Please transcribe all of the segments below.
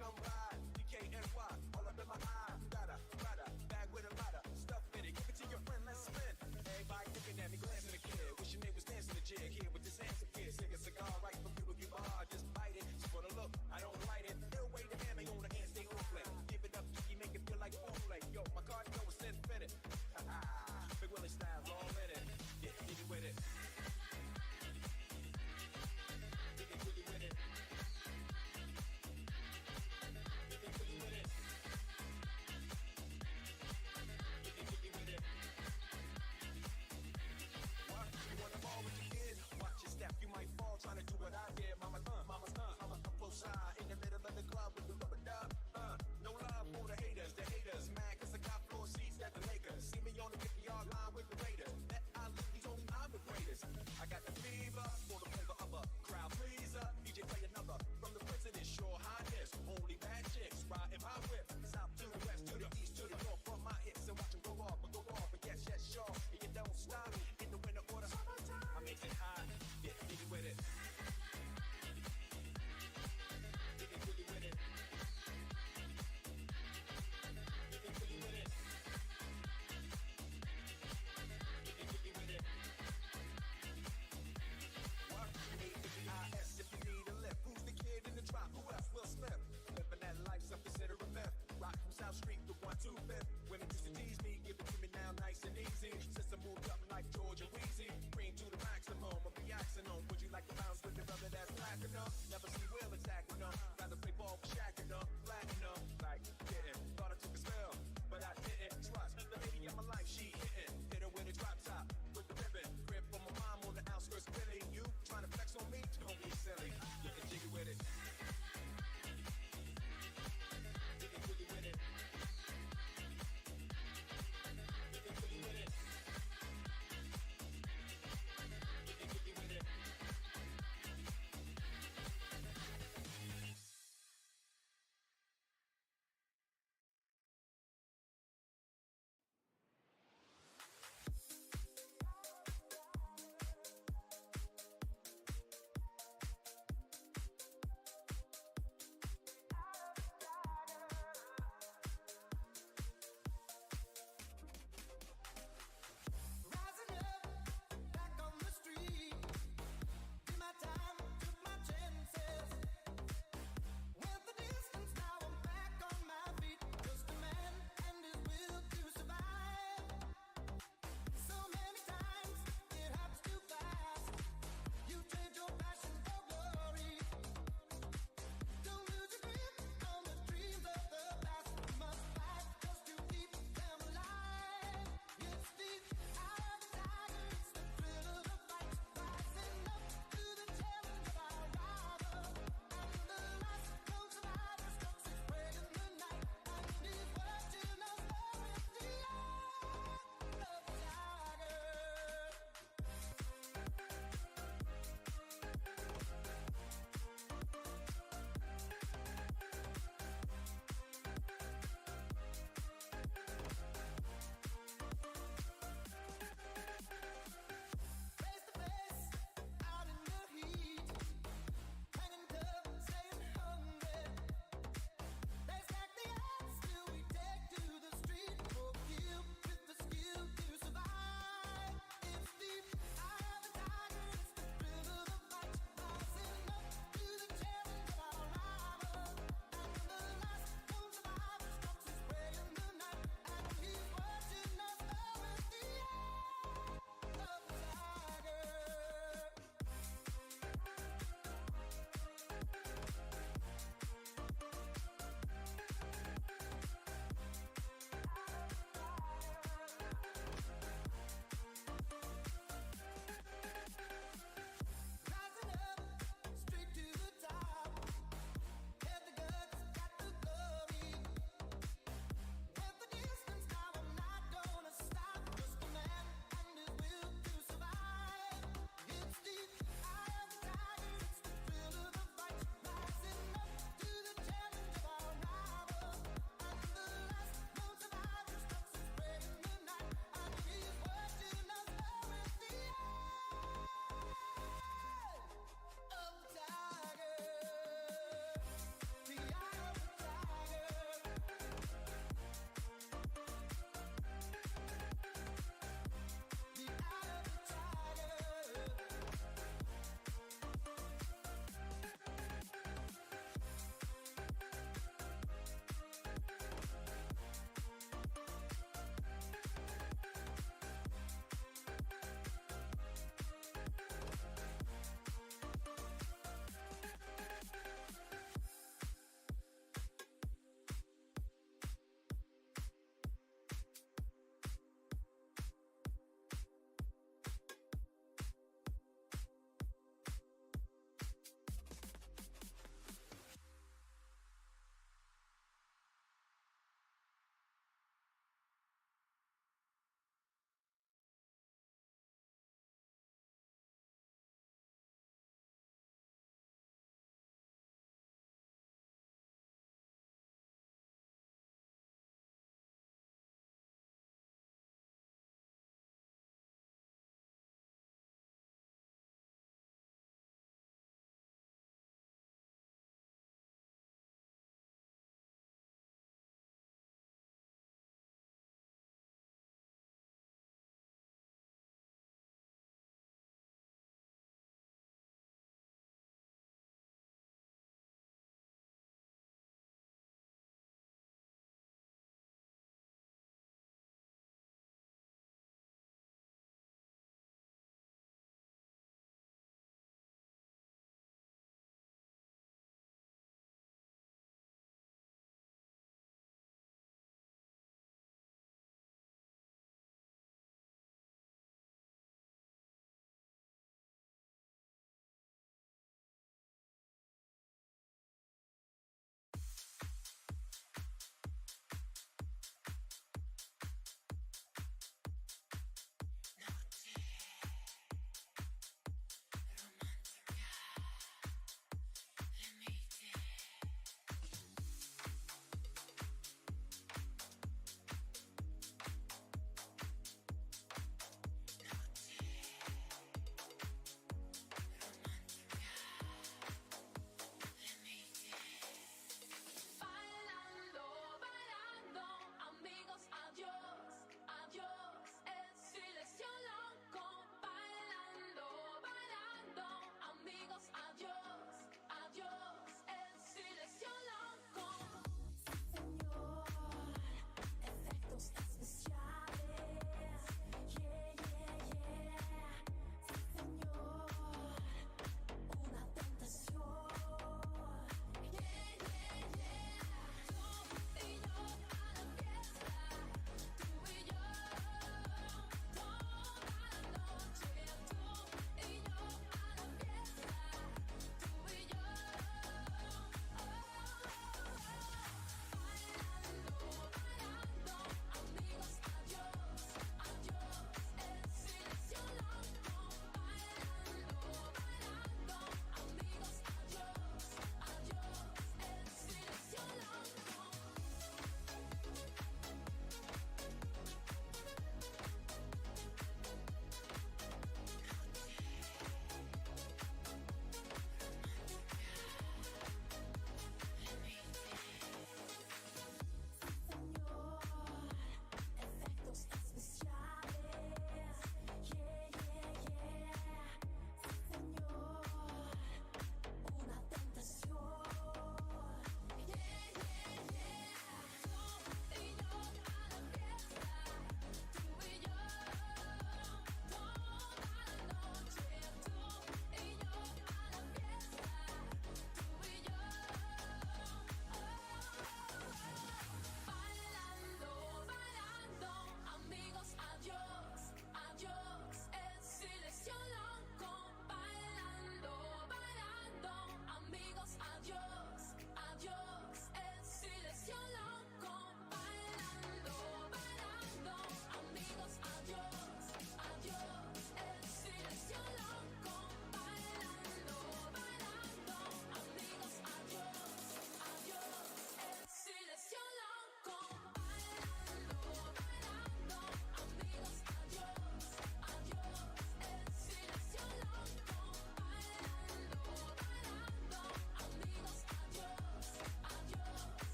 come by. DKNY, all up in my eye. Got a rider, bag with a rider, stuff in it. Give it to your friend, let's spin. Everybody looking at me, glancing at the kid. Wishing they was dancing the jig here with this handsome kid. Stick a cigar right from you if you bar, just bite it. Just for the look, I don't light it. They'll wait the hammer on the hand, stay on play. Give it up, Kiki, make it feel like foreplay. Yo, my cardio is infinite. Big Willie style's all in it. Yeah, get it with it. Get it with it.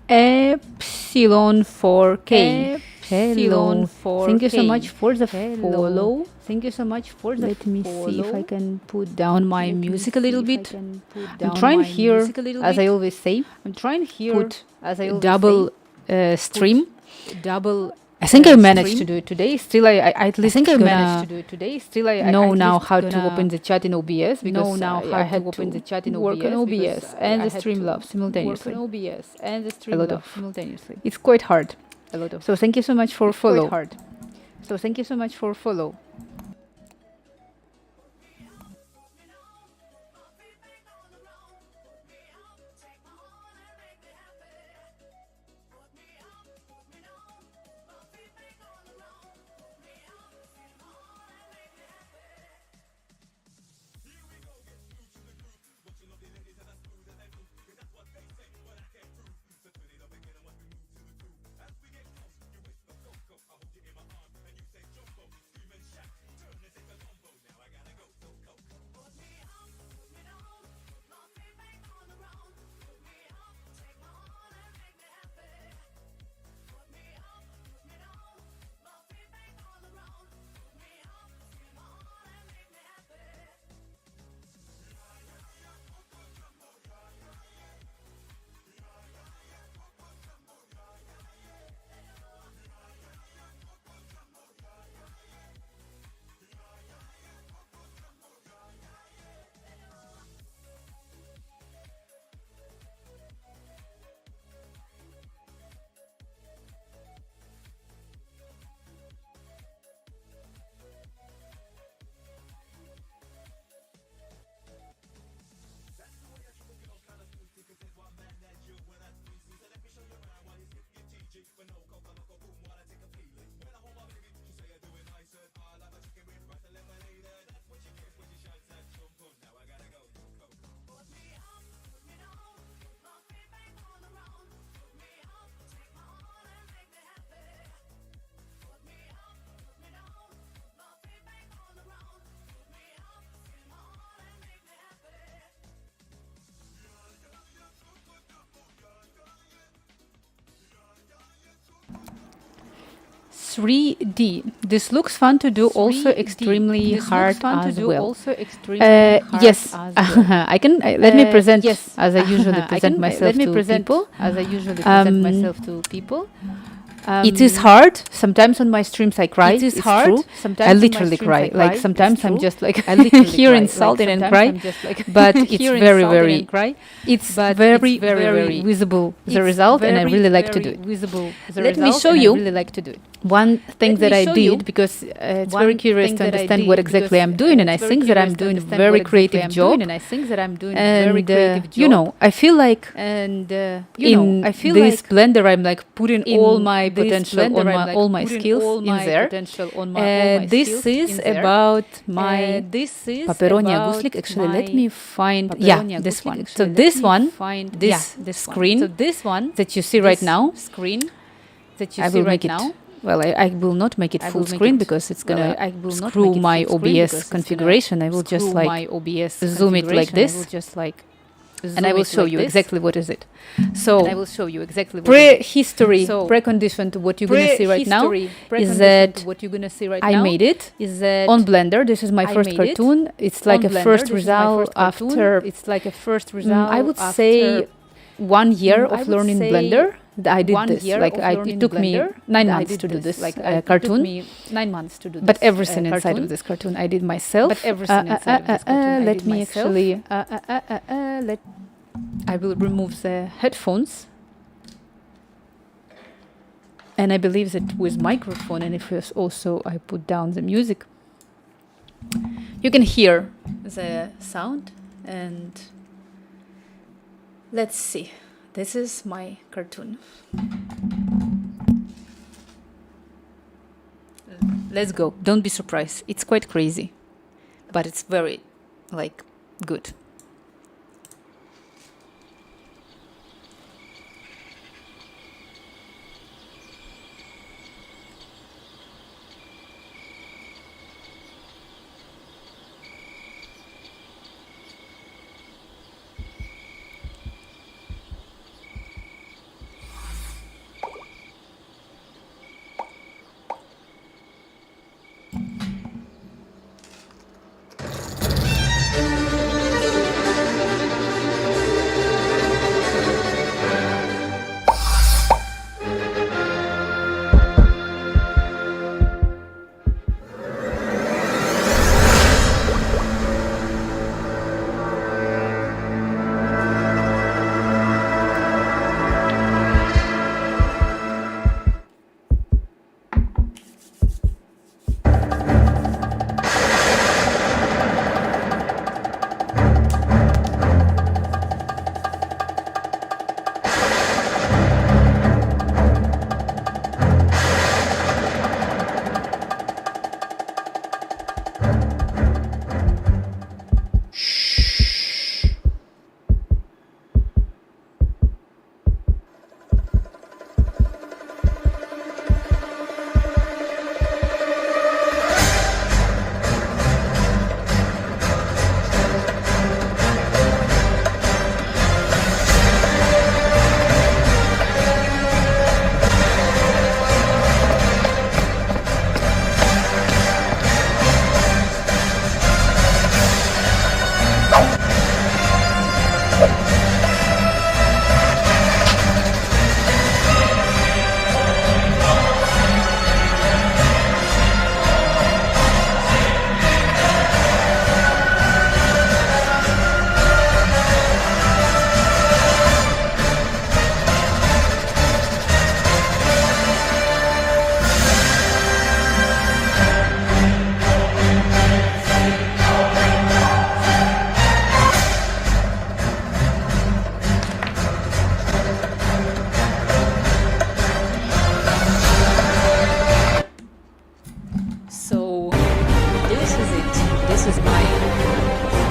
Epsilon 4K. Epsilon Hello. Thank you so 4K. much for the Hello. follow. Thank you so much for the Let me see if I follow. can put down my Let me music a little see if I bit. can put I'm down trying my here, music a little as I bit. always say, I'm trying here, put as I always double say, stream. double I think I managed stream. to do it today. Still, I at least I think I managed gonna to do it today. Still, I know at now least how to gonna open the chat in OBS because know now I how had to open the chat in work on OBS because OBS and I the had to Streamlabs work simultaneously. on OBS and the A lot Streamlabs of simultaneously. It's quite hard. A lot of So thank you so much for it's quite follow. hard. So thank you so much for follow. .3D. This looks fun to do, also 3D. extremely This hard looks fun to as do, well. also extremely hard Yes, as well. I can. Let me present Yes, as I usually present myself let me to present people. as I usually present Um, myself to people. It is hard. Sometimes on my streams I cry. It is it's hard. true. Sometimes I on my literally streams cry. I cry. Like It's sometimes I'm true. just like I literally here cry. insulted Like and sometimes cry. I'm just like But it's here very, insulted very. and cry. It's But very, it's very, very very visible the It's result, and I very, really like to do very it. visible the Let me result, show and you I really like to do it. one thing Let that me I show you did because it's one very curious thing to that I understand did what exactly because, I'm doing, and I it's very think that I'm curious to doing a understand very what exactly creative I'm job. doing, and I think that I'm doing a very And creative job. you know, I feel like And in I feel this like blender, I'm like putting in all my this potential blender, on I'm my like all my putting skills all in my there. potential on my all my This skills is in there. about my This is Paperonia about Guslik. Actually, my let me find yeah Paperonia this Guslik. one. Actually, So let this me one, find this this one. screen So this one that you see right this now, screen that you I see will right make it. now. Well, I will not make it I full will make screen it- because it's well, gonna I will not screw make it my full screen because OBS it's gonna configuration. I will just screw like my OBS zoom it like configuration. I this. will just like and I will show you exactly what is it. So And I will show you exactly what is it. prehistory, So, precondition to what you're gonna see right now Prehistory, is precondition that to what you're gonna see right I now made it is that on Blender. This is my I first made it cartoon. It's like on a Blender. first This is my result first cartoon. after It's like a first result. I would after say 1 year I of would learning say Blender. I did 1 this. year Like of it learning took me Blender. 9 I months did to do this Like cartoon. it took me 9 months to do But this everything inside cartoon. of this cartoon I did myself. But everything inside of this cartoon I let did me myself. actually. Let I will remove the headphones. And I believe that with microphone, and if it's also I put down the music, you can hear the sound. And let's see. This is my cartoon. Let's go. Don't be surprised. It's quite crazy, but it's very, like, good.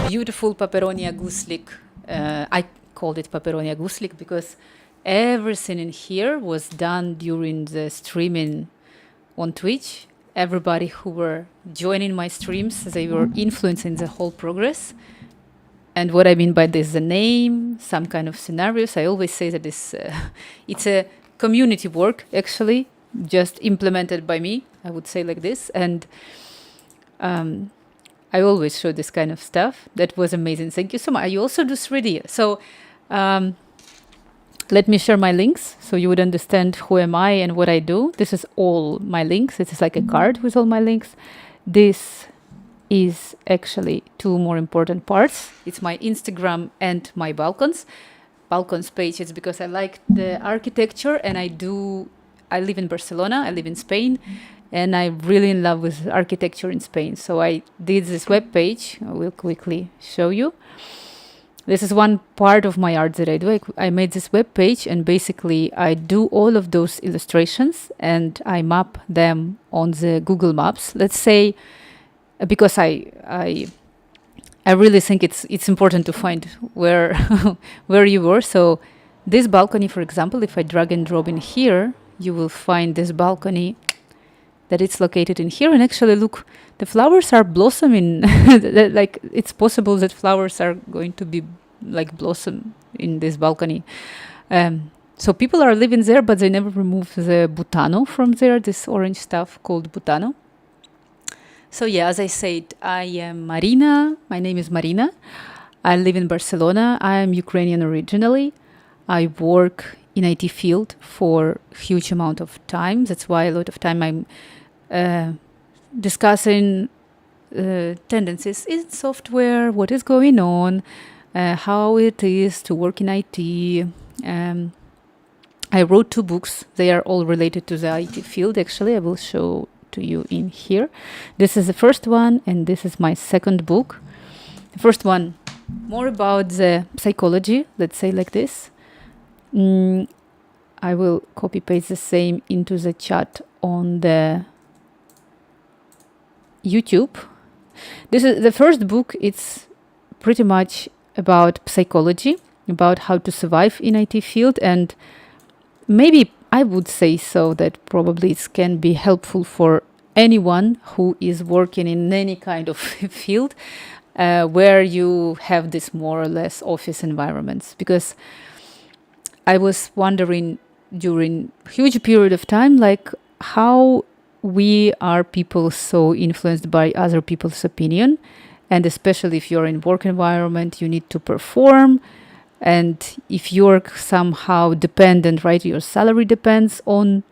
beautiful Paperonia Guslik. I called it Paperonia Guslik because everything in here was done during the streaming on Twitch. Everybody who were joining my streams, they were influencing the whole progress. And what I mean by this, the name, some kind of scenarios. I always say that it's a community work, actually, just implemented by me. I would say like this. And I always show this kind of stuff. That was amazing. Thank you so much. You also do 3D. So let me share my links so you would understand who am I and what I do. This is all my links. It is like a card with all my links. This is actually two more important parts. It's my Instagram and my balcons. Balcons page is because I like the architecture and I live in Barcelona, I live in Spain, and I'm really in love with architecture in Spain. So I did this web page. I will quickly show you. This is one part of my art that I do. I made this web page and basically I do all of those illustrations and I map them on the Google Maps. Let's say, because I really think it's important to find where where you were. So this balcony, for example, if I drag and drop in here, you will find this balcony that it's located in here. And actually, look, the flowers are blossoming. Like it's possible that flowers are going to be like blossom in this balcony. So people are living there, but they never remove the butano from there, this orange stuff called butano. So yeah, as I said, I am Marina. My name is Marina. I live in Barcelona. I am Ukrainian originally. I work in IT field for huge amount of time. That's why a lot of time I'm discussing tendencies in software, what is going on, how it is to work in IT. I wrote 2 books. They are all related to the IT field. Actually, I will show to you in here. This is the first one, and this is my second book. The first one, more about the psychology, let's say like this. I will copy paste the same into the chat on the YouTube. This is the first book. It's pretty much about psychology, about how to survive in IT field, and maybe I would say so that probably it can be helpful for anyone who is working in any kind of field where you have this more or less office environments. Because I was wondering during a huge period of time, like how we are people so influenced by other people's opinion. And especially if you're in work environment, you need to perform. And if you're somehow dependent, right, your salary depends on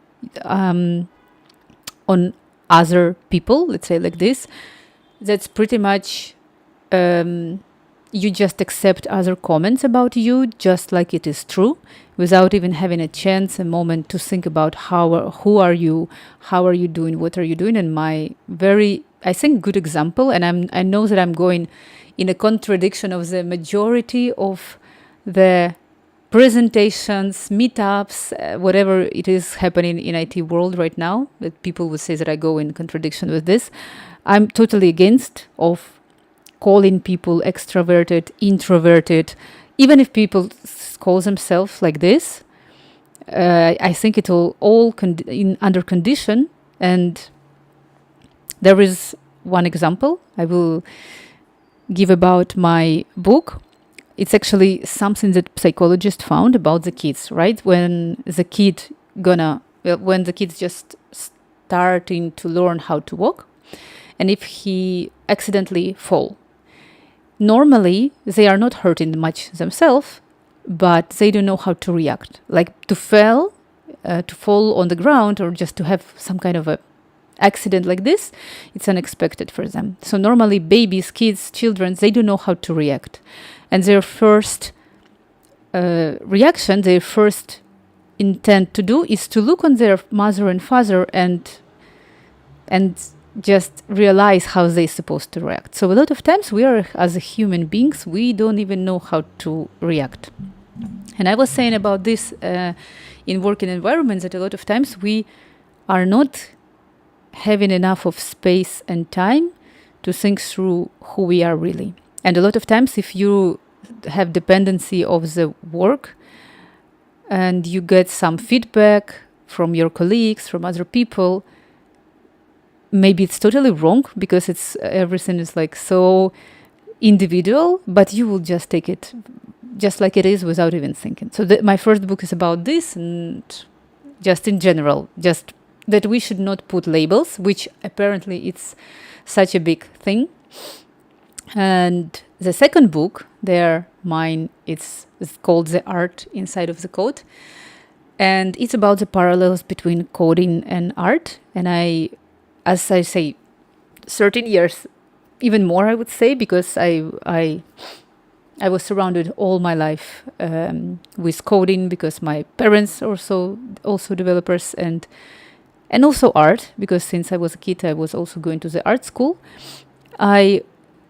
other people, let's say like this, that's pretty much, you just accept other comments about you just like it is true, without even having a moment to think about who are you, how are you doing, what are you doing. And my very, I think, good example, and I know that I'm going in a contradiction of the majority of the presentations, meetups, whatever it is happening in IT world right now, that people would say that I go in contradiction with this. I'm totally against of calling people extroverted, introverted, even if people call themselves like this. I think it will all under condition. And there is one example I will give about my book. It's actually something that psychologists found about the kids, right? When the kid's just starting to learn how to walk, and if he accidentally fall, normally they are not hurting much themselves, but they don't know how to react. Like to fall on the ground, or just to have some kind of a accident like this, it's unexpected for them. So normally babies, kids, children, they don't know how to react. And their first reaction, their first intent to do is to look on their mother and father and just realize how they're supposed to react. So a lot of times we are, as human beings, we don't even know how to react. And I was saying about this in working environments, that a lot of times we are not having enough of space and time to think through who we are really. And a lot of times, if you have dependency of the work and you get some feedback from your colleagues, from other people, maybe it's totally wrong because it's everything is like so individual, but you will just take it just like it is without even thinking. So my first book is about this, and just in general, just that we should not put labels, which apparently it's such a big thing. And the second book, mine, it's called The Art Inside of the Code. And it's about the parallels between coding and art. And as I say, 13 years, even more, I would say, because I was surrounded all my life with coding, because my parents are also developers, and also art, because since I was a kid, I was also going to the art school. I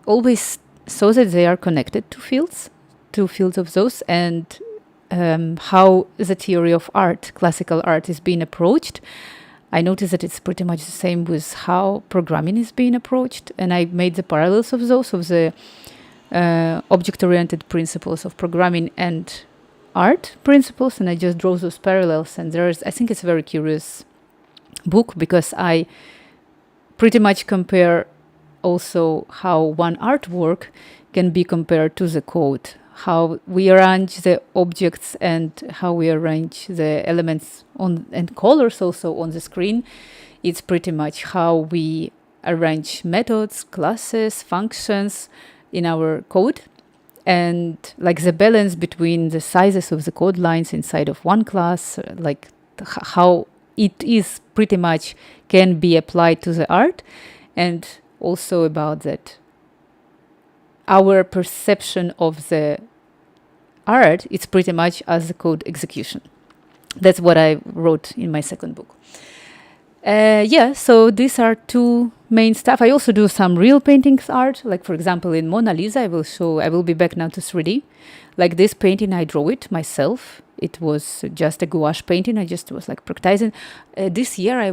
always saw that they are connected to fields of those, and how the theory of art, classical art, is being approached. I noticed that it's pretty much the same with how programming is being approached, and I made the parallels of those, of the object-oriented principles of programming and art principles, and I just draw those parallels. And I think it's a very curious book, because I pretty much compare also how one artwork can be compared to the code, how we arrange the objects and how we arrange the elements and colors also on the screen. It's pretty much how we arrange methods, classes, functions in our code, and like the balance between the sizes of the code lines inside of one class, like how it is pretty much can be applied to the art. And also about that our perception of the art is pretty much as the code execution. That's what I wrote in my second book. So these are two main stuff. I also do some real paintings art, like for example in Mona Lisa. I will be back now to 3D. Like this painting, I draw it myself. It was just a gouache painting. I just was like practicing. This year I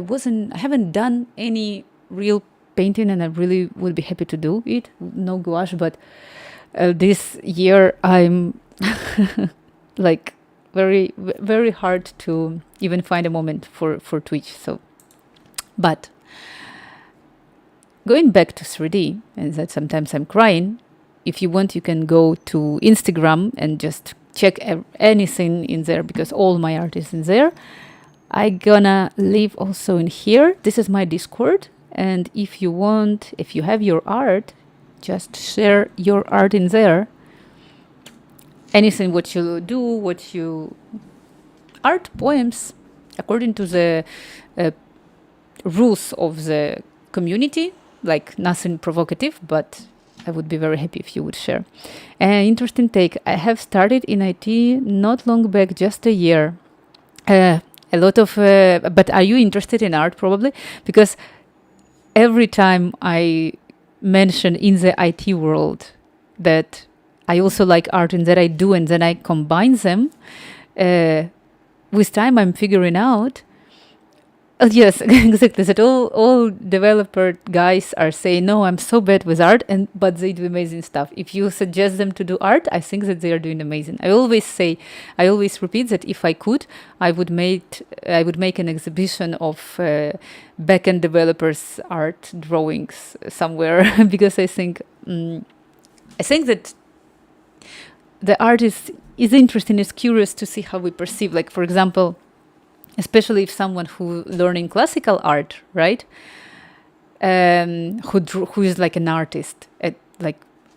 haven't done any real painting, and I really would be happy to do it. No gouache, but this year I'm like very, very hard to even find a moment for Twitch. So, but going back to 3D, and that sometimes I'm crying. If you want, you can go to Instagram and just check anything in there, because all my art is in there. I gonna leave also in here. This is my Discord. And if you have your art, just share your art in there. Anything what you do, art, poems, according to the rules of the community, like nothing provocative, but I would be very happy if you would share. Interesting take. I have started in IT not long back, just a year. A lot of, but are you interested in art? Probably, because every time I mention in the IT world that I also like art and that I do, and then I combine them, with time I'm figuring out, yes, exactly, that all developer guys are saying, no, I'm so bad with art, but they do amazing stuff. If you suggest them to do art, I think that they are doing amazing. I always repeat that if I could, I would make an exhibition of backend developers' art drawings somewhere, because I think that the art is interesting. It's curious to see how we perceive. Like, for example, especially if someone who learning classical art, right, who is like an artist,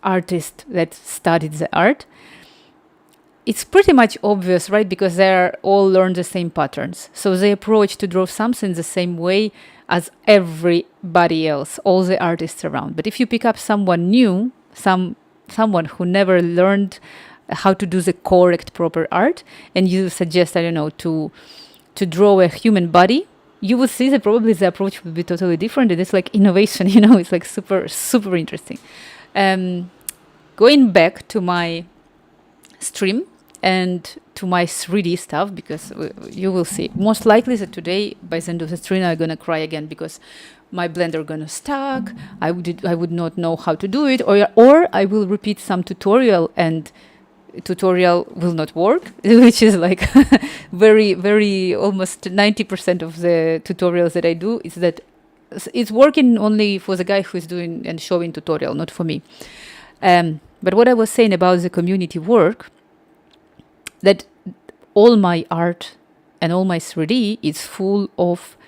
artist that studied the art, it's pretty much obvious, right? Because they all learn the same patterns. So they approach to draw something the same way as everybody else, all the artists around. But if you pick up someone new, someone who never learned how to do the correct, proper art, and you suggest, I don't know, to draw a human body, you will see that probably the approach will be totally different. And it's like innovation, it's like super, super interesting. Going back to my stream and to my 3D stuff, because you will see most likely that today by the end of the stream I'm gonna cry again, because my blender gonna stuck. I would not know how to do it, or I will repeat some tutorial and tutorial will not work, which is like very, very almost 90% of the tutorials that I do is that it's working only for the guy who is doing and showing tutorial, not for me. But what I was saying about the community work, that all my art and all my 3D is full of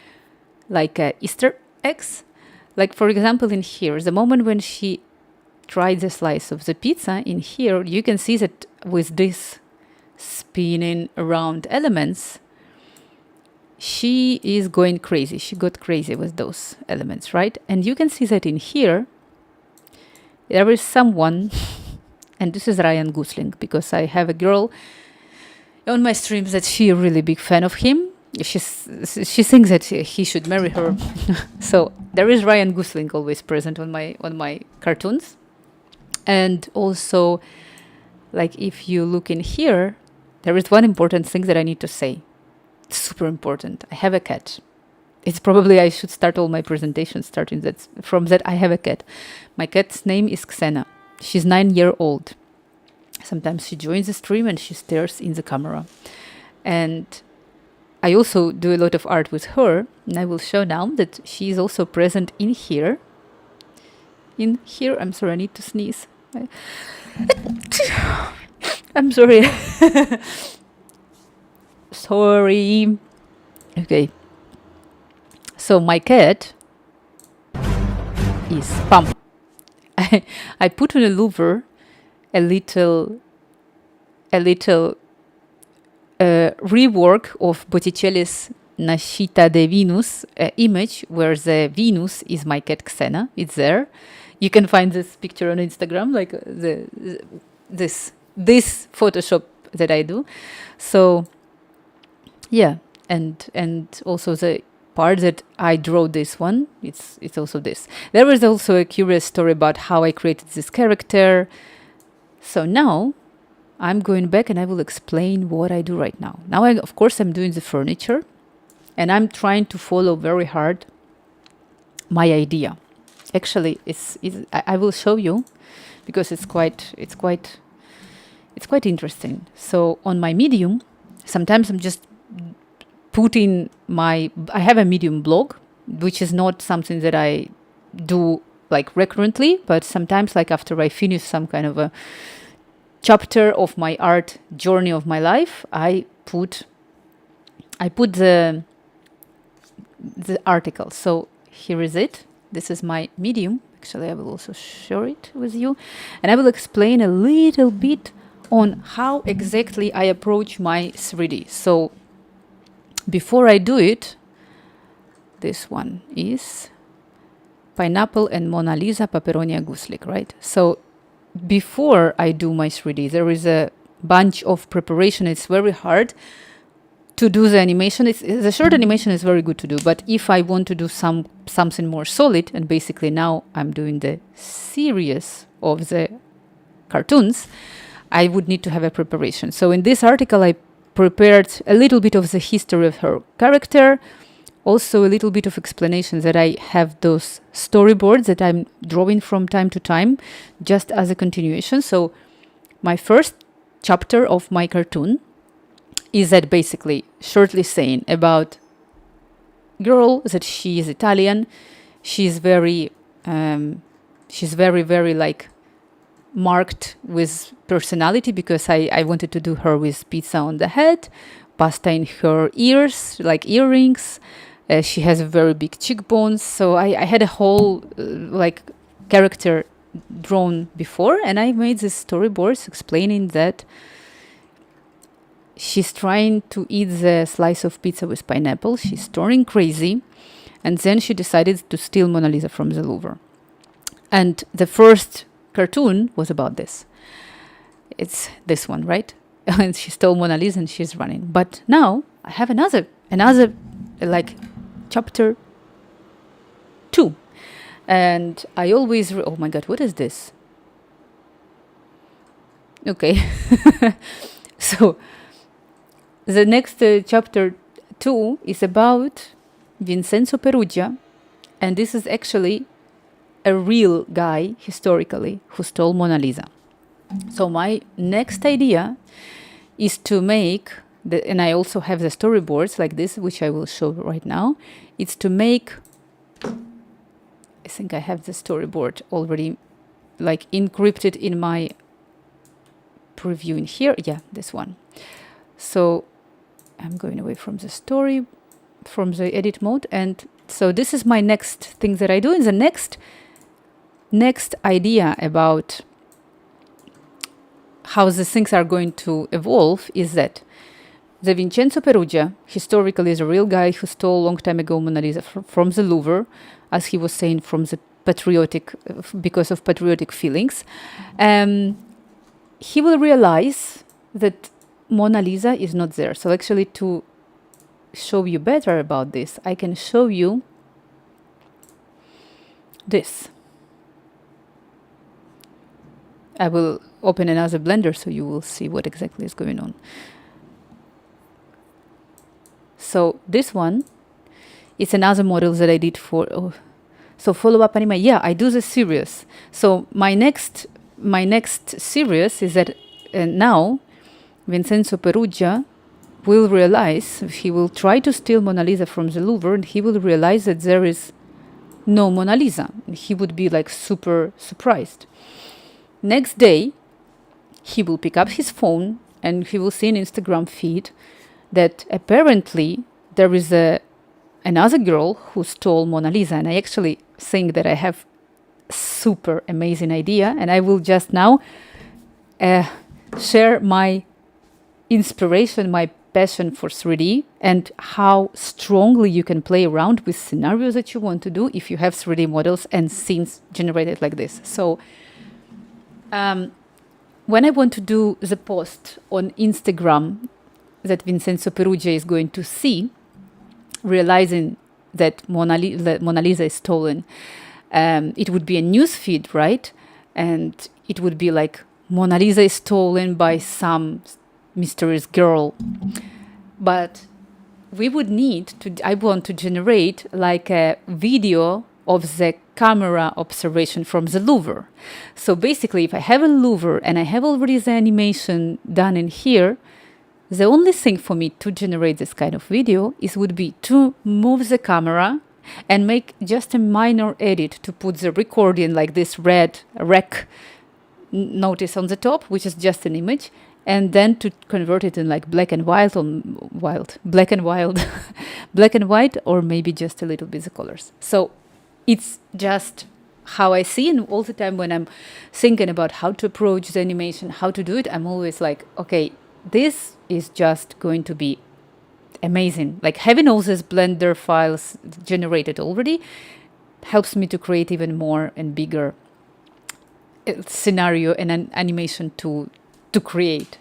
like Easter eggs. Like for example, in here, the moment when she tried the slice of the pizza, in here you can see that with this spinning around elements, she is going crazy. She got crazy with those elements, right? And you can see that in here there is someone, and this is Ryan Gosling, because I have a girl on my streams that she a really big fan of him. She thinks that he should marry her. So there is Ryan Gosling always present on my cartoons. And also, like if you look in here, there is one important thing that I need to say. It's super important. I have a cat. It's probably I should start all my presentations starting from that. I have a cat. My cat's name is Xena. She's 9 years old. Sometimes she joins the stream and she stares in the camera. And I also do a lot of art with her. And I will show now that she is also present in here. In here, I'm sorry, I need to sneeze. I'm sorry. Sorry. Okay. So my cat is Pam. I put on a louver a little rework of Botticelli's Nascita de Venus image, where the Venus is my cat Xena. It's there. You can find this picture on Instagram, like this Photoshop that I do. So yeah, and also the part that I draw this one, it's also this. There was also a curious story about how I created this character. So now I'm going back and I will explain what I do right now. Now, of course, I'm doing the furniture and I'm trying to follow very hard my idea. Actually, I will show you because it's quite interesting. So on my Medium, sometimes I'm just putting I have a Medium blog, which is not something that I do like recurrently, but sometimes like after I finish some kind of a chapter of my art journey of my life, I put the article. So here is it. This is my Medium. Actually, I will also share it with you. And I will explain a little bit on how exactly I approach my 3D. So before I do it, this one is Pineapple and Mona Lisa Paperonia Guslik, right? So before I do my 3D, there is a bunch of preparation. It's very hard to do the animation. The short animation is very good to do, but if I want to do something more solid, and basically now I'm doing the series of the cartoons, I would need to have a preparation. So in this article, I prepared a little bit of the history of her character, also a little bit of explanation that I have those storyboards that I'm drawing from time to time, just as a continuation. So my first chapter of my cartoon is that basically shortly saying about girl that she is Italian. She's very very like marked with personality, because I wanted to do her with pizza on the head, pasta in her ears, like earrings. She has very big cheekbones. So I had a whole like character drawn before, and I made these storyboards explaining that she's trying to eat the slice of pizza with pineapple. She's turning crazy. And then she decided to steal Mona Lisa from the Louvre. And the first cartoon was about this. It's this one, right? And she stole Mona Lisa and she's running. But now I have another like chapter 2. And I always, oh my God, what is this? Okay. So the next chapter 2 is about Vincenzo Perugia and this is actually a real guy historically who stole Mona Lisa. So my next idea is to make and I also have the storyboards like this, which I will show right now. It's to make, I think I have the storyboard already like encrypted in my preview in here. Yeah, this one. So I'm going away from the story, from the edit mode. And so this is my next thing that I do. And the next idea about how the things are going to evolve is that the Vincenzo Perugia historically is a real guy who stole a long time ago Mona Lisa from the Louvre, as he was saying, from the patriotic, because of patriotic feelings. He will realize that Mona Lisa is not there. So actually, to show you better about this, I can show you this. I will open another Blender so you will see what exactly is going on. So this one, it's another model that I did for, so follow-up anime. Yeah, I do the series. So my next series is that now Vincenzo Perugia will realize, he will try to steal Mona Lisa from the Louvre, and he will realize that there is no Mona Lisa. He would be like super surprised. Next day, he will pick up his phone and he will see an Instagram feed that apparently there is another girl who stole Mona Lisa. And I actually think that I have super amazing idea, and I will just now share my inspiration, my passion for 3D, and how strongly you can play around with scenarios that you want to do if you have 3D models and scenes generated like this. So when I want to do the post on Instagram that Vincenzo Perugia is going to see, realizing that Mona Lisa is stolen, it would be a news feed, right? And it would be like, Mona Lisa is stolen by some mysterious girl. But we would need I want to generate like a video of the camera observation from the Louvre. So basically, if I have a Louvre and I have already the animation done in here, the only thing for me to generate this kind of video would be to move the camera and make just a minor edit to put the recording like this red rec notice on the top, which is just an image, and then to convert it in like black and white, black and white, or maybe just a little bit of colors. So it's just how I see, and all the time when I'm thinking about how to approach the animation, how to do it, I'm always like, okay, this is just going to be amazing. Like having all these Blender files generated already helps me to create even more and bigger scenario and an animation to create.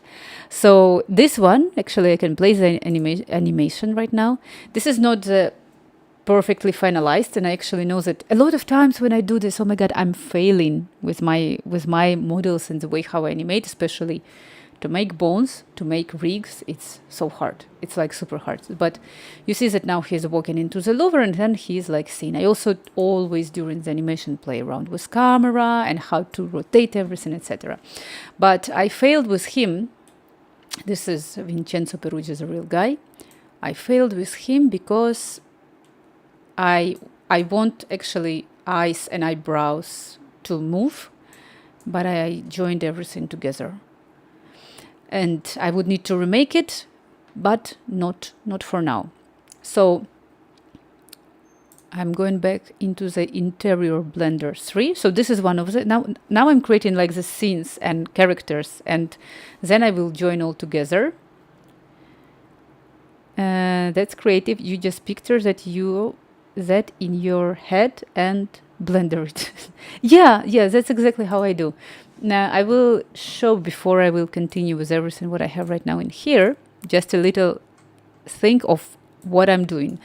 So this one, actually I can play the animation right now. This is not perfectly finalized, and I actually know that a lot of times when I do this, oh my god, I'm failing with my models and the way how I animate, especially to make bones, to make rigs. It's so hard. It's like super hard. But you see that now he's walking into the Louvre and then he's like seen. I also always during the animation play around with camera and how to rotate everything, etc. But I failed with him. This is Vincenzo Perugia, is a real guy. I failed with him because I want actually eyes and eyebrows to move, but I joined everything together. And I would need to remake it, but not for now. So I'm going back into the interior Blender 3. So this is one of the, now I'm creating like the scenes and characters, and then I will join all together. That's creative. You just picture that in your head and Blender it. yeah, that's exactly how I do. Now I will show, before I will continue with everything what I have right now in here, just a little thing of what I'm doing.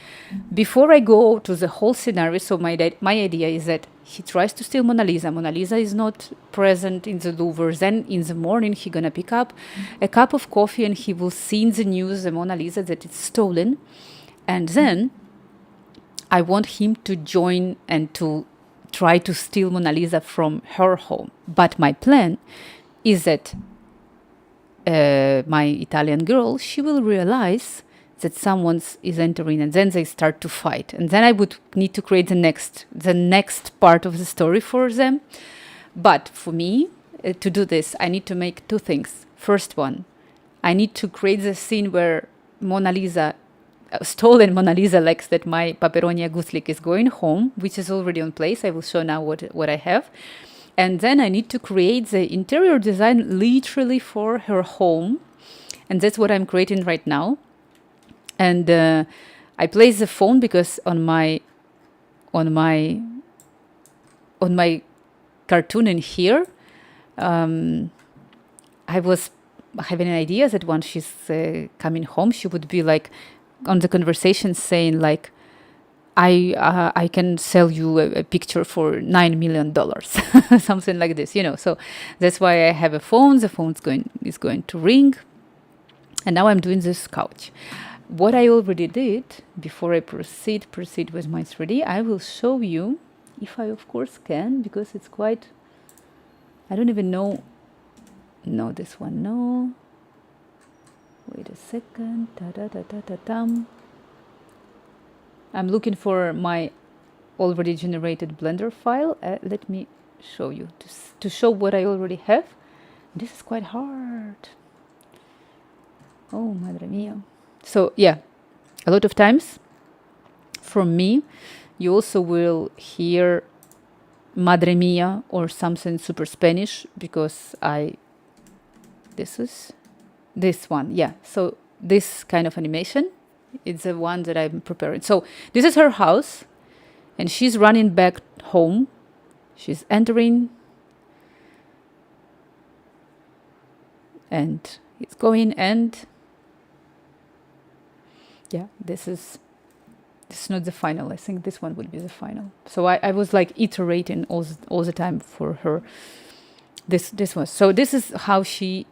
Before I go to the whole scenario, so my idea is that he tries to steal Mona Lisa. Mona Lisa is not present in the Louvre. Then in the morning he gonna pick up a cup of coffee and he will see in the news the Mona Lisa that it's stolen. And then I want him to join and to try to steal Mona Lisa from her home. But my plan is that my Italian girl, she will realize that someone is entering, and then they start to fight. And then I would need to create the next part of the story for them. But for me, to do this, I need to make two things. First one, I need to create the scene where Mona Lisa, stolen Mona Lisa likes that my Paperonia Guslik is going home, which is already on place. I will show now what I have. And then I need to create the interior design literally for her home. And that's what I'm creating right now. And I place the phone because on my cartoon in here, I was having an idea that once she's coming home, she would be like on the conversation saying like, I can sell you a picture for $9 million, something like this, So that's why I have a phone. The phone is going to ring, and now I'm doing this couch. What I already did before I proceed with my 3D, I will show you, if I of course can, because it's quite. I don't even know. No, this one, no. Wait a second. Ta-da-da-da-da-dum. I'm looking for my already generated Blender file. Let me show you to show what I already have. This is quite hard. Oh, madre mia. So yeah, a lot of times from me, you also will hear madre mia or something super Spanish because this is this one. Yeah. So this kind of animation, it's the one that I'm preparing. So this is her house and she's running back home. She's entering and it's going, and yeah, this is not the final. I think this one would be the final. So I was like iterating all the time for her. This was. So this is how she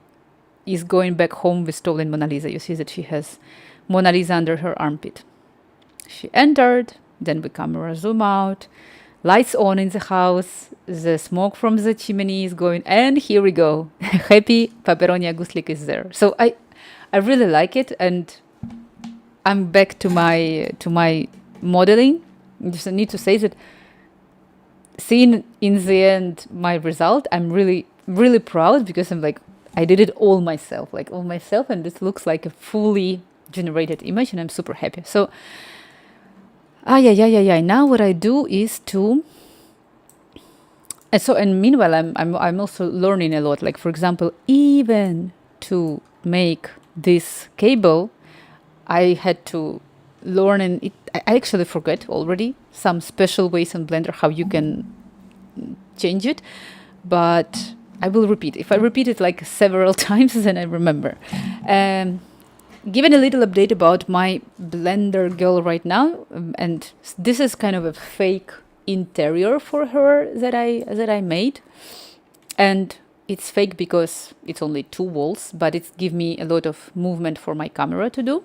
is going back home with stolen Mona Lisa. You see that she has Mona Lisa under her armpit. She entered, then the camera zoom out, lights on in the house, the smoke from the chimney is going, and here we go. Happy Paperonia Guslik is there. So I really like it, and I'm back to my modeling. Just need to say that seeing in the end my result, I'm really, really proud because I'm like, I did it all myself, and this looks like a fully generated image, and I'm super happy. So, now what I do is to, and meanwhile I'm also learning a lot. Like for example, even to make this cable, I had to learn, and I actually forget already some special ways in Blender how you can change it, but I will repeat. If I repeat it like several times, then I remember. Given a little update about my Blender girl right now, and this is kind of a fake interior for her that I made, and it's fake because it's only 2 walls, but it gives me a lot of movement for my camera to do.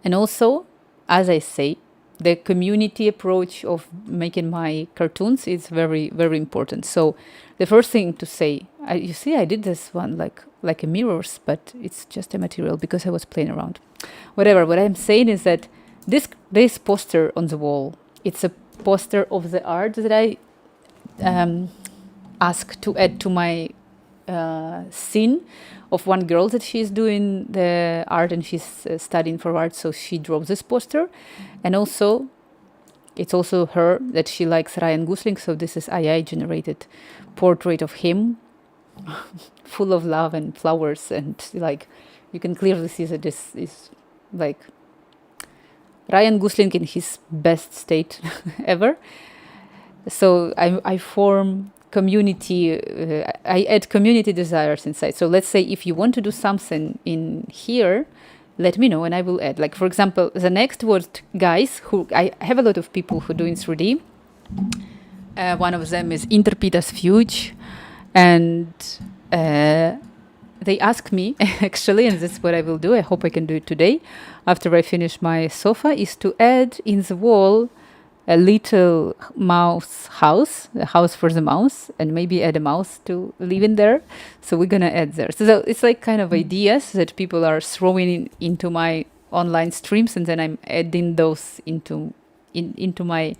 And also, as I say, the community approach of making my cartoons is very, very important. So the first thing to say, you see, I did this one like a mirrors, but it's just a material because I was playing around. Whatever, what I'm saying is that this poster on the wall, it's a poster of the art that I asked to add to my scene of one girl that she's doing the art, and she's studying for art, so she drew this poster. And also it's also her that she likes Ryan Gosling, so this is AI generated portrait of him full of love and flowers, and like you can clearly see that this is like Ryan Gosling in his best state ever. So I form community, I add community desires inside. So let's say if you want to do something in here, let me know and I will add. Like for example, the next was guys who, I have a lot of people who do in 3D. One of them is Interpitas Fuge, and the they ask me actually, and that's what I will do. I hope I can do it today after I finish my sofa, is to add in the wall a little mouse house, a house for the mouse, and maybe add a mouse to live in there. So we're gonna add there. So it's like kind of ideas that people are throwing into my online streams, and then I'm adding those into my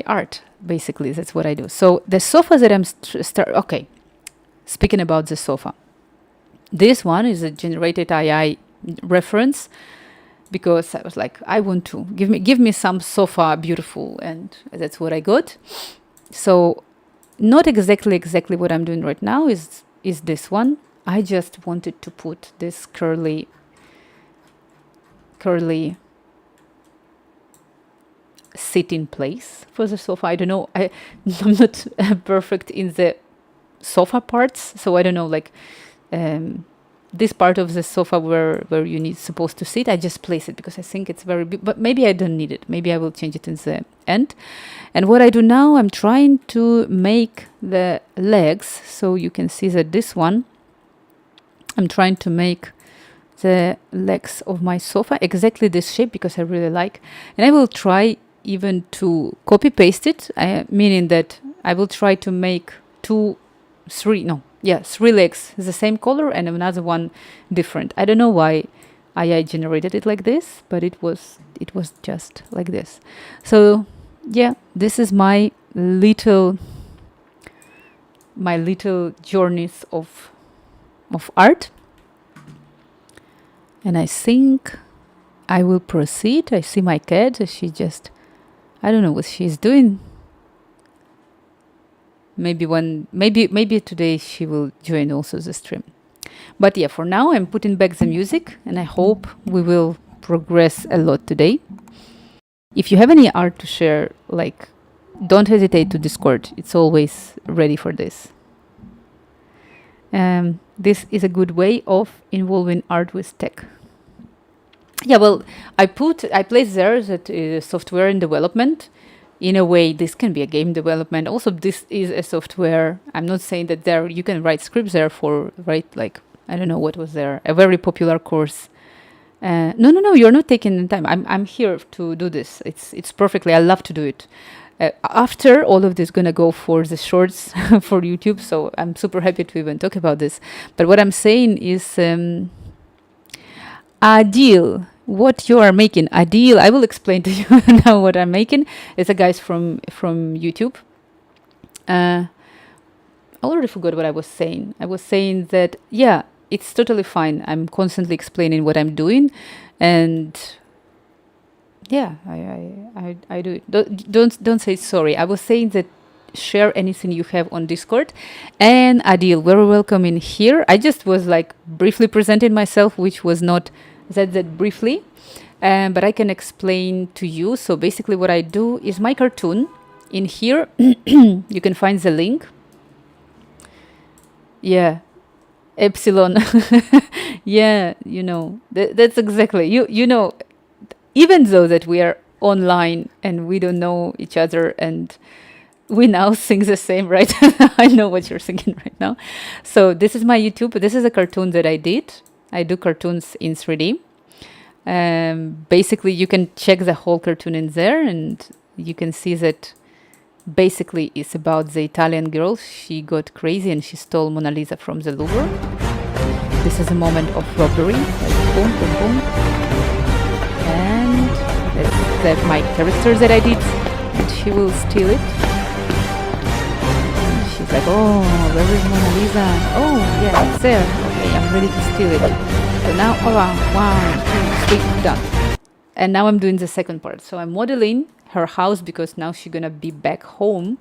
art. Basically, that's what I do. So the sofa that I'm okay. Speaking about the sofa, this one is a generated AI reference, because I was like, I want to give me some sofa beautiful, and that's what I got. So not exactly what I'm doing right now is this one. I just wanted to put this curly sit in place for the sofa. I don't know. I'm not perfect in the sofa parts, so I don't know, like this part of the sofa where you need supposed to sit, I just place it because I think it's very big, but maybe I don't need it. Maybe I will change it in the end. And what I do now, I'm trying to make the legs, so you can see that this one, I'm trying to make the legs of my sofa exactly this shape, because I really like, and I will try even to copy paste it, meaning that I will try to make three legs the same color and another one different. I don't know why AI generated it like this, but it was just like this. So yeah, this is my little journeys of art. And I think I will proceed. I see my cat. She just, I don't know what she's doing. Maybe today she will join also the stream. But yeah, for now I'm putting back the music, and I hope we will progress a lot today. If you have any art to share, like, don't hesitate to Discord. It's always ready for this. This is a good way of involving art with tech. Yeah, well, I placed there that software in development. In a way, this can be a game development. Also, this is a software. I'm not saying that there you can write scripts there for, right? Like, I don't know what was there. A very popular course. No, you're not taking the time. I'm here to do this. It's perfectly. I love to do it. After all of this, gonna go for the shorts for YouTube. So I'm super happy to even talk about this. But what I'm saying is, Adil, what you are making. Adil, I will explain to you now what I'm making. It's a guys from YouTube. I already forgot what I was saying. I was saying that, yeah, it's totally fine. I'm constantly explaining what I'm doing, and yeah, I do it. Don't say sorry. I was saying that share anything you have on Discord. And Adil, very welcome in here. I just was like briefly presenting myself, which was not that briefly, but I can explain to you. So basically what I do is my cartoon in here. You can find the link. Yeah, Epsilon. Yeah, you know, that's exactly, you know, even though that we are online and we don't know each other, and we now think the same, right? I know what you're thinking right now. So this is my YouTube. This is a cartoon that I did. I do cartoons in 3D. Basically, you can check the whole cartoon in there, and you can see that basically it's about the Italian girl. She got crazy and she stole Mona Lisa from the Louvre. This is a moment of robbery. Like boom, boom, boom. And that's my character that I did. And she will steal it. And she's like, oh, where is Mona Lisa? Oh, yeah, it's there. Okay, I'm ready to steal it. So now, oh, 1, 2, 3, done. And now I'm doing the second part. So I'm modeling her house, because now she's gonna be back home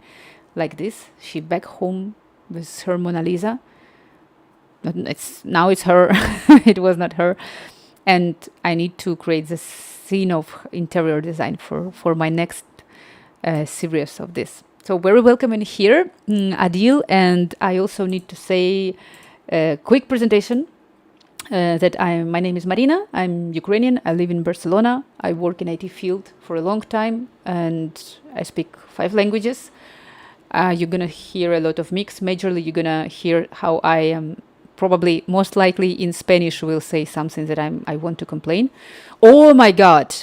like this. She back home with her Mona Lisa. Now it's her. It was not her. And I need to create the scene of interior design for my next series of this. So very welcome in here, Adil. And I also need to say a quick presentation. That my name is Marina. I'm Ukrainian. I live in Barcelona. I work in IT field for a long time, and I speak 5 languages. You're gonna hear a lot of mix. Majorly, you're gonna hear how I am probably most likely in Spanish will say something that I want to complain. Oh my God,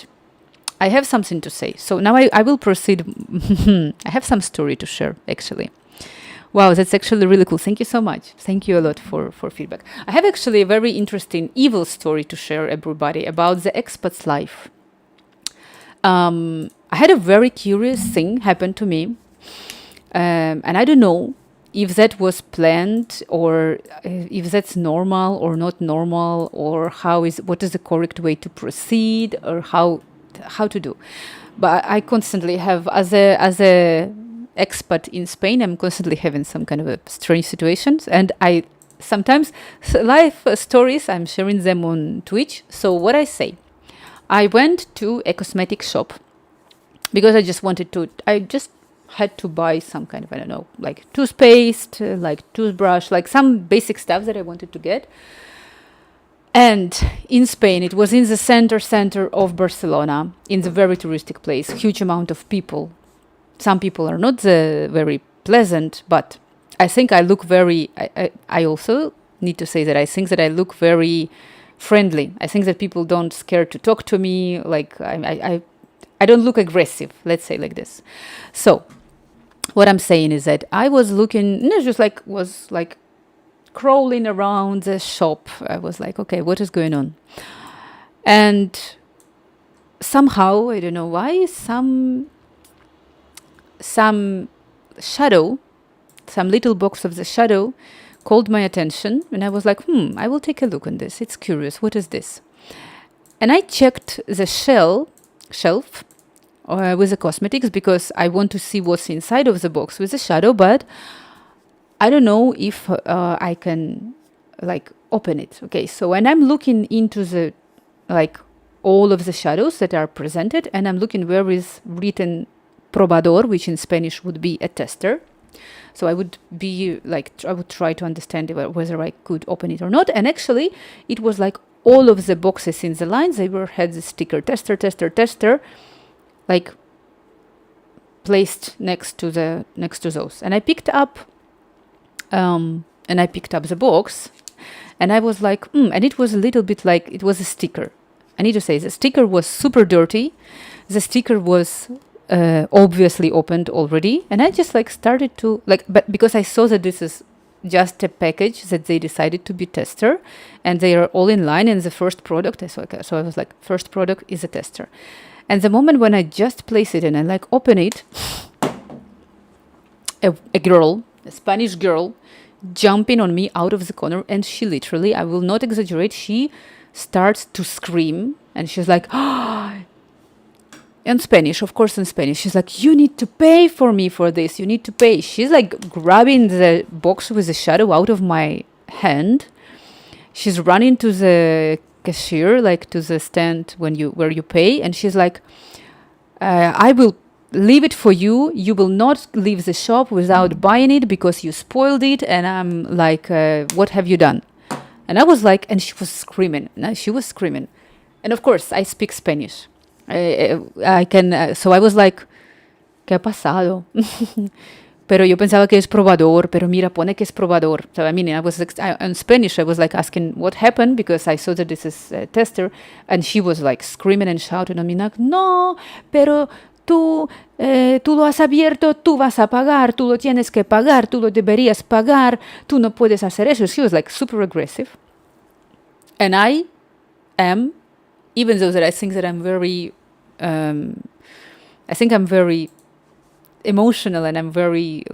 I have something to say. So now I will proceed. I have some story to share actually. Wow, that's actually really cool. Thank you so much. Thank you a lot for feedback. I have actually a very interesting evil story to share, everybody, about the expat's life. I had a very curious thing happen to me. And I don't know if that was planned or if that's normal or not normal, or what is the correct way to proceed, or how to do. But I constantly have, as a expat in Spain, I'm constantly having some kind of a strange situations, and I sometimes live stories, I'm sharing them on Twitch. So what I say, I went to a cosmetic shop because I just had to buy some kind of, I don't know, like toothpaste, like toothbrush, like some basic stuff that I wanted to get. And in Spain, it was in the center of Barcelona, in the very touristic place, huge amount of people. Some people are not very pleasant, but I think I look very, I also need to say that I think that I look very friendly. I think that people don't scare to talk to me. Like I don't look aggressive, let's say like this. So what I'm saying is that I was looking, was crawling around the shop. I was like, okay, what is going on? And somehow, I don't know why, some shadow, some little box of the shadow called my attention, and I was like, I will take a look on this. It's curious. What is this? And I checked the shelf with the cosmetics because I want to see what's inside of the box with the shadow, but I don't know if I can open it. Okay, so when I'm looking into the all of the shadows that are presented, and I'm looking where is written probador, which in Spanish would be a tester. So I would I would try to understand whether I could open it or not. And actually, it was like all of the boxes in the lines, they had the sticker tester, placed next to those. And I picked up the box, and I was like, and it was a little bit like it was a sticker. I need to say the sticker was super dirty. The sticker was obviously opened already, and I just started to but because I saw that this is just a package that they decided to be tester, and they are all in line. And the first product, so I was like, first product is a tester. And the moment when I just place it in and open it, a Spanish girl, jumping on me out of the corner, and she literally, I will not exaggerate, she starts to scream, and she's like, in Spanish, of course, in Spanish. She's like, you need to pay for me for this. You need to pay. She's grabbing the box with the shadow out of my hand. She's running to the cashier, to the stand where you pay. And she's like, I will leave it for you. You will not leave the shop without buying it because you spoiled it. And I'm like, what have you done? And I was like, and she was screaming. And of course, I speak Spanish. I can, so I was like, ¿qué ha pasado? Pero yo pensaba que es probador, pero mira, pone que es probador. So I mean, in Spanish, I was asking what happened, because I saw that this is a tester, and she was screaming and shouting at me, no, pero tú lo has abierto, tú vas a pagar, tú lo tienes que pagar, tú lo deberías pagar, tú no puedes hacer eso. She was super aggressive. And I am, even though that I think that I'm very, I think I'm very emotional, and I'm very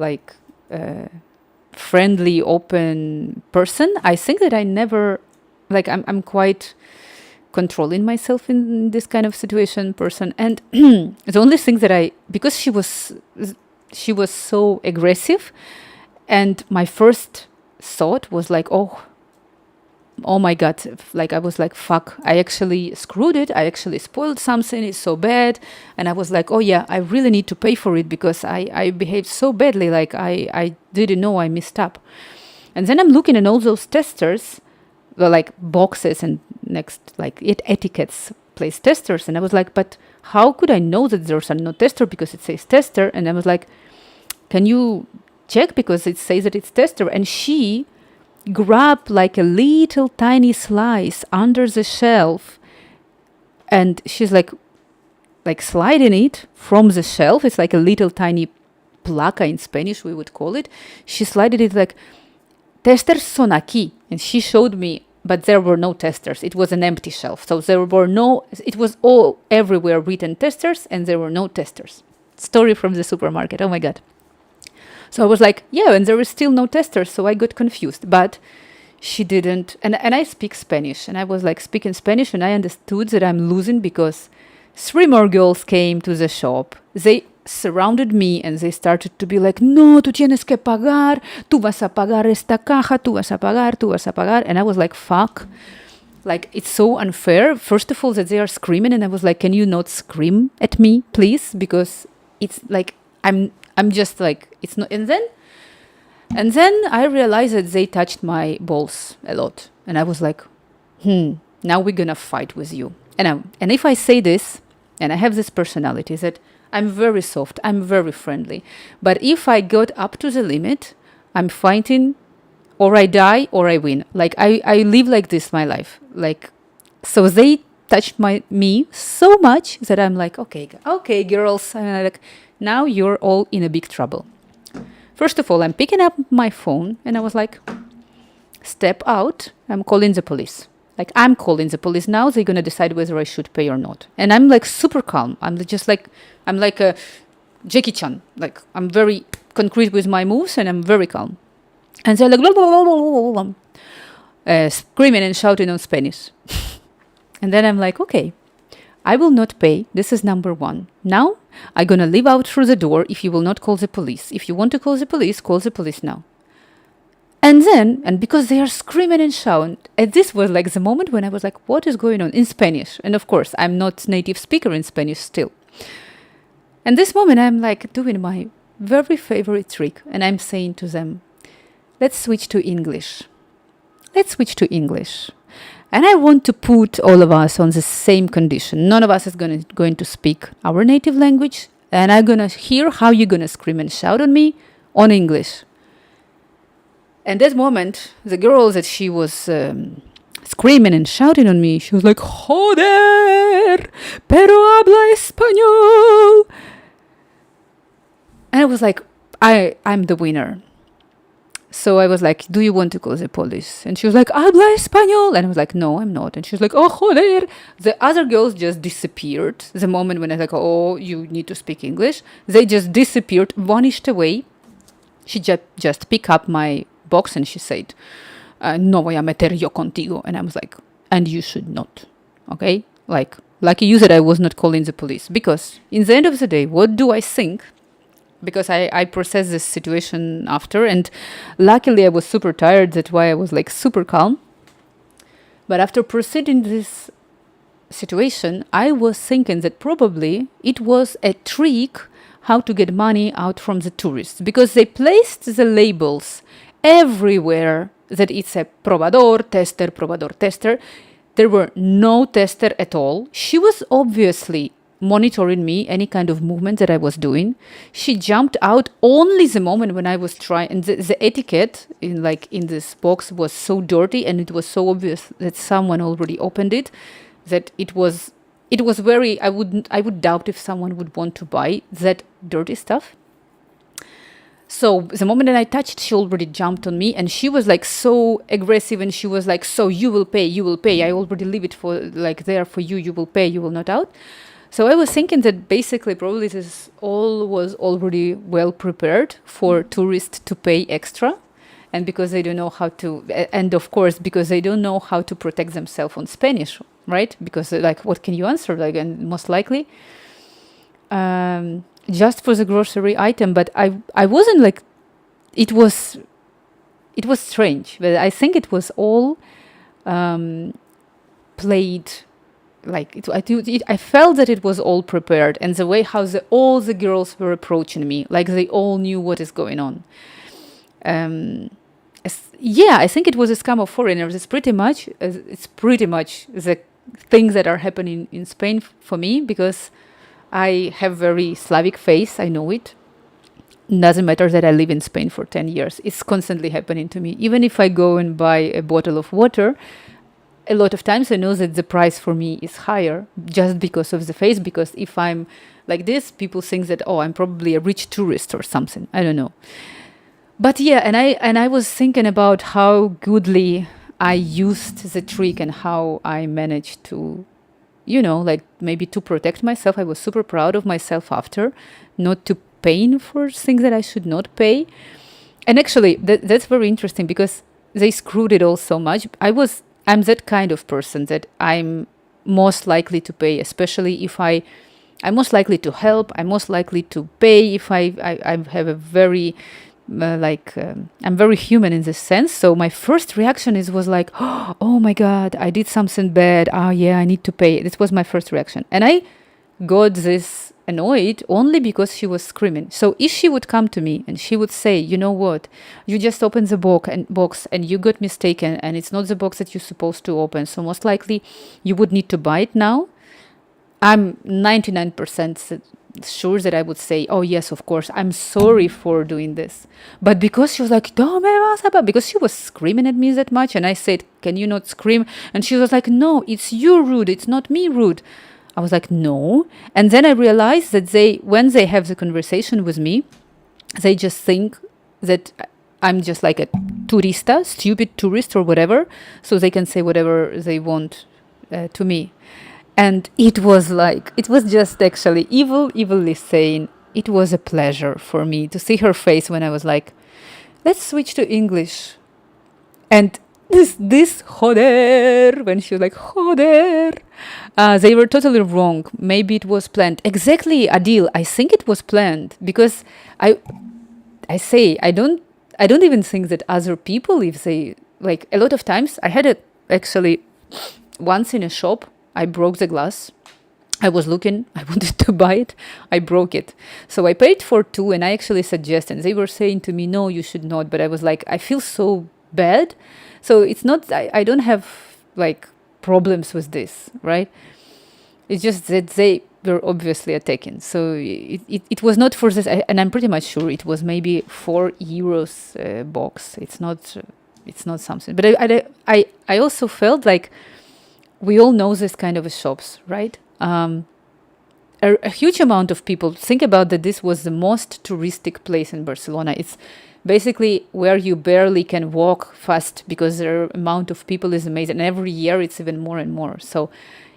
friendly, open person. I think that I never, I'm quite controlling myself in this kind of situation person. And the only thing that because she was so aggressive, and my first thought was oh my God, I was like, fuck, I actually screwed it. I actually spoiled something. It's so bad. And I was like, oh yeah, I really need to pay for it because I behaved so badly. I didn't know I messed up. And then I'm looking at all those testers, boxes and next, etiquettes, place testers. And I was like, but how could I know that there's no tester because it says tester? And I was like, can you check, because it says that it's tester. And she grabbed like a little tiny slice under the shelf, and she's like sliding it from the shelf. It's like a little tiny placa in Spanish, we would call it. She slided it like, testers son aquí. And she showed me, but there were no testers. It was an empty shelf. So there were no, it was all everywhere written testers, and there were no testers. Story from the supermarket. Oh my God. So I was like, yeah, and there were still no testers. So I got confused, but she didn't. And I speak Spanish, and I was like speaking Spanish, and I understood that I'm losing, because 3 more girls came to the shop. They surrounded me and they started to be like, no, tú tienes que pagar, tú vas a pagar esta caja, tú vas a pagar, tú vas a pagar. And I was like, fuck. Like, it's so unfair. First of all, that they are screaming, and I was like, can you not scream at me, please? Because it's like, I'm just like, it's not. And then I realized that they touched my balls a lot. And I was like, now we're gonna fight with you. And if I say this, and I have this personality that I'm very soft, I'm very friendly. But if I got up to the limit, I'm fighting, or I die or I win. Like, I live like this my life. Like, so they touched me so much that I'm like, okay, girls. And I'm like, now you're all in a big trouble. First of all, I'm picking up my phone, and I was like, step out. I'm calling the police. Like, I'm calling the police now. They're going to decide whether I should pay or not. And I'm like super calm. I'm like a Jackie Chan. Like, I'm very concrete with my moves, and I'm very calm. And they're like, blah, blah, blah, blah, blah, blah, screaming and shouting on Spanish. And then I'm like, okay, I will not pay. This is number 1. Now, I'm going to leave out through the door if you will not call the police. If you want to call the police now. And then, and because they are screaming and shouting, and this was like the moment when I was like, what is going on in Spanish? And of course, I'm not native speaker in Spanish still. And this moment, I'm like doing my very favorite trick. And I'm saying to them, let's switch to English. And I want to put all of us on the same condition. None of us is going to speak our native language. And I'm going to hear how you're going to scream and shout on me on English. And that moment, the girl that she was screaming and shouting on me, she was like, joder, pero habla español. And I was like, I'm the winner. So I was like, do you want to call the police? And she was like, habla español. And I was like, no, I'm not. And she was like, oh, joder. The other girls just disappeared. The moment when I was like, oh, you need to speak English. They just disappeared, vanished away. She just picked up my box and she said, no voy a meter yo contigo. And I was like, and you should not. Okay? Like you said, I was not calling the police. Because in the end of the day, what do I think? Because I processed this situation after, and luckily I was super tired. That's why I was like super calm. But after proceeding this situation, I was thinking that probably it was a trick how to get money out from the tourists, because they placed the labels everywhere that it's a probador, tester. There were no tester at all. She was obviously monitoring me, any kind of movement that I was doing. She jumped out only the moment when I was trying, and the etiquette in this box was so dirty, and it was so obvious that someone already opened it, that it was very, I would doubt if someone would want to buy that dirty stuff. So the moment that I touched, she already jumped on me, and she was like so aggressive, and she was like, so you will pay. I already leave it for like there for you. You will pay, you will not out. So I was thinking that basically probably this all was already well prepared for tourists to pay extra. And because they don't know how to, and of course, because they don't know how to protect themselves on Spanish, right? Because like, what can you answer? Like, and most likely, just for the grocery item. But I wasn't like, it was strange, but I think it was all played. Like I felt that it was all prepared, and the way how all the girls were approaching me, like they all knew what is going on. I think it was a scam of foreigners. It's pretty much the things that are happening in Spain for me, because I have very Slavic face. I know it. doesn't matter that I live in Spain for 10 years. It's constantly happening to me. Even if I go and buy a bottle of water, a lot of times I know that the price for me is higher just because of the face. Because if I'm like this, people think that, oh, I'm probably a rich tourist or something. I don't know. But yeah, and I was thinking about how goodly I used the trick and how I managed to, like maybe to protect myself. I was super proud of myself after, not to pay for things that I should not pay. And actually, that's very interesting because they screwed it all so much. I'm that kind of person that I'm most likely to pay, especially if I'm most likely to help. I'm most likely to pay if I have a very I'm very human in this sense. So my first reaction was like, oh my God, I did something bad. Oh yeah, I need to pay. This was my first reaction. And I got this annoyed only because she was screaming. So if she would come to me and she would say, you know what, you just opened the box and you got mistaken and it's not the box that you're supposed to open. So most likely you would need to buy it now. I'm 99% sure that I would say, oh yes, of course, I'm sorry for doing this. But because she was like, because she was screaming at me that much, and I said, can you not scream? And she was like, no, it's you rude, it's not me rude. I was like, no. And then I realized that when they have the conversation with me, they just think that I'm just like a turista, stupid tourist or whatever, so they can say whatever they want to me. And it was just actually evilly saying, it was a pleasure for me to see her face when I was like, let's switch to English. And this joder, when she was like, joder, they were totally wrong. Maybe it was planned. Exactly, Adil, I think it was planned because I don't even think that other people, if they, like a lot of times, I had actually once in a shop, I broke the glass. I was looking, I wanted to buy it, I broke it. So I paid for 2 and I actually suggested, they were saying to me, no, you should not. But I was like, I feel so bad. So it's not, I don't have like problems with this, right? It's just that they were obviously attacking. So it was not for this, and I'm pretty much sure it was maybe €4 box. It's not something. But I also felt like, we all know this kind of shops, right? A huge amount of people think about that this was the most touristic place in Barcelona. It's basically where you barely can walk fast because the amount of people is amazing. And every year it's even more and more. So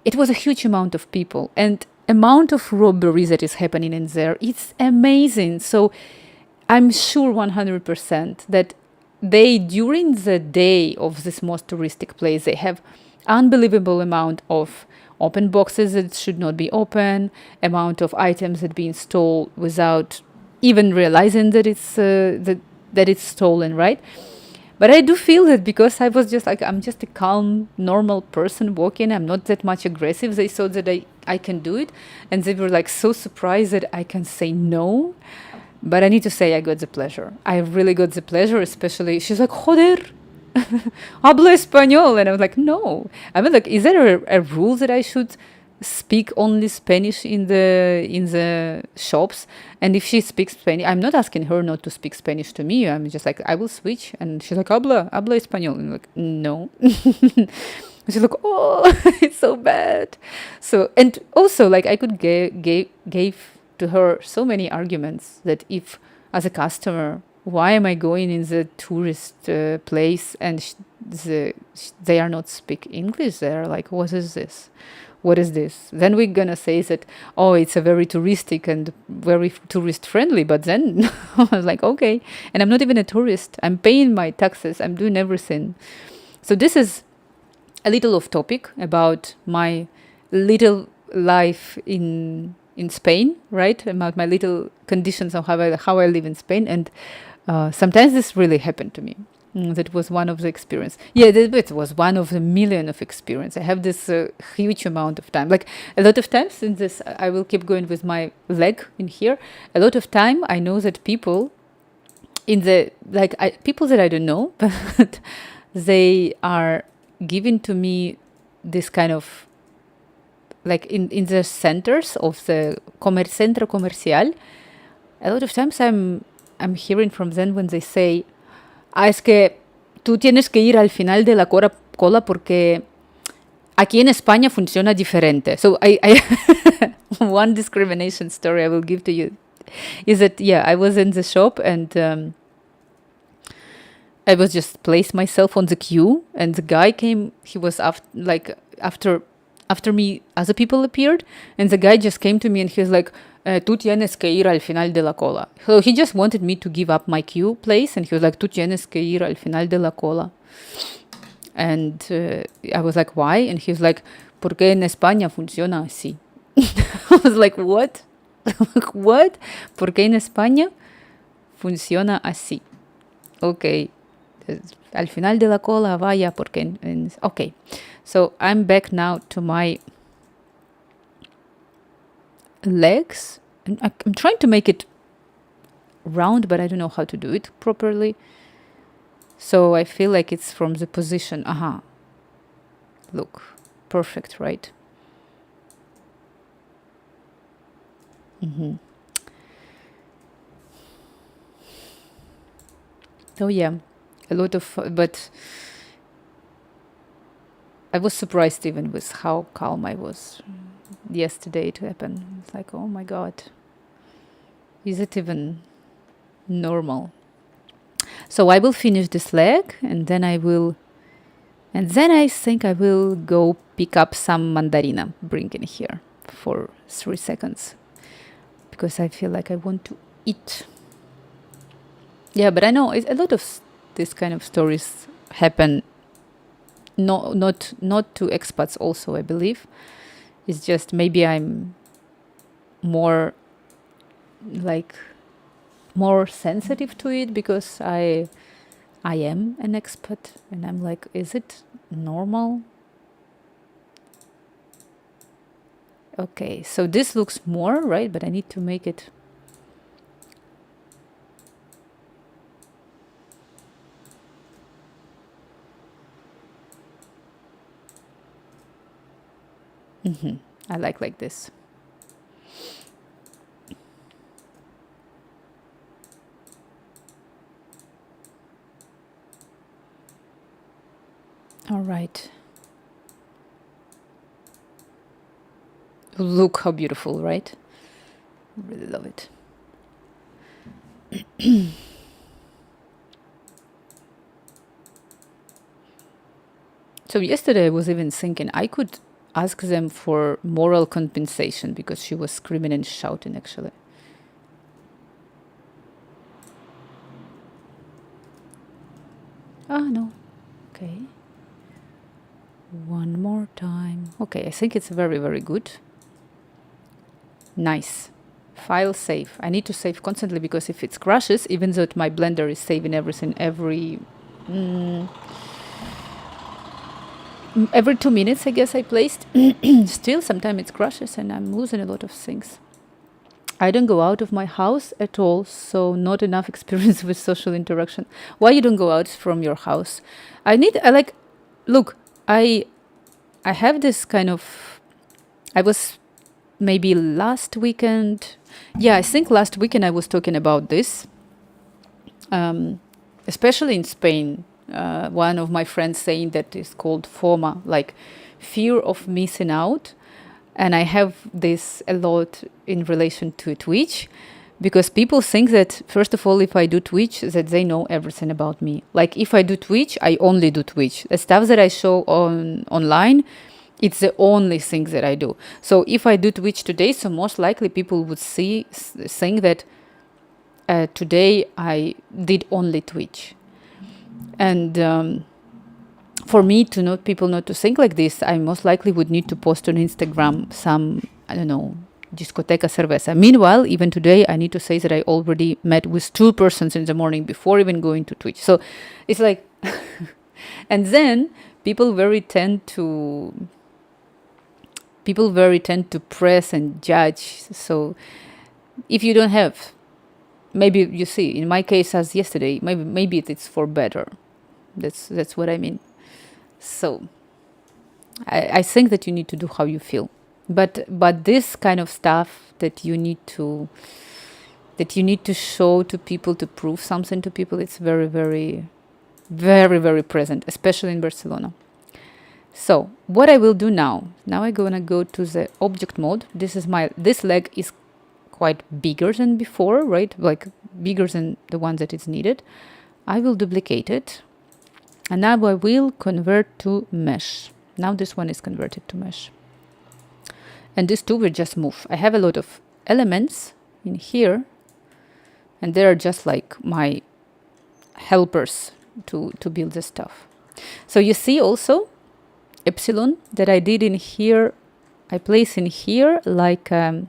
it was a huge amount of people and amount of robbery that is happening in there. It's amazing. So I'm sure 100% that during the day of this most touristic place, they have unbelievable amount of open boxes that should not be open, amount of items that being stolen without even realizing that it's that it's stolen, right? But I do feel that because I was just like, I'm just a calm, normal person walking, I'm not that much aggressive. They thought that I can do it, and they were like so surprised that I can say no. But I need to say I got the pleasure. I really got the pleasure, especially she's like, joder, hablo español, and I was like, no. I mean, like, is there a rule that I should speak only Spanish in the shops? And if she speaks Spanish, I'm not asking her not to speak Spanish to me. I'm just like, I will switch. And she's like, habla español. And I'm like, no. She's like, oh, it's so bad. So, and also, like, I could gave to her so many arguments that if, as a customer, why am I going in the tourist place and they are not speak English? They're like, what is this? What is this? Then we're gonna say that, oh, it's a very touristic and very tourist friendly. But then I was like, okay, and I'm not even a tourist. I'm paying my taxes. I'm doing everything. So this is a little off topic about my little life in Spain, right? About my little conditions of how I live in Spain. And sometimes this really happened to me. That was one of the experience. Yeah, it was one of the million of experience. I have this huge amount of time. Like a lot of times in this, I will keep going with my leg in here. A lot of time, I know that people people that I don't know, but they are giving to me this kind of, like in the centers of the centro comercial. A lot of times I'm I'm hearing from them when they say, es que tú tienes que ir al final de la cola porque aquí en España funciona diferente. So one discrimination story I will give to you is that, I was in the shop and I was just placed myself on the queue, and the guy came. He was after me, other people appeared, and the guy just came to me and he was like, "Tú tienes que ir al final de la cola." So he just wanted me to give up my queue place, and he was like, "Tú tienes que ir al final de la cola." And I was like, "Why?" And he was like, "Porque en España funciona así." I was like, "What? What? Porque en España funciona así." Okay. Al final de la cola vaya porque okay. So I'm back now to my legs, and I'm trying to make it round, but I don't know how to do it properly. So I feel like it's from the position. Look, perfect, right? So yeah, a lot of, but I was surprised even with how calm I was yesterday to happen. It's like, oh my God, is it even normal? So I will finish this leg, and then I think I will go pick up some mandarina, bring in here for 3 seconds, because I feel like I want to eat. Yeah, but I know a lot of this kind of stories happen. Not to expats also, I believe. It's just maybe I'm more sensitive to it because I am an expat, and I'm like, is it normal? Okay, so this looks more, right? But I need to make it. I like this. All right. Look how beautiful, right? Really love it. So yesterday I was even thinking I could ask them for moral compensation because she was screaming and shouting, actually. No. Okay. One more time. Okay, I think it's very, very good. Nice. File save. I need to save constantly because if it crashes, even though my Blender is saving everything every 2 minutes, I guess I placed, still sometimes it crashes and I'm losing a lot of things. I don't go out of my house at all, so not enough experience with social interaction. Why you don't go out from your house? Look, I have this kind of, I was maybe last weekend. Yeah, I think last weekend I was talking about this, especially in Spain. One of my friends saying that is called FOMA, like fear of missing out. And I have this a lot in relation to Twitch, because people think that, first of all, if I do Twitch, that they know everything about me. Like if I do Twitch, I only do Twitch. The stuff that I show online, it's the only thing that I do. So if I do Twitch today, so most likely people would think that today I did only Twitch. And for me to people not to think like this, I most likely would need to post on Instagram some, I don't know, discoteca cerveza. Meanwhile, even today, I need to say that I already met with 2 persons in the morning before even going to Twitch. So it's like, and then people very tend to press and judge. So if you don't have, maybe you see, in my case as yesterday, maybe it's for better. That's what I mean. So I think that you need to do how you feel. But this kind of stuff that you need to that you need to show to people, to prove something to people. It's very, very, very, very present, especially in Barcelona. So what I will do now I'm gonna go to the object mode. This leg is quite bigger than before, right? Like bigger than the one that is needed. I will duplicate it, and now I will convert to mesh. Now this one is converted to mesh. And these two will just move. I have a lot of elements in here, and they are just like my helpers to build the stuff. So you see also epsilon that I did in here, I place in here like a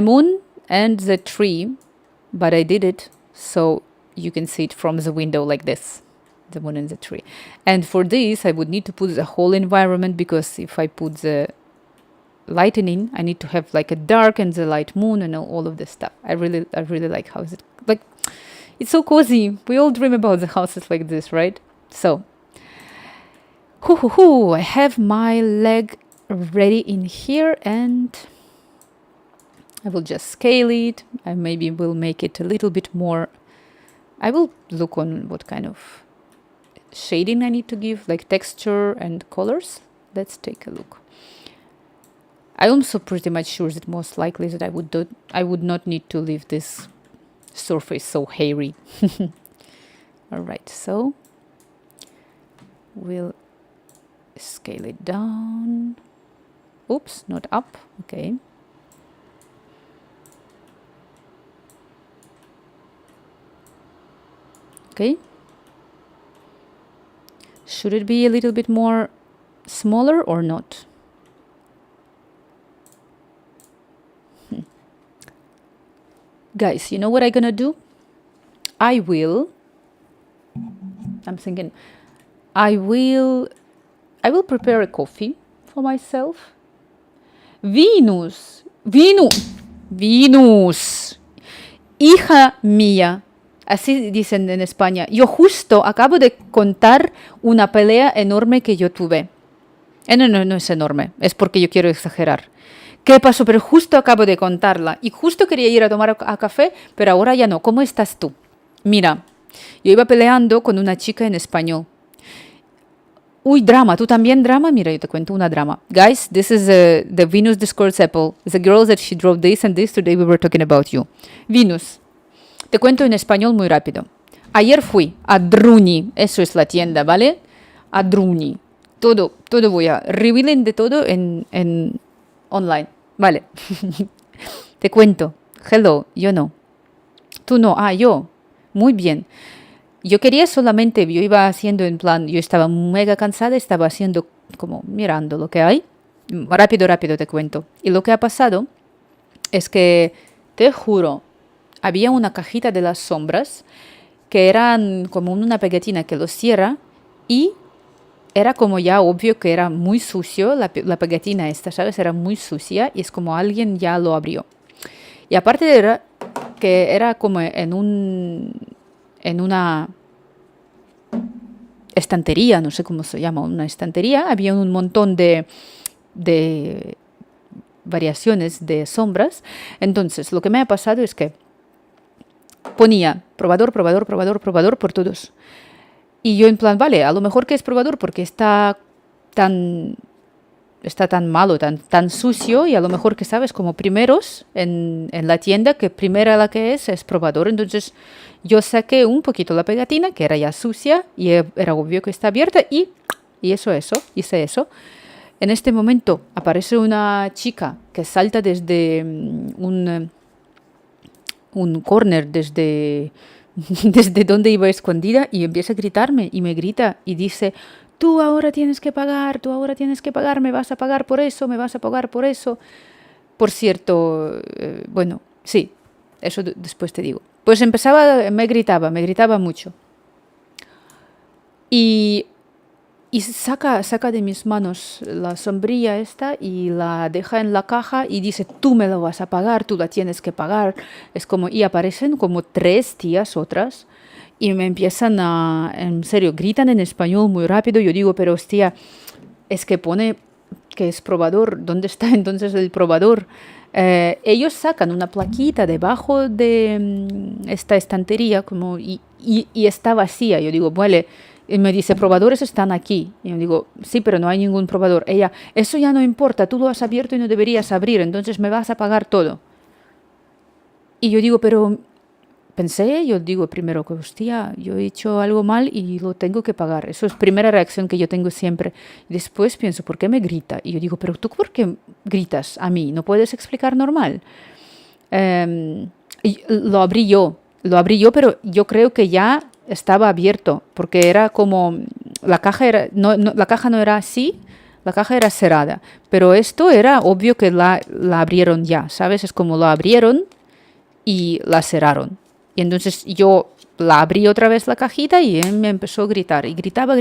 moon and the tree, but I did it so you can see it from the window like this, the moon and the tree. And for this, I would need to put the whole environment, because if I put the lightning, I need to have like a dark and the light moon and all of this stuff. I really like how it, like, it's so cozy. We all dream about the houses like this, right? So, I have my leg ready in here, and I will just scale it. I maybe will make it a little bit more. I will look on what kind of shading I need to give, like texture and colors. Let's take a look. I'm also pretty much sure that most likely that I would not need to leave this surface so hairy. All right, so we'll scale it down. Oops, not up. Okay. Okay. Should it be a little bit more smaller or not? Guys, you know what I'm gonna do? I will prepare a coffee for myself. Venus, hija mía. Así dicen en España. Yo justo acabo de contar una pelea enorme que yo tuve. No es enorme, es porque yo quiero exagerar. ¿Qué pasó? Pero justo acabo de contarla. Y justo quería ir a tomar a café, pero ahora ya no. ¿Cómo estás tú? Mira, yo iba peleando con una chica en español. Uy, drama. ¿Tú también drama? Mira, yo te cuento una drama. Guys, this is the Venus Discord Apple. The girls that she drove this and this. Today we were talking about you. Venus. Te cuento en español muy rápido. Ayer fui a Druni. Eso es la tienda, ¿vale? A Druni. Todo voy a revealing de todo en online, vale. Te cuento. Hello, yo no. Tú no. Yo. Muy bien. Yo iba haciendo en plan, yo estaba mega cansada, estaba haciendo como mirando lo que hay. Rápido te cuento. Y lo que ha pasado es que, te juro, había una cajita de las sombras que eran como una pegatina que lo cierra, y era como ya obvio que era muy sucio, la pegatina esta, ¿sabes? Era muy sucia, y es como alguien ya lo abrió. Y aparte de que era como en una estantería, no sé cómo se llama, una estantería, había un montón de variaciones de sombras. Entonces, lo que me ha pasado es que ponía probador por todos. Y yo en plan, vale, a lo mejor que es probador porque está tan malo, tan sucio, y a lo mejor que sabes como primeros en la tienda, que primera la que es probador. Entonces yo saqué un poquito la pegatina, que era ya sucia, y era obvio que está abierta, y hice eso. En este momento aparece una chica que salta desde un corner, desde donde iba escondida, y empieza a gritarme, y me grita y dice: tú ahora tienes que pagar, me vas a pagar por eso. Por cierto, bueno, sí, eso después te digo. Pues me gritaba mucho. Y saca de mis manos la sombrilla esta y la deja en la caja y dice: tú me lo vas a pagar, tú la tienes que pagar. Es como, y aparecen como 3 tías otras y me empiezan en serio, gritan en español muy rápido. Yo digo: pero hostia, es que pone que es probador, ¿dónde está entonces el probador? ellos sacan una plaquita debajo de esta estantería como, y está vacía. Yo digo, vale. Y me dice, probadores están aquí. Y yo digo, sí, pero no hay ningún probador. Ella, eso ya no importa, tú lo has abierto y no deberías abrir, entonces me vas a pagar todo. Y yo digo, pero pensé, yo digo primero que, hostia, yo he hecho algo mal y lo tengo que pagar. Eso es primera reacción que yo tengo siempre. Y después pienso, ¿por qué me grita? Y yo digo, pero tú, ¿por qué gritas a mí? ¿No puedes explicar normal? Y lo abrí yo, pero yo creo que ya estaba abierto, porque era como, la caja la caja no era así, la caja era cerrada, pero esto era obvio que la abrieron ya, ¿sabes? Es como la abrieron y la cerraron. Y entonces yo la abrí otra vez la cajita y él me empezó a gritar. Y gritaba.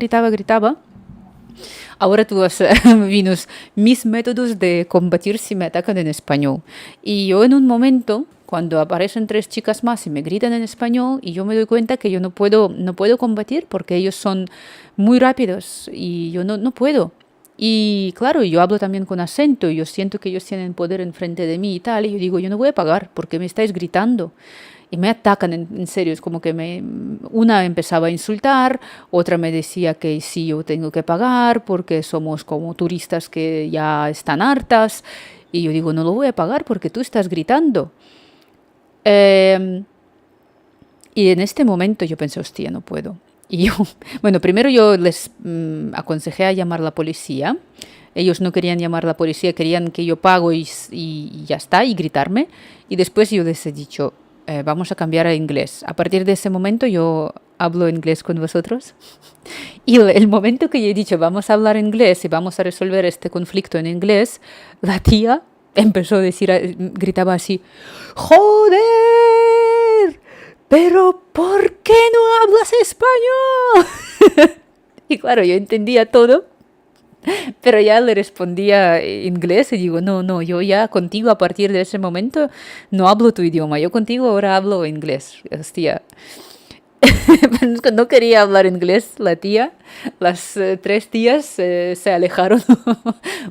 Ahora tú vas vinos mis métodos de combatir si me atacan en español. Y yo en un momento, cuando aparecen 3 chicas más y me gritan en español, y yo me doy cuenta que yo no puedo combatir porque ellos son muy rápidos y yo no puedo. Y claro, yo hablo también con acento y yo siento que ellos tienen poder enfrente de mí y tal. Y yo digo, yo no voy a pagar porque me estáis gritando. Y me atacan en serio, es como que una empezaba a insultar, otra me decía que sí, yo tengo que pagar porque somos como turistas que ya están hartas. Y yo digo, no lo voy a pagar porque tú estás gritando. Y en este momento yo pensé, hostia, no puedo. Y yo, bueno, primero yo les aconsejé a llamar a la policía. Ellos no querían llamar a la policía, querían que yo pago y ya está, y gritarme. Y después yo les he dicho, vamos a cambiar a inglés. A partir de ese momento yo hablo inglés con vosotros. Y el momento que yo he dicho, vamos a hablar inglés y vamos a resolver este conflicto en inglés, la tía empezó a decir, gritaba así, ¡joder! ¿Pero por qué no hablas español? Y claro, yo entendía todo, pero ya le respondía en inglés y digo, no, yo ya contigo a partir de ese momento no hablo tu idioma, yo contigo ahora hablo inglés. Hostia. No quería hablar inglés la tía, las 3 tías se alejaron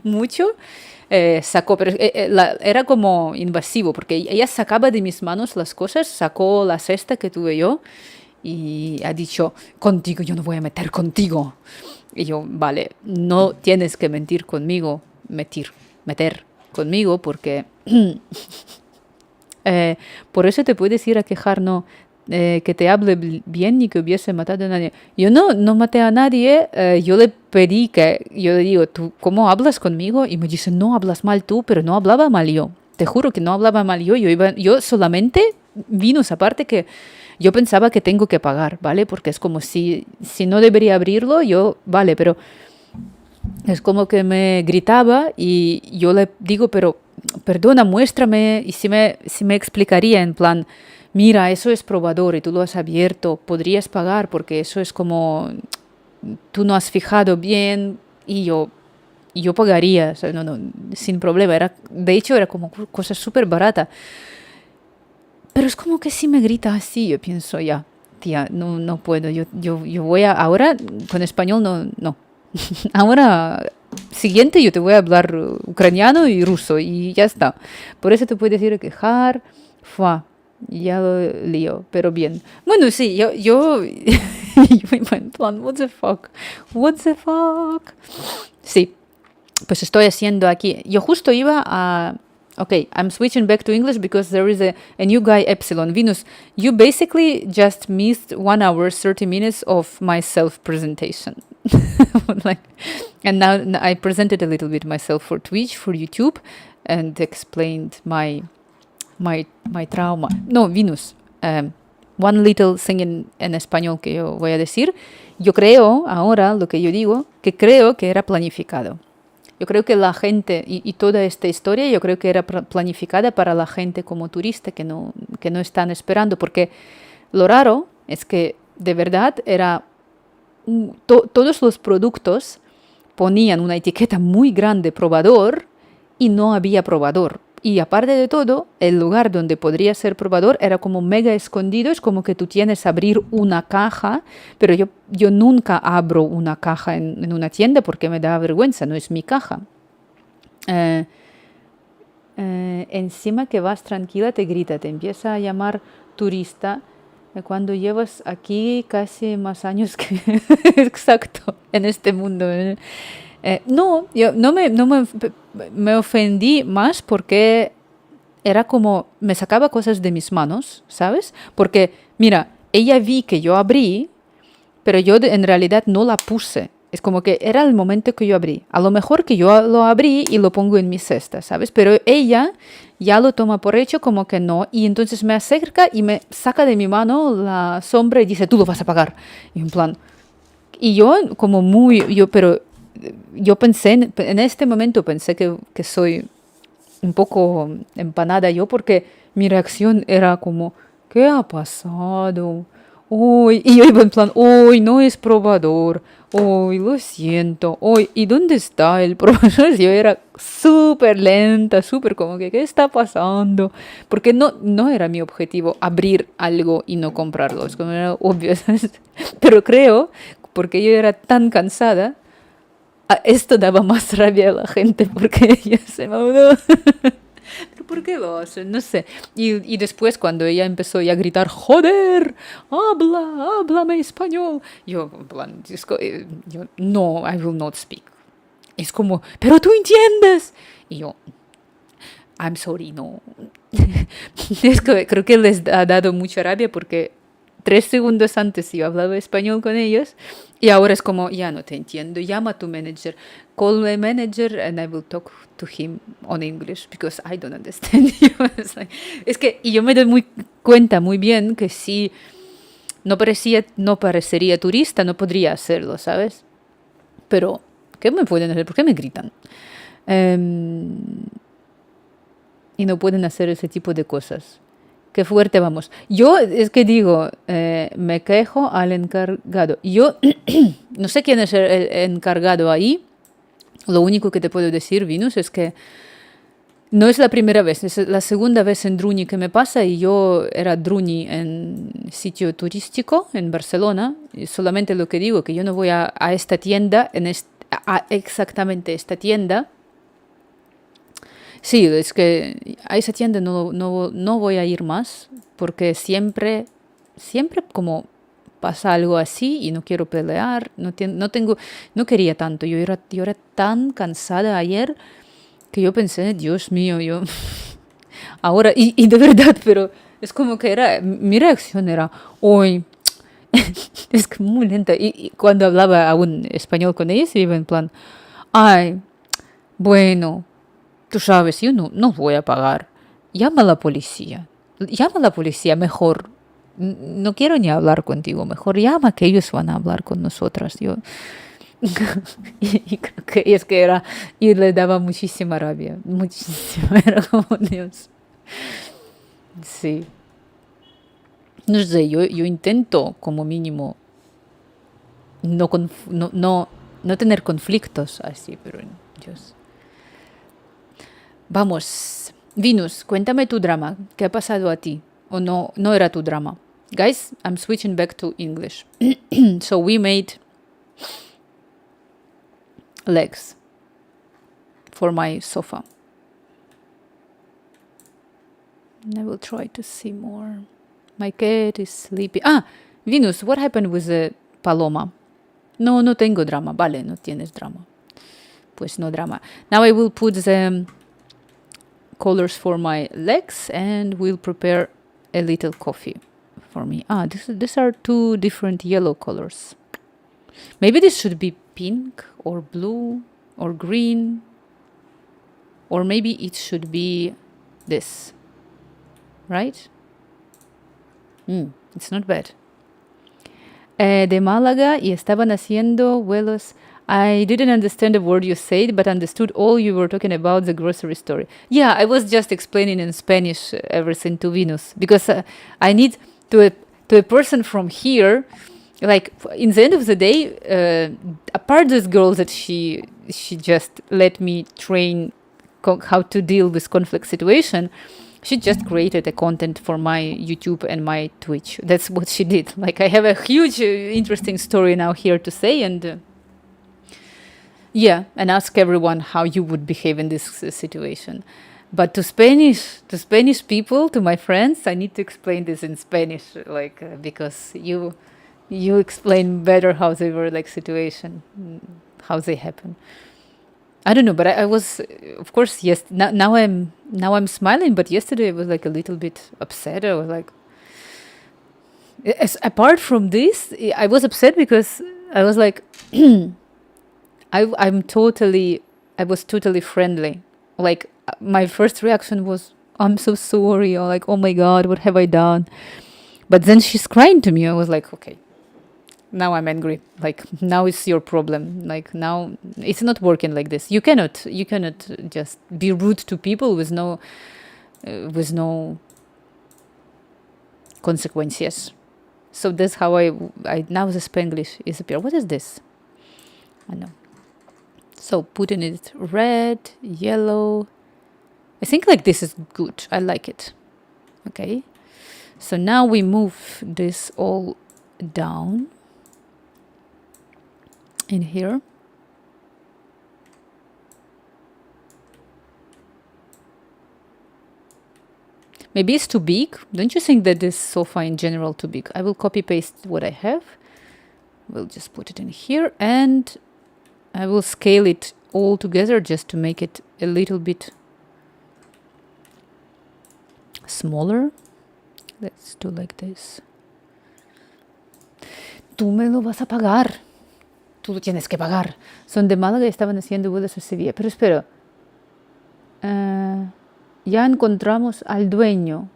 mucho. Sacó, pero era como invasivo, porque ella sacaba de mis manos las cosas, sacó la cesta que tuve yo y ha dicho, contigo, yo no voy a meter contigo. Y yo, vale, no tienes que mentir conmigo, meter conmigo, porque por eso te puedes ir a quejar, no, que te hable bien ni que hubiese matado a nadie. Yo no maté a nadie, yo le pedí yo le digo, ¿tú cómo hablas conmigo? Y me dice, no hablas mal tú, pero no hablaba mal yo. Te juro que no hablaba mal yo solamente vino esa parte que yo pensaba que tengo que pagar, ¿vale? Porque es como si no debería abrirlo, vale, pero es como que me gritaba y yo le digo, pero perdona, muéstrame, y si me explicaría en plan, mira, eso es probador y tú lo has abierto, podrías pagar porque eso es como, tú no has fijado bien y yo pagaría, o sea, no, sin problema. De hecho, era como cosa súper barata. Pero es como que si me grita así, yo pienso, ya, tía, no puedo, yo voy ahora con español no. Ahora, siguiente, yo te voy a hablar ucraniano y ruso y ya está. Por eso te puedes ir a quejar, ya lo lío, pero bien. Bueno, sí, yo iba en plan, what the fuck. Sí, pues estoy haciendo aquí. Yo justo iba a... Okay, I'm switching back to English because there is a new guy, Epsilon. Venus, you basically just missed 1 hour, 30 minutes of my self-presentation. And now I presented a little bit myself for Twitch, for YouTube, and explained my trauma. No, Venus, one little thing en español que yo voy a decir. Yo creo, ahora lo que yo digo, que creo que era planificado. Yo creo que la gente, y toda esta historia, yo creo que era planificada para la gente como turista que no están esperando, porque lo raro es que de verdad era todos los productos ponían una etiqueta muy grande, probador, y no había probador. Y aparte de todo, el lugar donde podría ser probador era como mega escondido, es como que tú tienes que abrir una caja, pero yo nunca abro una caja en una tienda porque me da vergüenza, no es mi caja. Encima que vas tranquila te grita, te empieza a llamar turista cuando llevas aquí casi más años que exacto en este mundo. No, yo me ofendí más porque era como me sacaba cosas de mis manos, ¿sabes? Porque, mira, ella vi que yo abrí, pero yo en realidad no la puse. Es como que era el momento que yo abrí. A lo mejor que yo lo abrí y lo pongo en mi cesta, ¿sabes? Pero ella ya lo toma por hecho como que no. Y entonces me acerca y me saca de mi mano la sombra y dice, tú lo vas a pagar. Y en plan... Y yo como pero yo pensé, en este momento pensé que soy un poco empanada yo porque mi reacción era como, ¿qué ha pasado? Uy, y yo iba en plan, uy, no es probador, uy, lo siento, uy, ¿y dónde está el probador? Yo era súper lenta, súper como que, ¿qué está pasando? Porque no era mi objetivo abrir algo y no comprarlo, es como era obvio, ¿sabes? Pero creo, porque yo era tan cansada, esto daba más rabia a la gente porque ella se me mudó. ¿Pero por qué lo hacen? No sé. Y después cuando ella empezó ya a gritar, joder, háblame español. Yo, en plan, yo, no, I will not speak. Es como, pero tú entiendes. Y yo, I'm sorry, no. Es que creo que les ha dado mucha rabia porque 3 segundos antes yo hablaba español con ellos y ahora es como, ya no te entiendo, llama a tu manager, call my manager and I will talk to him on English because I don't understand you. Es que, y yo me doy cuenta muy bien que si no parecería turista, no podría hacerlo, ¿sabes? Pero, ¿qué me pueden hacer? ¿Por qué me gritan? Y no pueden hacer ese tipo de cosas. Qué fuerte vamos. Yo es que digo, me quejo al encargado. Yo no sé quién es el encargado ahí. Lo único que te puedo decir, Venus, es que no es la primera vez, es la segunda vez en Druni que me pasa y yo era Druni en sitio turístico en Barcelona. Y solamente lo que digo, que yo no voy a esta tienda, a exactamente esta tienda. Sí, es que a esa tienda no voy a ir más porque siempre como pasa algo así y no quiero pelear, no quería tanto. Yo era tan cansada ayer que yo pensé, Dios mío, yo ahora, y de verdad, pero es como que mi reacción era, hoy, es que muy lenta. Y cuando hablaba aún español con ellos, iba en plan, ay, bueno. Tú sabes, yo no voy a pagar. Llama a la policía. Llama a la policía mejor. No quiero ni hablar contigo. Mejor llama que ellos van a hablar con nosotras. Yo y creo que es que era y le daba muchísima rabia. Muchísima. Era como Dios. Sí. No sé, yo intento como mínimo no tener conflictos así, pero Dios. Vamos, Venus, cuéntame tu drama. ¿Qué ha pasado a ti? ¿O no era tu drama? Guys, I'm switching back to English. So we made legs for my sofa. And I will try to see more. My cat is sleeping. Venus, what happened with the paloma? No tengo drama. Vale, no tienes drama. Pues no drama. Now I will put the colors for my legs and we'll prepare a little coffee for me. These are 2 different yellow colors. Maybe this should be pink or blue or green, or maybe it should be this, right? It's not bad. De Málaga y estaban haciendo vuelos. I didn't understand a word you said, but understood all you were talking about the grocery store. Yeah, I was just explaining in Spanish everything to Venus because I need to a person from here. Like in the end of the day, apart this girl that she just let me train how to deal with conflict situation, she just created a content for my YouTube and my Twitch. That's what she did. Like I have a huge, interesting story now here to say and. Yeah, and ask everyone how you would behave in this situation. But to Spanish people, to my friends, I need to explain this in Spanish, like because you explain better how they were like situation, how they happen. I don't know, but I was, of course, yes. Now I'm smiling, but yesterday I was like a little bit upset. I was like, apart from this, I was upset because I was like, I was totally friendly. Like my first reaction was, I'm so sorry, or like, oh my god, what have I done? But then she's crying to me. I was like, okay, now I'm angry. Like now it's your problem. Like now it's not working like this. You cannot just be rude to people with no consequences. So that's how I now the Spanglish is appear. What is this? I know. So putting it red, yellow. I think like this is good. I like it. Okay. So now we move this all down in here. Maybe it's too big. Don't you think that this sofa in general too big? I will copy paste what I have. We'll just put it in here and I will scale it all together just to make it a little bit smaller. Let's do like this. Tú me lo vas a pagar. Tú lo tienes que pagar. Son de Málaga y estaban haciendo vuelos a Sevilla. Pero espera. Ya encontramos al dueño.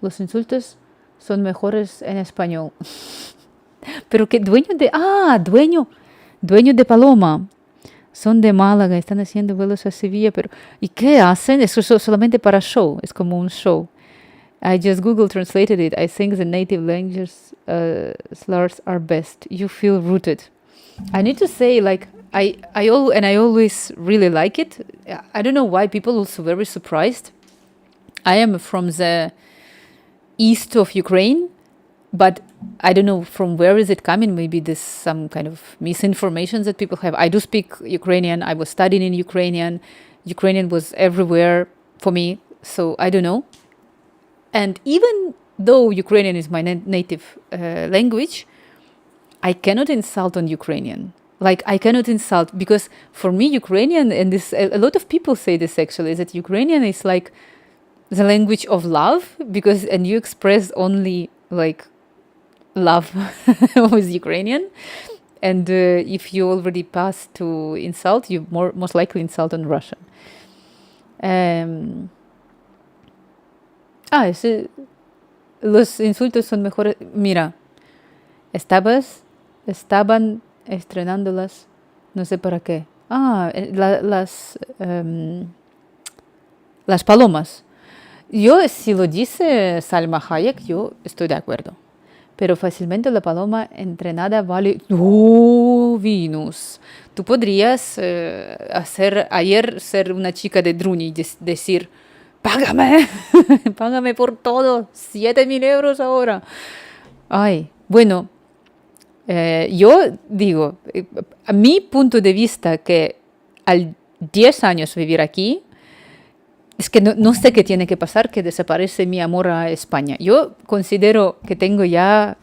Los insultos son mejores en español. Pero que dueño de... dueño de Paloma. Son de Málaga, están haciendo vuelos a Sevilla, pero ¿y qué hacen? Es solamente para show, es como un show. I just Google translated it. I think the native languages slurs are best. You feel rooted. I need to say, like, I always really like it. I don't know why people also very surprised. I am from the east of Ukraine, but I don't know from where is it coming. Maybe this some kind of misinformation that people have. I do speak Ukrainian. I was studying in Ukrainian. Ukrainian was everywhere for me. So I don't know. And even though Ukrainian is my native language, I cannot insult on Ukrainian. Like I cannot insult because for me Ukrainian, and this a lot of people say this actually, is that Ukrainian is like the language of love because and you express only like love with Ukrainian. And if you already pass to insult, you most likely insult on Russian. Los insultos son mejores. Mira, estaban estrenándolas, no sé para qué. Las palomas. Yo, si lo dice Salma Hayek, yo estoy de acuerdo. Pero fácilmente la paloma entrenada vale... ¡Oh, Venus! Tú podrías ser una chica de Druni y decir... ¡Págame! ¡Págame por todo! 7.000 euros ahora. Ay, bueno, yo digo, a mi punto de vista que al 10 años vivir aquí, es que no sé qué tiene que pasar, que desaparece mi amor a España. Yo considero que tengo ya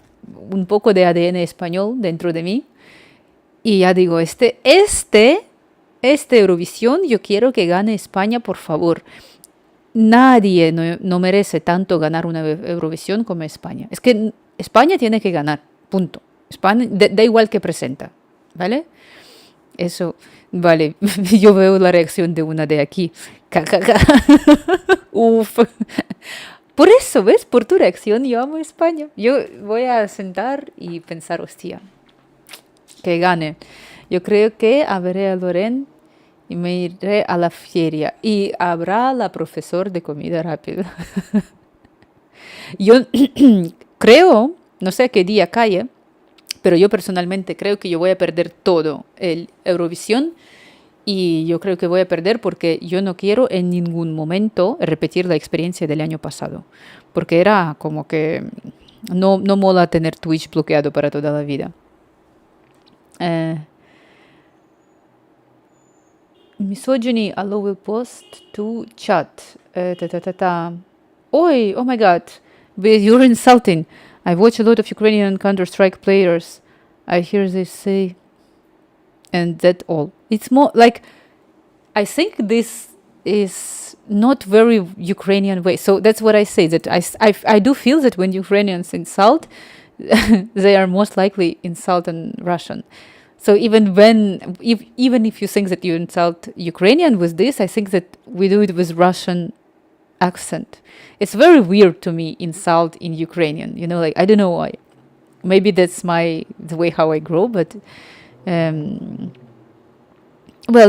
un poco de ADN español dentro de mí. Y ya digo, este Eurovisión, yo quiero que gane España, por favor. Nadie no merece tanto ganar una Eurovisión como España. Es que España tiene que ganar, punto. España, da igual que presenta, ¿vale? Eso, vale, yo veo la reacción de una de aquí. Uf. Por eso, ¿ves? Por tu reacción yo amo España. Yo voy a sentar y pensar, hostia, que gane. Yo creo que veré a Loren y me iré a la feria. Y habrá la profesor de comida rápida. Yo creo, no sé qué día cae, pero yo personalmente creo que yo voy a perder todo el Eurovisión. Y yo creo que voy a perder porque yo no quiero en ningún momento repetir la experiencia del año pasado. Porque era como que no mola tener Twitch bloqueado para toda la vida. Misogyny, Allah will post to chat. Oi, oh my god. You're insulting. I watch a lot of Ukrainian Counter-Strike players. I hear they say, and that all. It's more like, I think this is not very Ukrainian way. So that's what I say, that I do feel that when Ukrainians insult, they are most likely insult in Russian. So even if you think that you insult Ukrainian with this, I think that we do it with Russian accent. It's very weird to me, insult in Ukrainian. You know, like, I don't know why. Maybe that's the way how I grow, but well,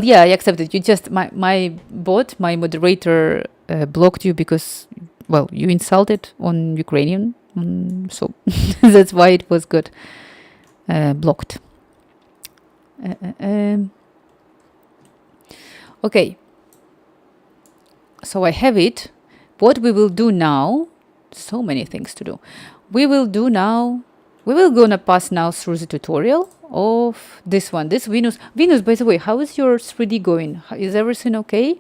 yeah, I accept it. You just my bot, my moderator blocked you because, well, you insulted on Ukrainian, so that's why it was good blocked. Okay, so I have it. What we will do now, so many things to do. We will gonna pass now through the tutorial of this one, this Venus. Venus, by the way, how is your 3D going? Is everything okay?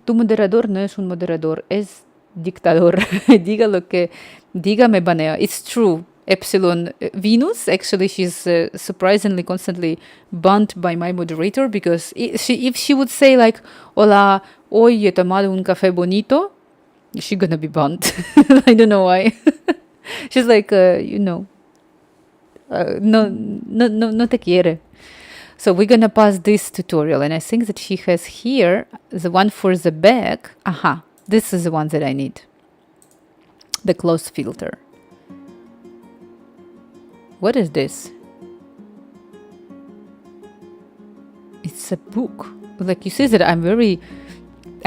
Tu moderador no es un moderador, es dictador. Diga lo que diga me banea. It's true. Epsilon Venus, actually, she's surprisingly constantly banned by my moderator, because if she would say like, hola, hoy he tomado un café bonito, she's gonna be banned. I don't know why. She's like, no te quiere. So we're gonna pass this tutorial, and I think that she has here the one for the back. Aha, this is the one that I need. The close filter. What is this? It's a book. Like, you see that I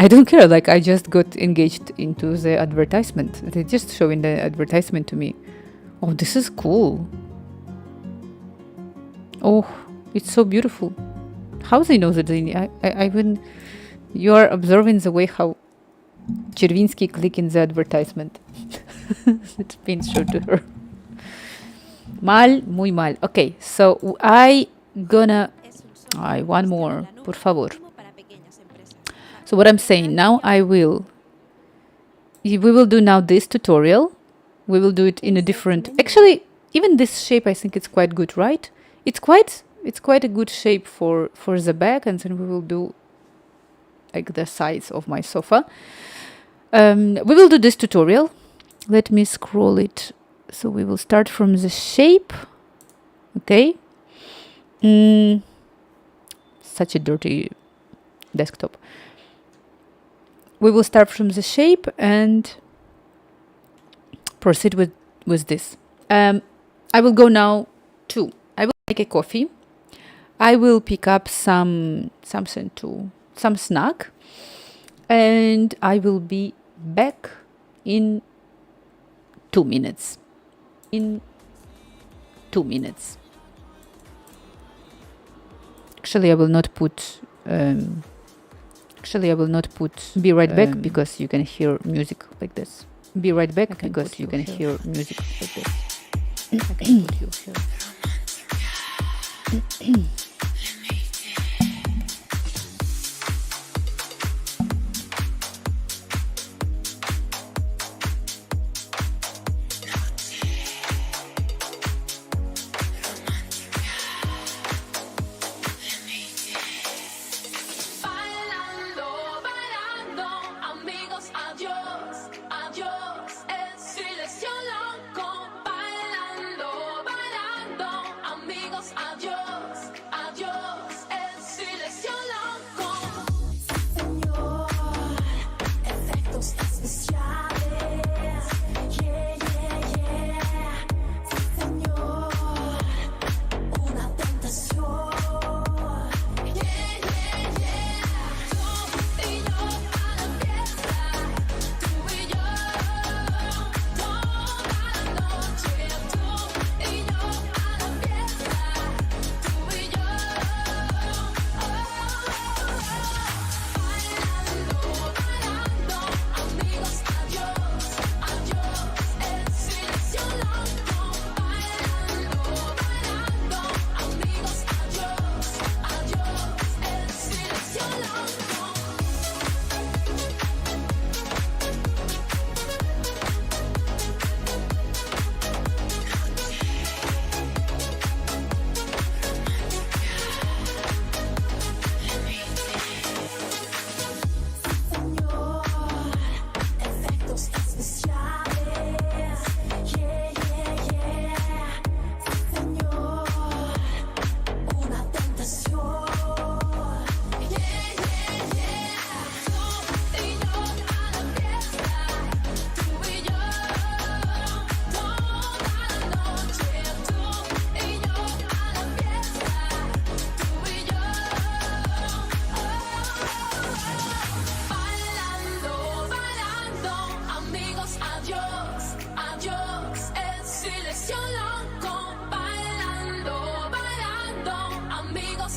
don't care. Like, I just got engaged into the advertisement. They're just showing the advertisement to me. Oh, this is cool. Oh, it's so beautiful. How they know that I when you are observing the way how Chervinsky click in the advertisement. It's been shown to her. Mal, muy mal. Okay, so one more, por favor. So what I'm saying now, we will do now this tutorial. We will do it in a different, actually, even this shape, I think it's quite good, right? It's quite a good shape for the back, and then we will do like the sides of my sofa. We will do this tutorial. Let me scroll it. So we will start from the shape. Okay. Such a dirty desktop. We will start from the shape and proceed with this. I will go now to, I will make a coffee. I will pick up some snack, and I will be back in 2 minutes. Actually, I will not put be right back, because you can hear music like this. Be right back, because you can hear music like this. I can put you here. Adiós,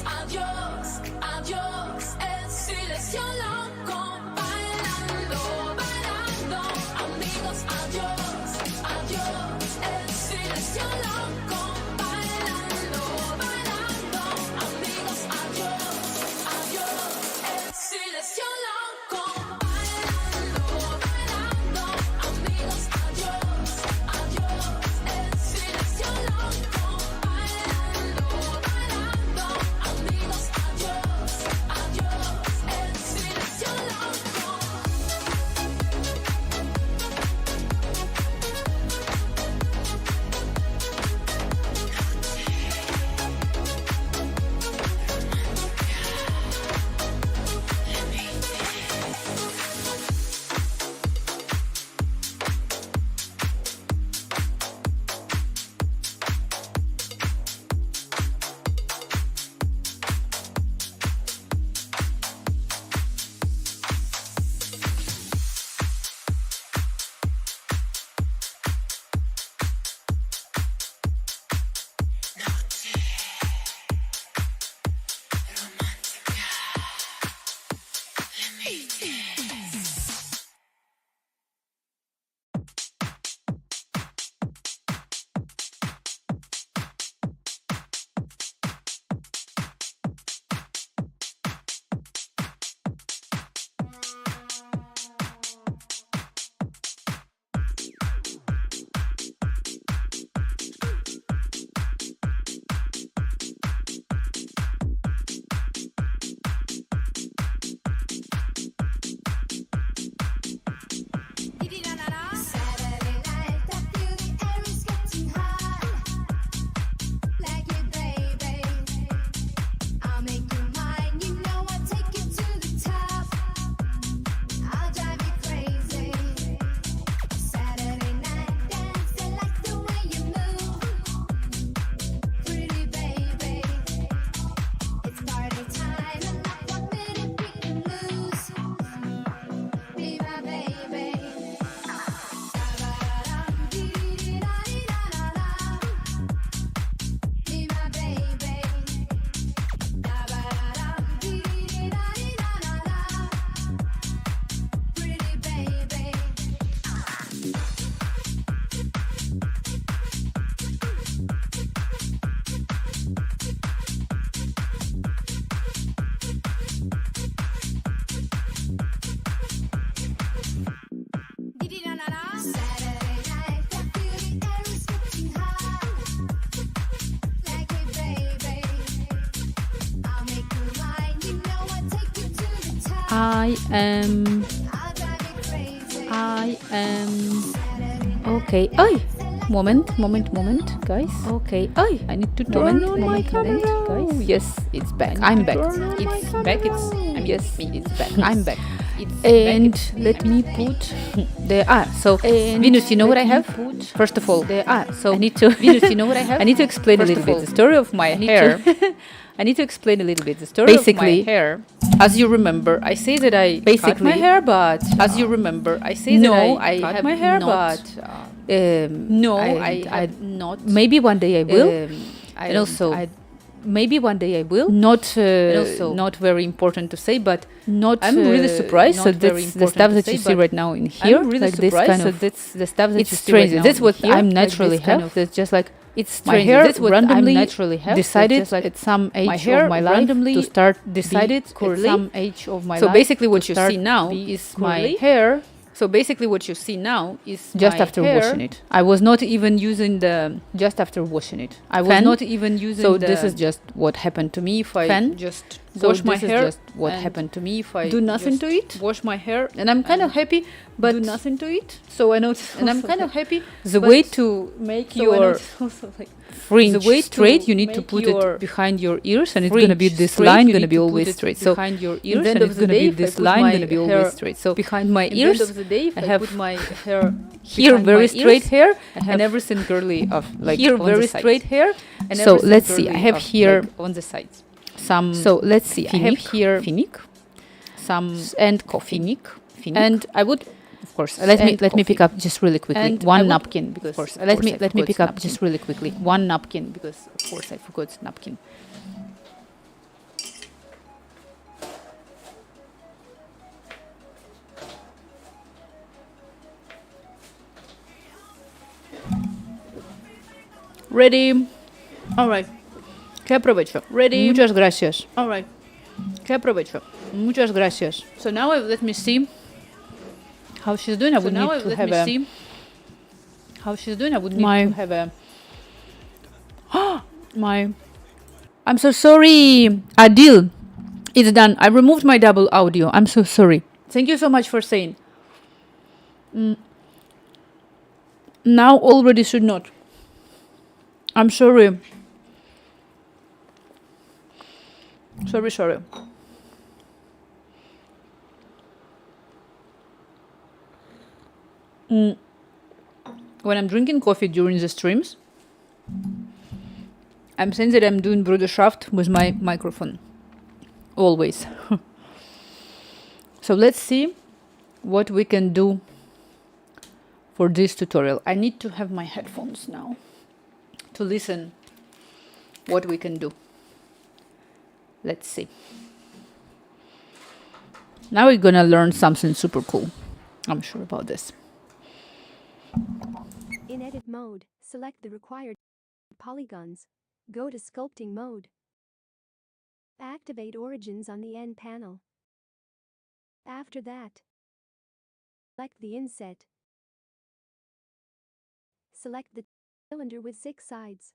adiós, adiós, en silencio loco, bailando, bailando, amigos, adiós, adiós, en silencio loco, bailando, bailando, amigos, adiós, adiós, en silencio loco, bailando, bailando, amigos, adiós, adiós, en silencio loco, bailando, bailando, amigos, adiós, adiós, en silencio loco. Saturday night, I feel the air is getting hot. Like it, baby. I'll make you mine. You know I'll take you to the top. I'll drive you crazy. Saturday night, dancing like the way you move. Pretty baby. It's party time and not 1 minute we can lose. Be my baby. Be my baby. Pretty baby. Saturday night, I feel the air is getting hot. Like it, baby. I'll make you mine. You know I'll take you to the top. I am. I'll drive you crazy. Saturday night, Okay. Ay! Moment, guys. Okay. Ay! I need to turn on my camera, guys. Yes, it's back. I'm back. It's back. Yes, it's back. I'm back. And let me put the so Venus, you know what I have? First of all, so I need to Venus, you know what I have? I need to explain a little bit the story of my hair. I need to explain a little bit the story of my hair. As you remember, I say that I cut my hair, but as you remember, I say that I cut my hair, but no, I not. Maybe one day I will. And also, maybe one day I will. Not not very important to say, but not. I'm really surprised. So that's the stuff that you see right now in here. I'm really surprised. So that's the stuff that you see right now. That's what I'm naturally have. That's just like. It's strange. My hair that's what randomly I naturally have. Decided like at some age of my life to start decided at some age of my life. So basically, what you see now is my hair. So basically, what you see now is just after washing it. I was not even using the just after washing it. I was not even using. So this is just what happened to me if I just wash my hair. Just what happened to me if I do nothing to it. Wash my hair, and I'm kind of happy, but do nothing to it. So I know, and I'm kind of happy. The way to make your fringe straight, you need to put it behind your ears, and it's gonna be this line gonna be always straight. So behind your ears, and it's gonna be this line gonna be always straight. So behind my ears, I have my hair here very straight hair, and everything curly of like here very straight hair. And so let's see, I have here on the sides some. So let's see, I have here finic, some and coffee, and I would. Of course, let me pick up just really quickly one napkin because of course let me pick up just really quickly one napkin because of course I forgot napkin. Ready? All right. Que aprovecho. Ready? Muchas gracias. All right. Que aprovecho. Muchas gracias. So now let me see How she's doing? I would need to have a. How she's doing? I would need to have a. My. I'm so sorry, Adil. It's done. I removed my double audio. I'm so sorry. Thank you so much for saying. Now already should not. I'm sorry. Sorry. When I'm drinking coffee during the streams, I'm saying that I'm doing Bruderschaft with my microphone. Always. So let's see what we can do for this tutorial. I need to have my headphones now to listen what we can do. Let's see. Now we're gonna learn something super cool. I'm sure about this. In edit mode, select the required polygons. Go to sculpting mode. Activate origins on the end panel. After that, select the inset. Select the cylinder with 6 sides.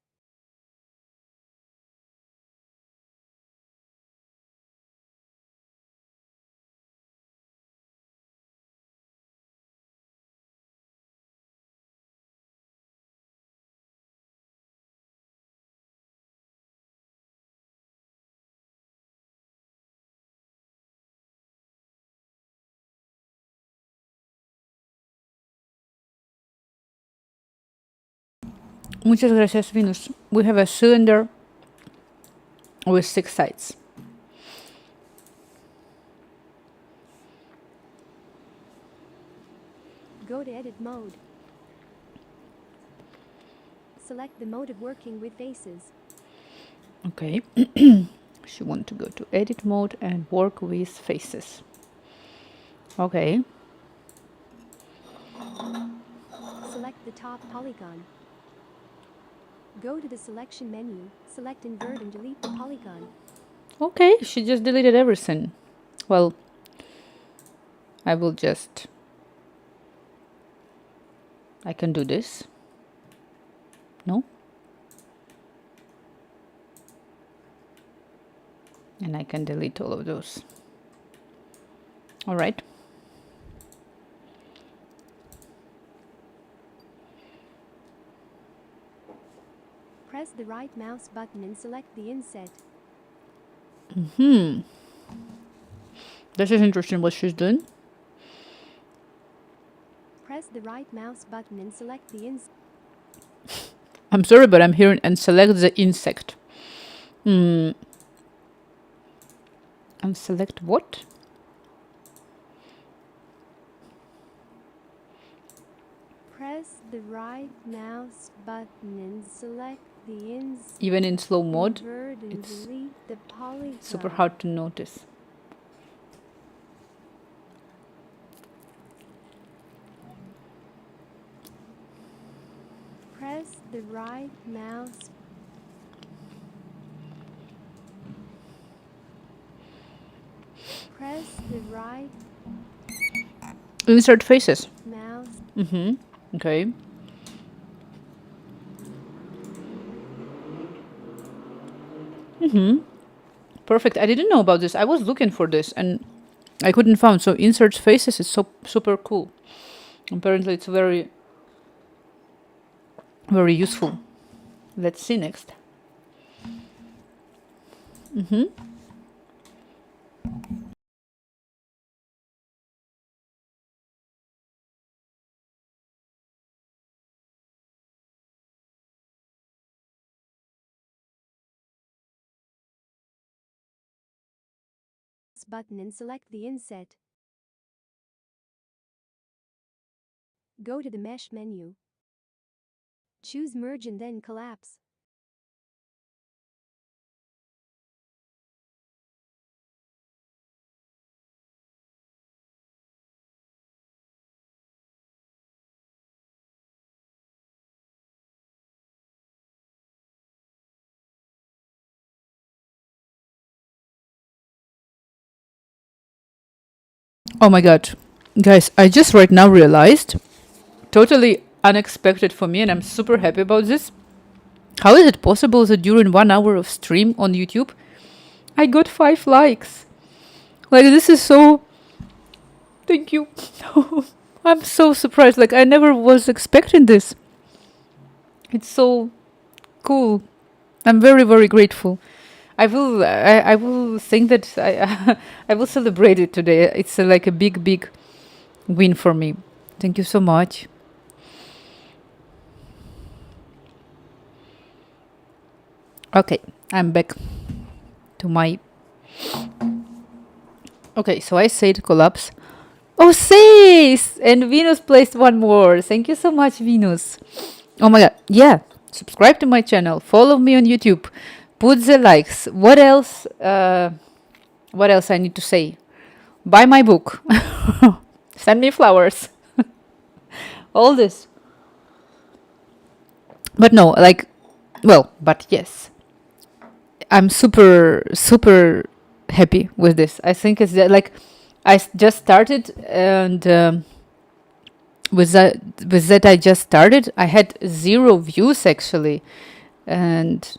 Muchas gracias, Venus. We have a cylinder with 6 sides. Go to edit mode. Select the mode of working with faces. Okay. She want to go to edit mode and work with faces. Okay. Select the top polygon. Go to the selection menu, select invert and delete the polygon. Okay, she just deleted everything. Well, I will just... I can do this. No? And I can delete all of those. All right. Press the right mouse button and select the inset. This is interesting what she's doing. Press the right mouse button and select the inset. I'm sorry, but I'm hearing and select the insect. And select what? Press the right mouse button and select the inset. Even in slow mode, Invert and it's delete the polygon. super hard to notice. Press the right mouse. Press the right Insert faces. mouse. Okay. Perfect. I didn't know about this. I was looking for this and I couldn't find. So insert faces is so super cool. Apparently it's very, very useful. Let's see next. Button and select the inset. Go to the mesh menu. Choose merge and then collapse. Oh my god. Guys, I just right now realized, totally unexpected for me, and I'm super happy about this. How is it possible that during 1 hour of stream on YouTube, I got 5 likes? Like, this is so. Thank you. I'm so surprised. Like, I never was expecting this. It's so cool. I'm very, very grateful. I will think that I will celebrate it today. It's like a big, big win for me. Thank you so much. Okay, I'm back to my. Okay, so I said collapse. Oh, sis! And Venus placed one more. Thank you so much, Venus. Oh my god. Yeah. Subscribe to my channel. Follow me on YouTube. Put the likes. What else? What else I need to say? Buy my book. Send me flowers. All this. But no, like, well, but yes. I'm super, super happy with this. I think it's like just started, and with that I just started. I had 0 views actually, and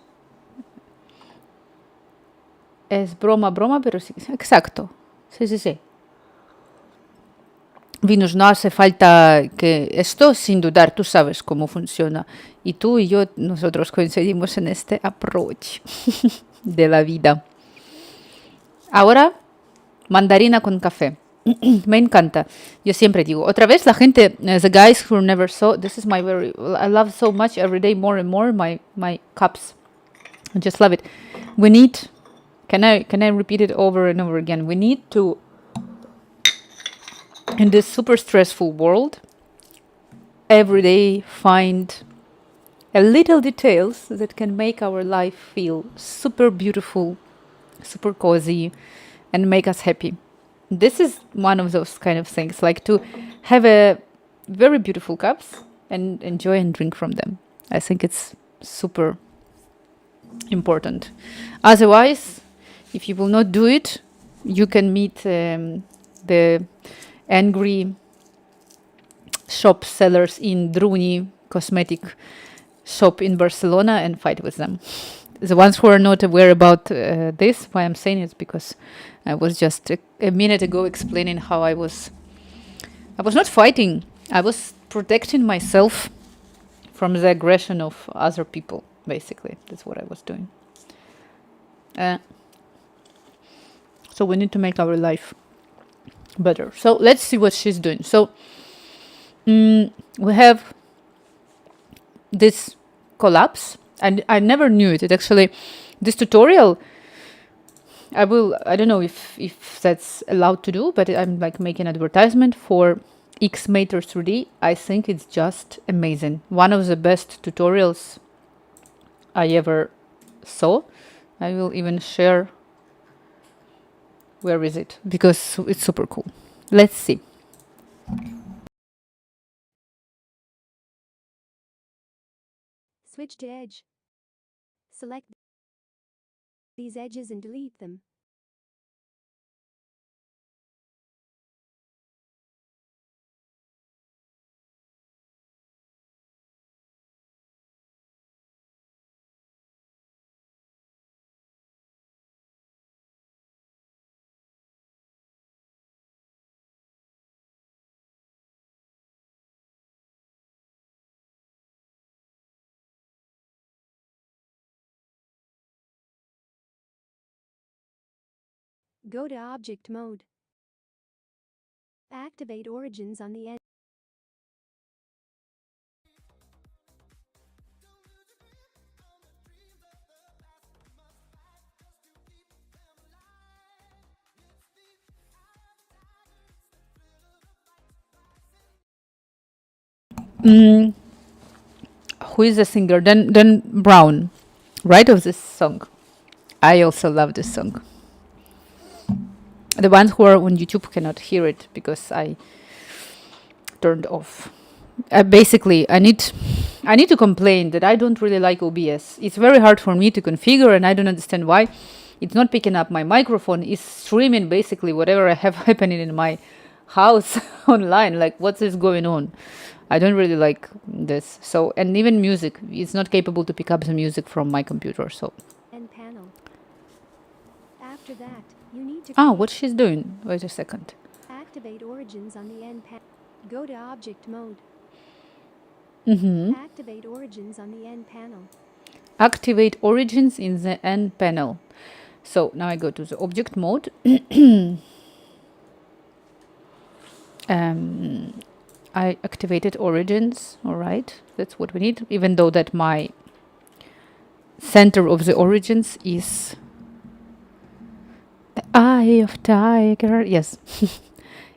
es broma, pero sí, exacto. Sí. Vi, nos hace falta que esto, sin dudar, tú sabes cómo funciona. Y tú y yo, nosotros coincidimos en este approach de la vida. Ahora, mandarina con café. Me encanta. Yo siempre digo, otra vez la gente, the guys who never saw, this is my very, I love so much every day more and more my cups. I just love it. We need, can I repeat it over and over again? We need to, in this super stressful world, every day find a little details that can make our life feel super beautiful, super cozy, and make us happy. This is one of those kind of things, like to have a very beautiful cups and enjoy and drink from them. I think it's super important. Otherwise, if you will not do it, you can meet the angry shop sellers in Druni cosmetic shop in Barcelona and fight with them. The ones who are not aware about this, why I'm saying it, because I was just a minute ago explaining how I was not fighting. I was protecting myself from the aggression of other people, basically. That's what I was doing. So we need to make our life better. So let's see what she's doing. So we have this collapse, and I never knew it. It actually, this tutorial, I don't know if that's allowed to do, but I'm like making advertisement for Xmater 3D. I think it's just amazing. One of the best tutorials I ever saw. I will even share where is it, because it's super cool. Let's see. Switch to edge. Select these edges and delete them. Go to object mode. Activate origins on the end. Who is the singer? Dan Brown, right, of this song. I also love this song. The ones who are on YouTube cannot hear it because I turned off. Basically, I need to complain that I don't really like OBS. It's very hard for me to configure, and I don't understand why. It's not picking up my microphone. It's streaming basically whatever I have happening in my house online. Like, what is going on? I don't really like this. So, and even music, it's not capable to pick up the music from my computer. So, End panel. After that, you need to what she's doing? Wait a second. activate origins on the end panel. Go to object mode. Mm-hmm. Activate origins on the end panel. Activate origins in the end panel. So now I go to the object mode. I activated origins. All right, that's what we need. Even though that my center of the origins is the eye of tiger. Yes,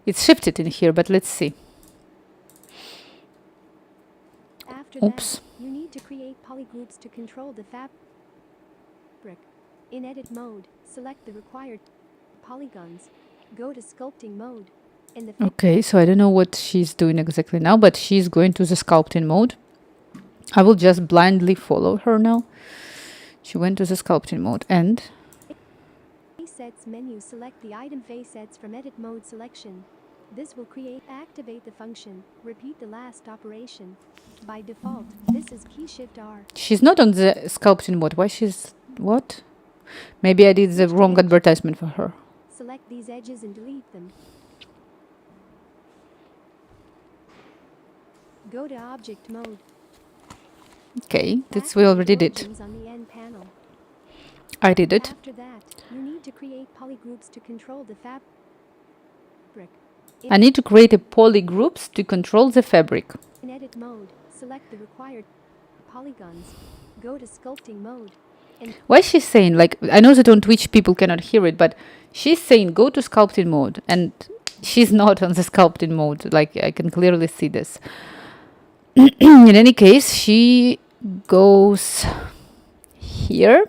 it's shifted in here, but let's see. After Oops. that, you need to create polygroups to control the fabric. In edit mode, select the required polygons. Go to sculpting mode. In the Okay, so I don't know what she's doing exactly now, but she's going to the sculpting mode. I will just blindly follow her now. She went to the sculpting mode and Facets menu, select the item facets from edit mode selection. This will activate the function. Repeat the last operation. By default, this is key shift R. she's not on the sculpting mode. Why she's what? Maybe I did the wrong advertisement for her. Select these edges and delete them. Go to object mode. Okay, this we already did. Origins on the end panel. I did it. After that, you need to create polygroups to control the fabric. I need to create a polygroups to control the fabric. In edit mode, select the required polygons. Go to sculpting mode. Why is she saying, like, I know that on Twitch people cannot hear it, but she's saying go to sculpting mode, and she's not on the sculpting mode. Like, I can clearly see this. In any case, she goes here.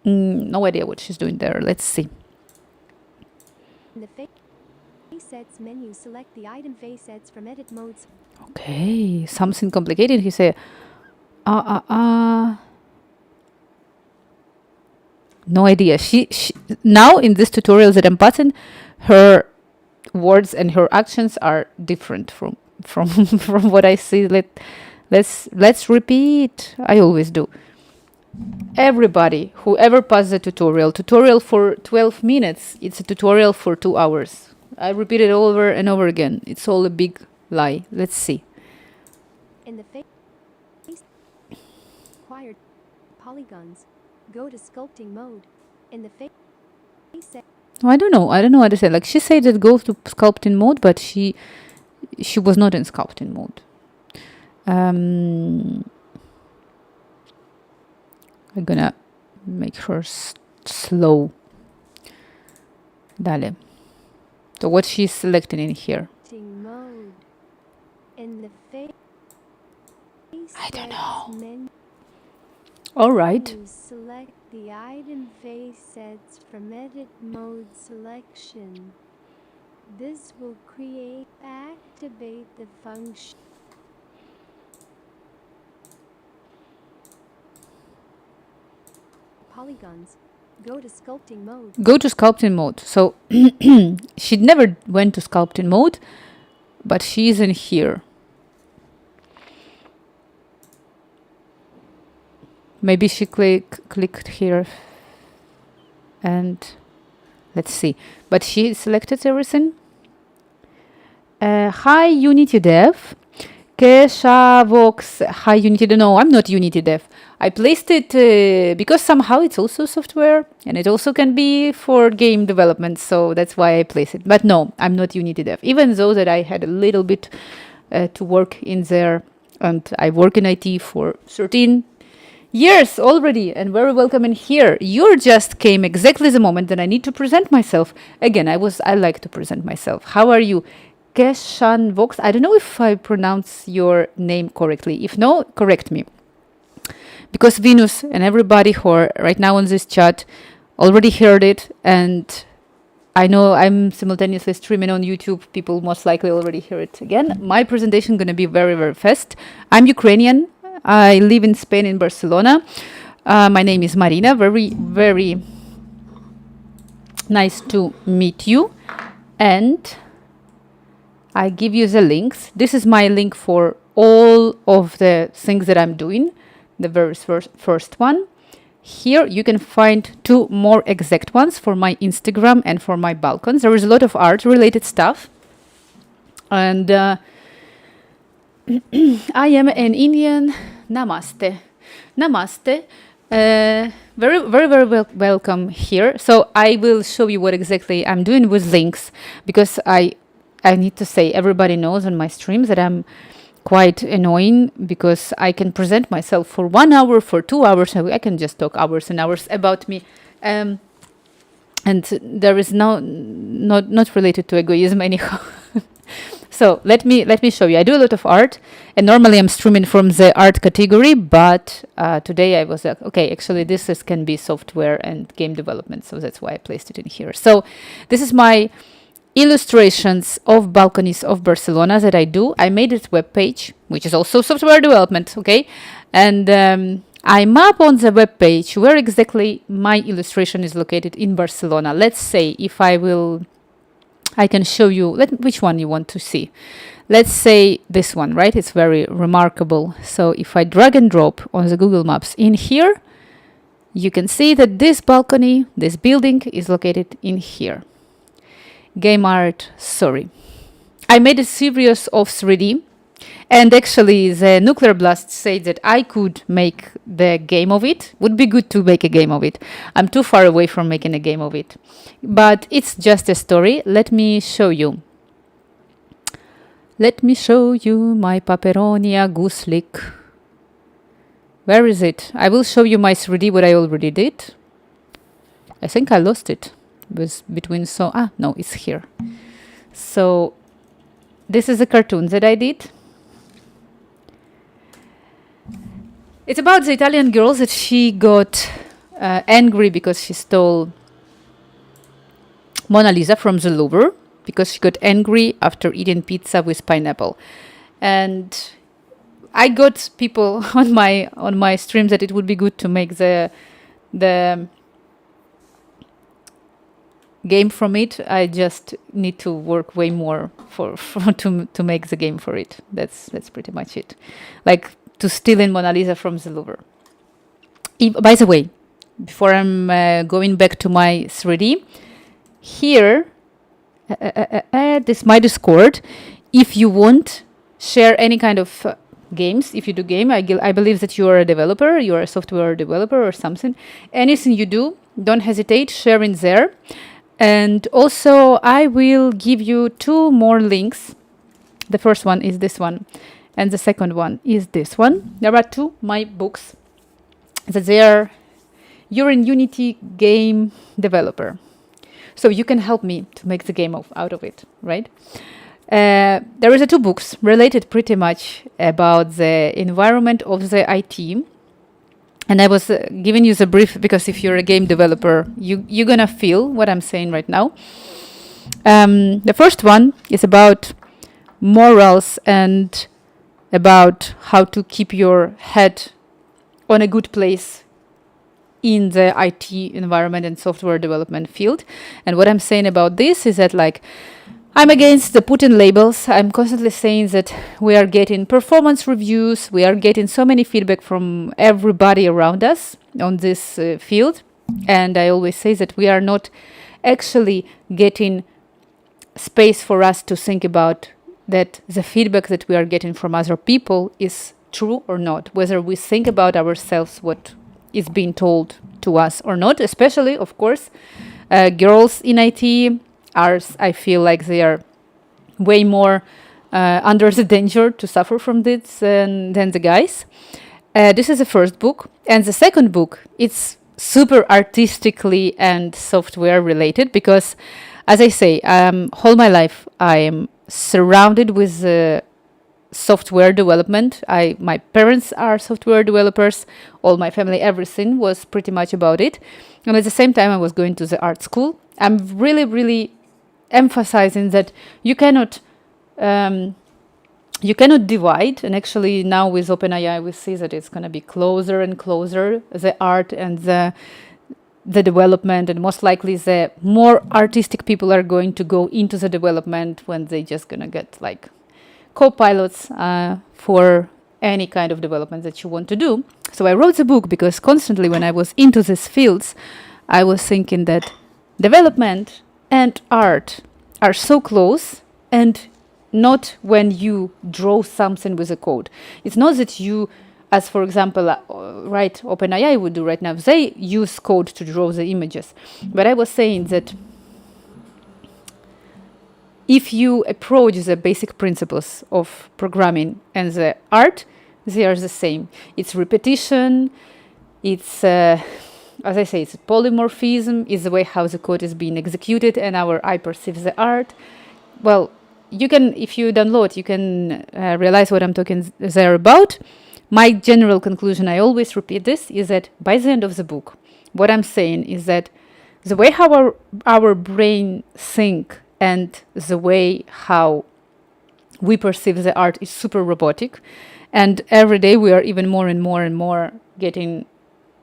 No idea what she's doing there. Let's see. In the facets menu, select the item facets from edit modes. Okay, something complicated. He say, no idea. She now in this tutorial that I'm passing, her words and her actions are different from from what I see. Let's repeat. I always do. Everybody, whoever passed the tutorial for 12 minutes, it's a tutorial for 2 hours. I repeat it over and over again. It's all a big lie. Let's see. In the face required polygons, go to sculpting mode. In the face I don't know what to say. Like, she said that go to sculpting mode, but she was not in sculpting mode. I'm gonna make her slow. Dale. So what she's selecting in here? mode. In the face I don't know. menu, All right. select the item facets from edit mode selection. This will activate the function. Polygons. Go to sculpting mode. Go to sculpting mode. So she never went to sculpting mode, but she's in here. Maybe she clicked here and let's see. But she selected everything. Hi Unity Dev. Keshavox. Hi Unity Dev. No, I'm not Unity Dev. I placed it because somehow it's also software and it also can be for game development. So that's why I place it. But no, I'm not Unity Dev. Even though that I had a little bit to work in there, and I work in IT for 13 years already, and very welcome in here. You just came exactly the moment that I need to present myself. Again, I like to present myself. How are you? Keshan Vox. I don't know if I pronounce your name correctly. If no, correct me. Because Venus and everybody who are right now on this chat already heard it, and I know I'm simultaneously streaming on YouTube. People most likely already hear it again. My presentation going to be very, very fast. I'm Ukrainian. I live in Spain, in Barcelona. My name is Marina. Very, very nice to meet you. And I give you the links. This is my link for all of the things that I'm doing. The very first one. Here you can find two more exact ones for my Instagram and for my balcons. There is a lot of art related stuff. And I am an Indian. Namaste. Namaste. Very welcome here. So I will show you what exactly I'm doing with links, because I need to say, everybody knows on my streams that I'm quite annoying, because I can present myself for 1 hour, for 2 hours. I can just talk hours and hours about me. And there is not related to egoism anyhow. So let me show you. I do a lot of art, and normally I'm streaming from the art category, but today I was like, okay, actually can be software and game development, so that's why I placed it in here. So this is my illustrations of balconies of Barcelona that I do. I made it web page, which is also software development, okay? And I map on the web page where exactly my illustration is located in Barcelona. Let's say if I can show you, which one you want to see. Let's say this one, right? It's very remarkable. So if I drag and drop on the Google Maps in here, you can see that this balcony, this building is located in here. Game art, sorry. I made a series of 3D, and actually the Nuclear Blast said that I could make the game of it. Would be good to make a game of it. I'm too far away from making a game of it. But it's just a story. Let me show you. Let me show you my Paperonia Gooselick. Where is it? I will show you my 3D, what I already did. I think I lost it. It was between no, it's here. So this is a cartoon that I did. It's about the Italian girl that she got angry because she stole Mona Lisa from the Louvre, because she got angry after eating pizza with pineapple. And I got people on my stream that it would be good to make the game from it. I just need to work way more to make the game for it. That's pretty much it. Like to steal in Mona Lisa from the Louvre. By the way, before I'm going back to my 3D, here, this is my Discord. If you want, share any kind of games. If you do game, I believe that you are a developer, you are a software developer or something. Anything you do, don't hesitate, share in there. And also, I will give you 2 more links. The first one is this one, and the second one is this one. There are 2 my books that you're in Unity game developer. So you can help me to make the game out of it, right? There is 2 books related pretty much about the environment of the IT. And I was giving you the brief because if you're a game developer, you're going to feel what I'm saying right now. The first one is about morals and about how to keep your head on a good place in the IT environment and software development field. And what I'm saying about this is that, like, I'm against the Putin labels. I'm constantly saying that we are getting performance reviews. We are getting so many feedback from everybody around us on this field. And I always say that we are not actually getting space for us to think about that the feedback that we are getting from other people is true or not, whether we think about ourselves what is being told to us or not. Especially, of course, girls in IT are, I feel like they are way more under the danger to suffer from this than the guys. This is the first book. And the second book, it's super artistically and software related because, as I say, all my life I am surrounded with software development. My parents are software developers. All my family, everything was pretty much about it. And at the same time, I was going to the art school. I'm really, really emphasizing that you cannot divide. And actually, now with OpenAI, we see that it's going to be closer and closer, the art and the the development, and most likely the more artistic people are going to go into the development when they just gonna get like co-pilots for any kind of development that you want to do. So I wrote the book because constantly when I was into these fields, I was thinking that development and art are so close, and not when you draw something with a code. It's not that you, as for example, right, OpenAI would do right now, they use code to draw the images. But I was saying that if you approach the basic principles of programming and the art, they are the same. It's repetition, it's, as I say, it's polymorphism, it's the way how the code is being executed and our eye perceives the art. Well, you can, if you download, you can realize what I'm talking there about. My general conclusion, I always repeat this, is that by the end of the book, what I'm saying is that the way how our brain think and the way how we perceive the art is super robotic. And every day we are even more and more and more getting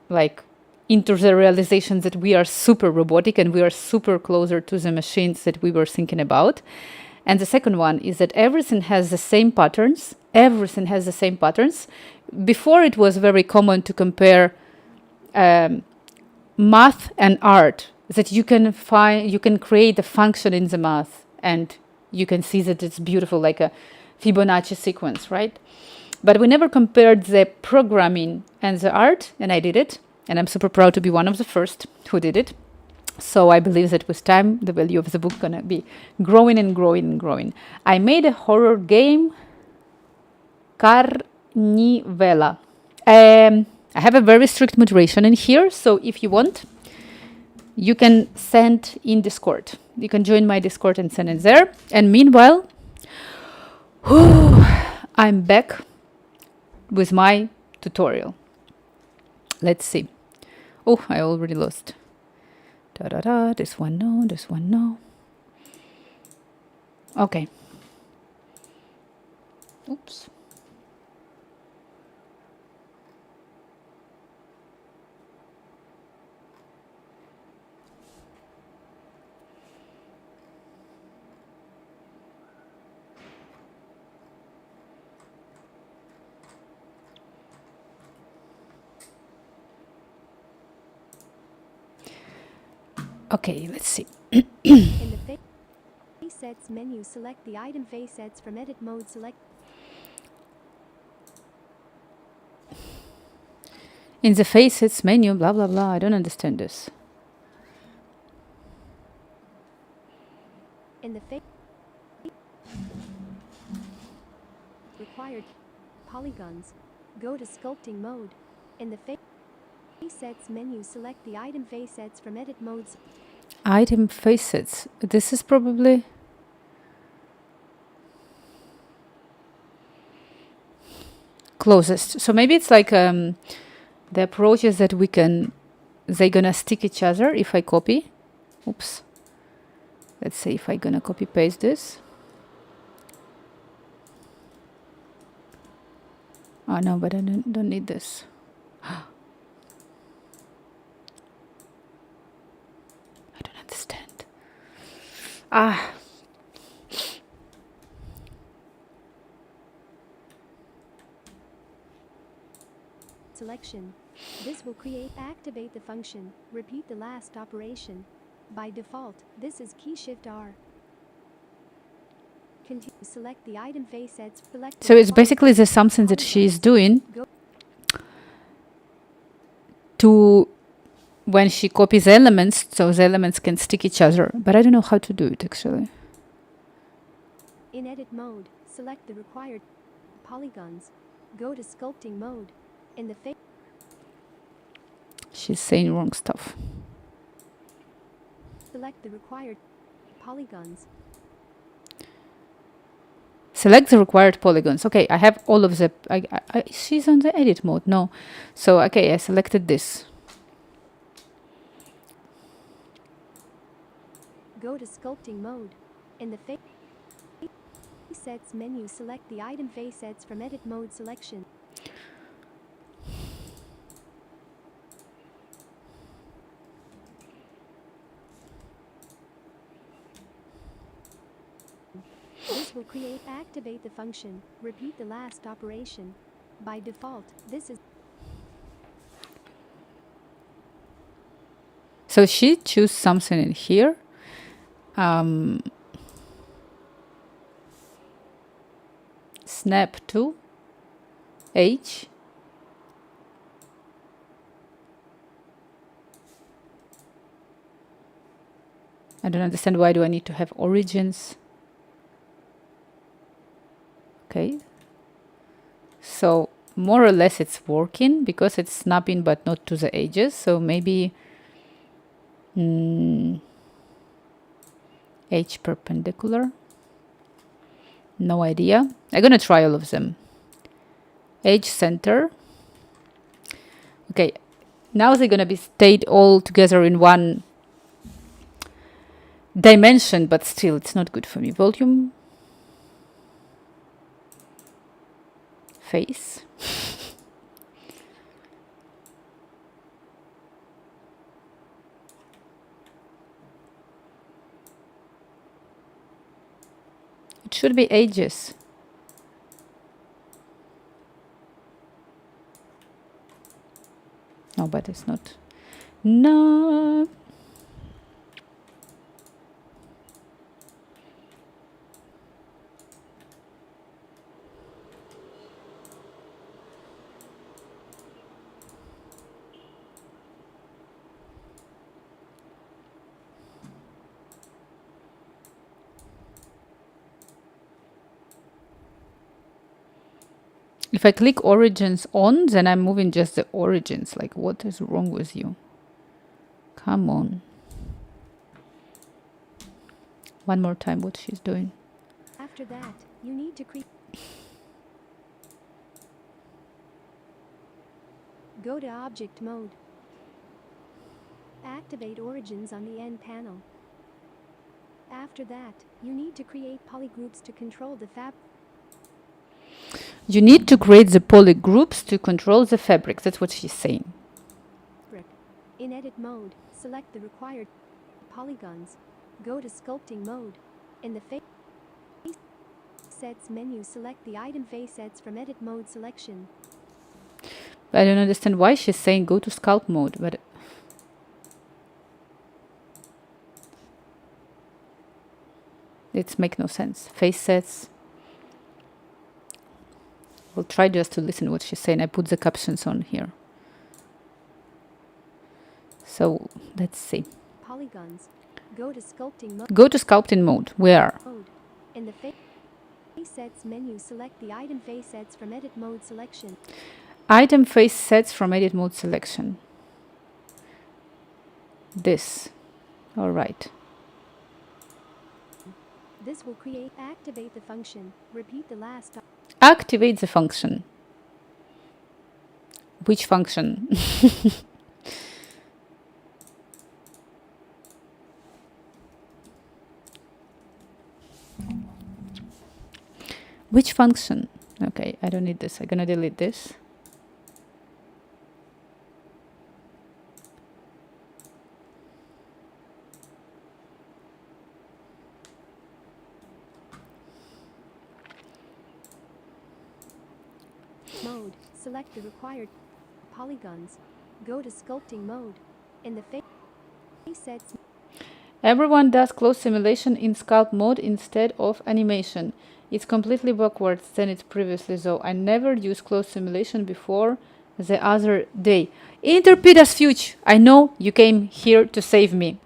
like into the realization that we are super robotic and we are super closer to the machines that we were thinking about. And the second one is that everything has the same patterns. Everything has the same patterns. Before it was very common to compare math and art, that you can create a function in the math and you can see that it's beautiful, like a Fibonacci sequence, right? But we never compared the programming and the art, and I did it. And I'm super proud to be one of the first who did it. So I believe that with time, the value of the book gonna be growing and growing and growing. I made a horror game, Carnivella. I have a very strict moderation in here, so if you want, you can send in Discord. You can join my Discord and send it there. And meanwhile, I'm back with my tutorial. Let's see. Oh, I already lost. This one no, this one no. Okay. Oops. Okay, let's see. In the face sets menu, select the item face sets from edit mode. Select In the facets menu, blah, blah, blah. I don't understand this. in the face required polygons. Go to sculpting mode. In the face sets menu, select the item face sets from edit modes. Item facets. This is probably... closest. So maybe it's like the approach is that we can... they're gonna stick each other if I copy. Oops. Let's say if I'm gonna copy paste this. Oh no, but I don't need this. I don't understand. Ah. Selection. This will activate the function. Repeat the last operation. By default, this is key shift R. Continue. Select the item face sets. Select So it's basically the something that she is doing to when she copies elements, so the elements can stick each other. But I don't know how to do it actually. in edit mode. Select the required polygons. Go to sculpting mode. In the face She's saying wrong stuff. select the required polygons. Select the required polygons. Okay, I have all of the... she's on the edit mode. No. So, okay, I selected this. Go to sculpting mode. In the face sets menu, select the item face sets from edit mode selection. This will create activate the function. Repeat the last operation. By default, this is So she choose something in here. Snap to H. I don't understand why do I need to have origins. Okay. So more or less it's working because it's snapping but not to the edges. So maybe H perpendicular. No idea. I'm gonna try all of them. H center. Okay. Now they're gonna be stayed all together in one dimension, but still it's not good for me. Volume. Face. It should be ages. No, but it's not. No. If I click origins on, then I'm moving just the origins. Like, what is wrong with you? Come on. One more time what she's doing. after that, you need to create. Go to object mode. Activate origins on the end panel. After that, you need to create polygroups to control the fabric. You need to create the polygroups to control the fabric. That's what she's saying. In edit mode, select the required polygons. Go to sculpting mode. In the face sets menu, select the item face sets from edit mode selection. I don't understand why she's saying go to sculpt mode, but it's make no sense. Face sets. We'll try just to listen what she's saying. I put the captions on here. So let's see. Polygons. Go to sculpting mode. Go to sculpting mode. Where? In the face sets menu, select the item face sets from edit mode selection. Item face sets from edit mode selection. This. All right. This will create activate the function. Repeat the last. Activate the function. Which function? Which function? Okay, I don't need this. I'm gonna delete this. Mode. Select the required polygons. Go to sculpting mode. In the face sets. Everyone does close simulation in sculpt mode instead of animation. It's completely backwards than it previously, though. I never used close simulation before the other day. Interpedas Fuge, I know you came here to save me.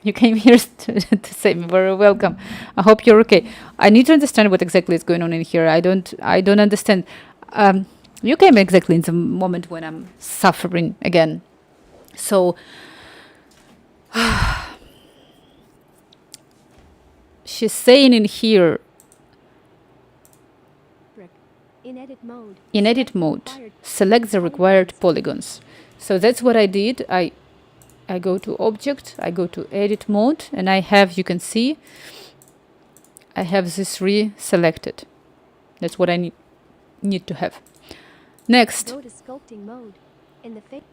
You came here to save me. Very welcome. I hope you're okay. I need to understand what exactly is going on in here. I don't understand. You came exactly in the moment when I'm suffering again. So she's saying in here, In edit mode. in edit mode, select the required polygons. So that's what I did. I go to object, I go to edit mode, and I have, you can see, I have these three selected. That's what I need to have. Next, Go to sculpting mode. In the face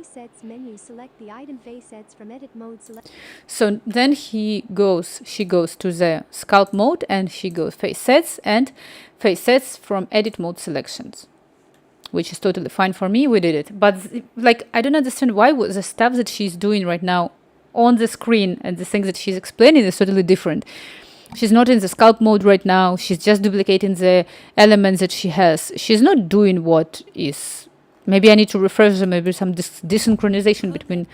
Sets menu, select the item face sets from edit mode, select So then she goes to the scalp mode and she goes face sets from edit mode selections, which is totally fine for me. We did it. But like, I don't understand why the stuff that she's doing right now on the screen and the things that she's explaining is totally different. She's not in the scalp mode right now. She's just duplicating the elements that she has. She's not doing what is. Maybe I need to refresh them, maybe some desynchronization between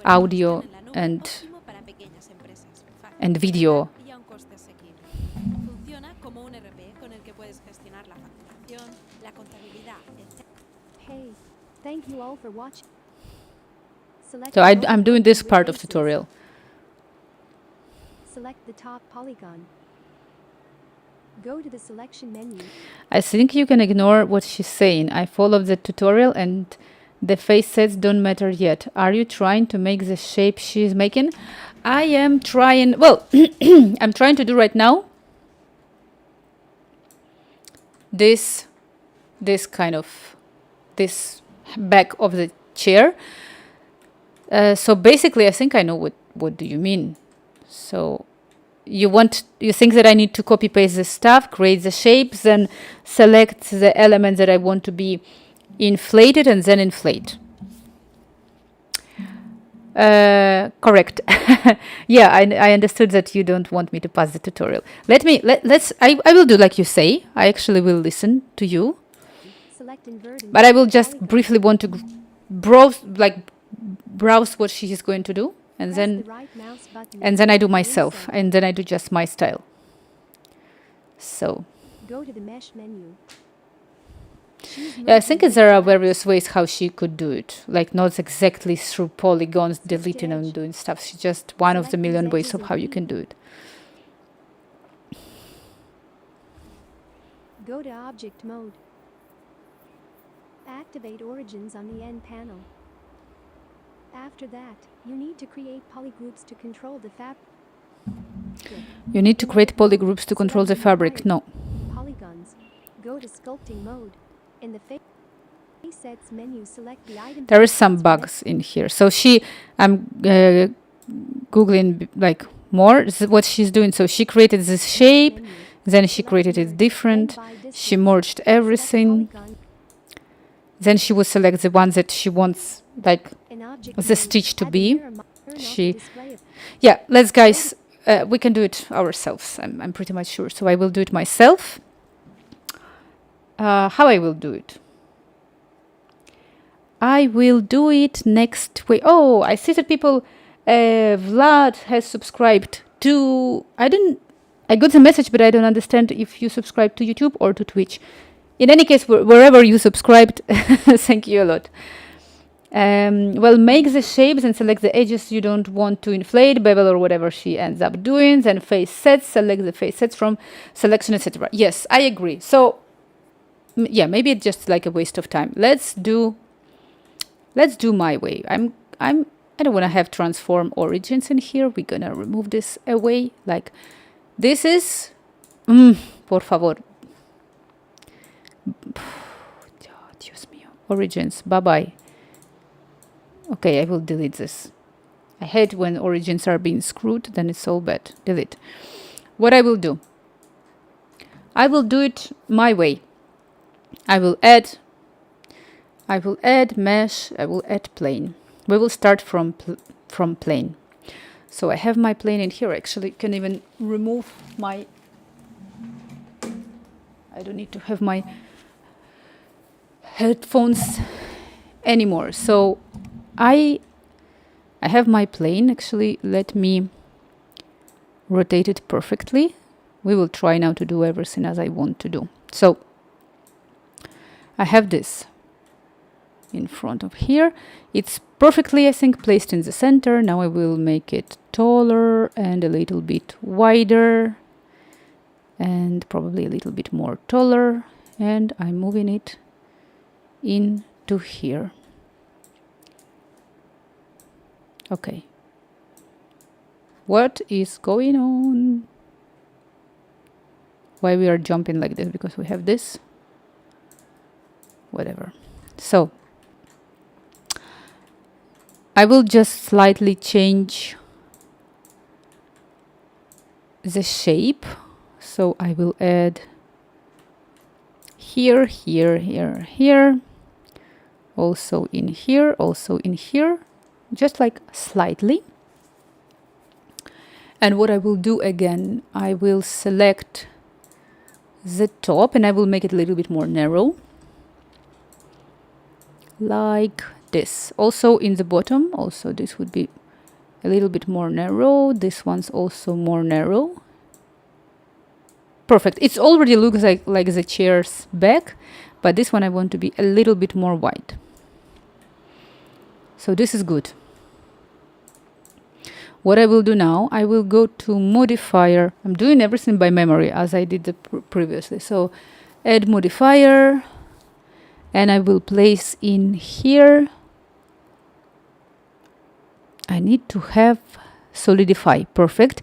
audio and video. y a un coste asequible. Funciona como un RP con el que puedes gestionar la facturación, la contabilidad, etc. Hey, thank you all for watching. Select So the I'm doing this part of faces. tutorial. Select the top polygon. Go to the selection menu. I think you can ignore what she's saying. I followed the tutorial and the face sets don't matter yet. Are you trying to make the shape she's making? I am trying, well, I'm trying to do right now this kind of, this back of the chair. So basically, I think I know what do you mean. So you think that I need to copy paste the stuff, create the shapes, then select the elements that I want to be inflated and then inflate. Correct. Yeah, I understood that you don't want me to pass the tutorial. I will do like you say. I actually will listen to you, Select invert and but I will just polygon. briefly want to browse what she is going to do, and Press then the right mouse button and then I do to myself, insert. and then I do just my style. So Go to the mesh menu. Choose yeah, I think merge there are and various ways how she could do it, like not exactly through polygons, deleting and edge. doing stuff. She's just one of the Select these million ways edges of and how you can do it. Go to object mode. Activate origins on the end panel. After that, you need to create polygroups to control the fabric. You need to create polygroups to control the fabric. No. Polygons. Go to sculpting mode. In the face sets menu, select the item. There is some sets from bugs in here. So I'm googling like more. This is what she's doing. So she created this shape, menu. then she Select created it merge, different. then by She distance. merged Select everything. polygon. Then she will select the ones that she wants, like In object the mode, stitch to add the be. mirror mark. Turn off the She- display of- Yeah, let's guys, we can do it ourselves. I'm pretty much sure. So I will do it myself. How I will do it? I will do it next week. Oh, I see that people, Vlad has subscribed to, I got the message, but I don't understand if you subscribe to YouTube or to Twitch. In any case, wherever you subscribed, thank you a lot. Well, make the shapes and select the edges you don't want to inflate, bevel or whatever she ends up doing. Then face sets, select the face sets from selection, etc. Yes, I agree. So, yeah, maybe it's just like a waste of time. Let's do my way. I don't want to have transform origins in here. We're gonna remove this away. Like, this is, por favor. Dios mío. Origins, bye-bye. Okay, I will delete this. I hate when origins are being screwed, then it's all bad. Delete. What I will do it my way. I will add mesh, I will add plane. We will start from plane. So I have my plane in here. Actually, can even remove my, I don't need to have my headphones anymore. So I have my plane. Actually, let me rotate it perfectly. We will try now to do everything as I want to do. So I have this in front of here. It's perfectly, I think, placed in the center. Now I will make it taller and a little bit wider and probably a little bit more taller. And I'm moving it into here. Okay. What is going on? Why we are jumping like this? Because we have this. Whatever. So I will just slightly change the shape. So I will add here, here, here, here, also in here, also in here, just like slightly. And what I will do again, I will select the top and I will make it a little bit more narrow, like this. Also in the bottom, also this would be a little bit more narrow. This one's also more narrow. Perfect. It already looks like the chair's back, but this one I want to be a little bit more wide. So this is good. What I will do now, I will go to modifier. I'm doing everything by memory as I did previously. So add modifier, and I will place in here. I need to have solidify. Perfect.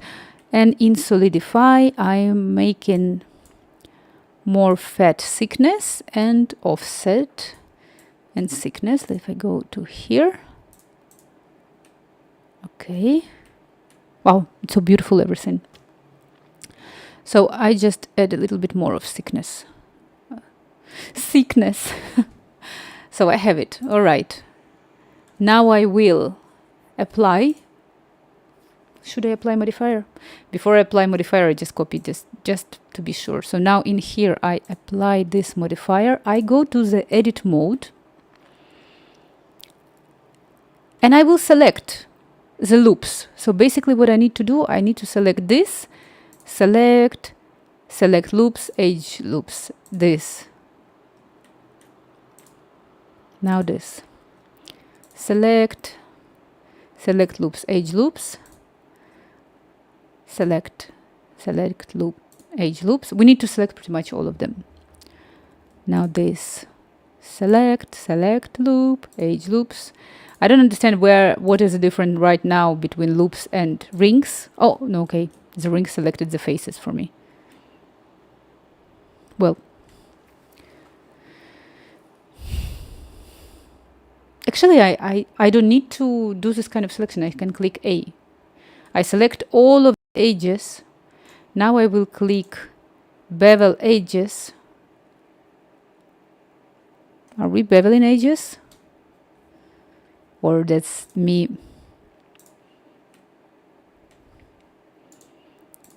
And in solidify, I am making more fat thickness and offset and thickness. If I go to here. Okay. Wow, it's so beautiful, everything. So I just add a little bit more of thickness. Thickness. So I have it. All right. Now I will apply. Should I apply modifier? Before I apply modifier, I just copy this just to be sure. So now in here, I apply this modifier. I go to the edit mode. And I will select the loops. So basically what I need to do, I need to select this, select loops, edge loops, this. Now this. Select loops, edge loops. Select loop, edge loops. We need to select pretty much all of them. Now this. Select loop, edge loops. I don't understand what is the difference right now between loops and rings. Oh, no, okay. The ring selected the faces for me. Well. Actually, I don't need to do this kind of selection. I can click A. I select all of the edges. Now I will click bevel edges. Are we beveling edges? Or that's me.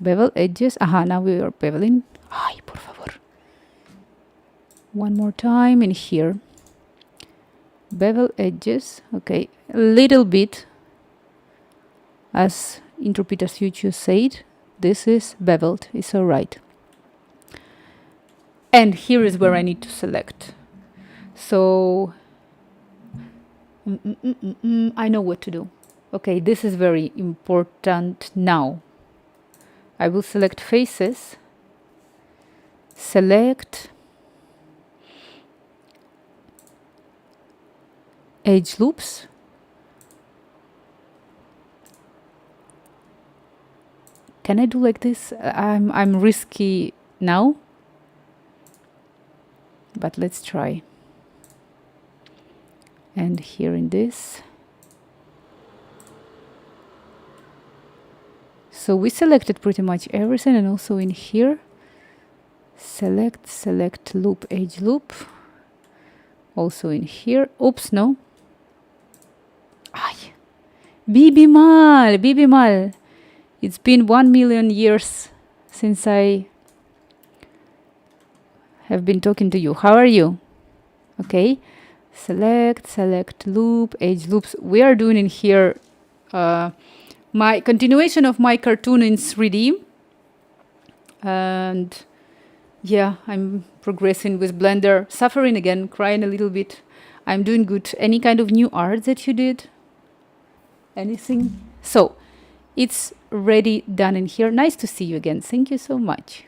Bevel edges. Aha, now we are beveling. Ay, por favor. One more time in here. Bevel edges. Okay, a little bit. As Interpreter Future said, this is beveled. It's all right. And here is where I need to select. So I know what to do. Okay, this is very important now. I will select faces, select edge loops, can I do like this? I'm risky now, but let's try. And here in this. So we selected pretty much everything, and also in here, select loop, edge loop. Also in here, oops, no. Ay, Bibi Mal. It's been 1 million years since I have been talking to you. How are you? Okay. Select loop, edge loops. We are doing in here my continuation of my cartoon in 3D. And yeah, I'm progressing with Blender, suffering again, crying a little bit. I'm doing good. Any kind of new art that you did? Anything? So it's ready, done in here. Nice to see you again. Thank you so much.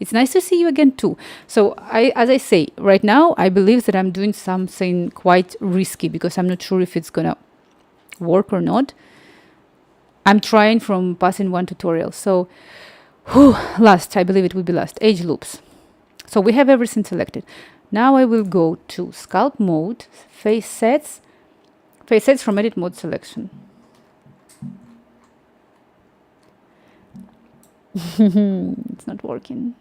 It's nice to see you again too. So as I say, right now, I believe that I'm doing something quite risky because I'm not sure if it's gonna work or not. I'm trying from passing one tutorial. So last, I believe it will be last, edge loops. So we have everything selected. Now I will go to sculpt mode, face sets, Facets from edit mode selection. It's not working.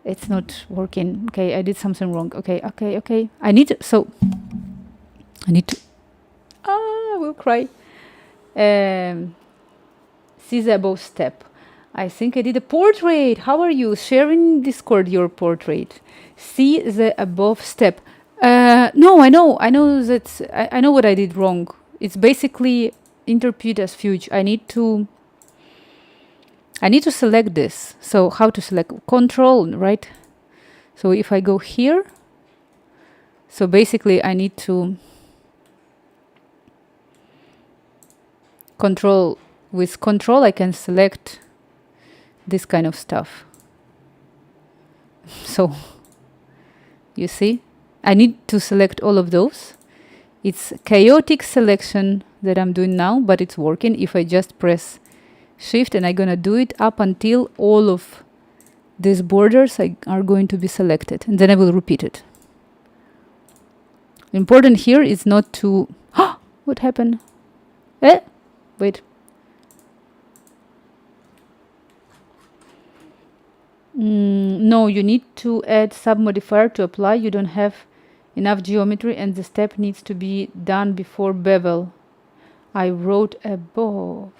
It's not working. Okay, I did something wrong. Okay. I need to, I will cry. See the above step. I think I did a portrait. How are you? Share in Discord your portrait. See the above step. No, I know that I know what I did wrong. It's basically interpret as fuge. I need to select this. So how to select? Control, right? So if I go here, so basically I need to control. With control I can select this kind of stuff. So you see, I need to select all of those. It's chaotic selection that I'm doing now, but it's working if I just press shift, and I'm gonna do it up until all of these borders are going to be selected, and then I will repeat it. Important here is not to what happened? Wait. No, you need to add sub modifier to apply. You don't have enough geometry, and the step needs to be done before bevel. I wrote above.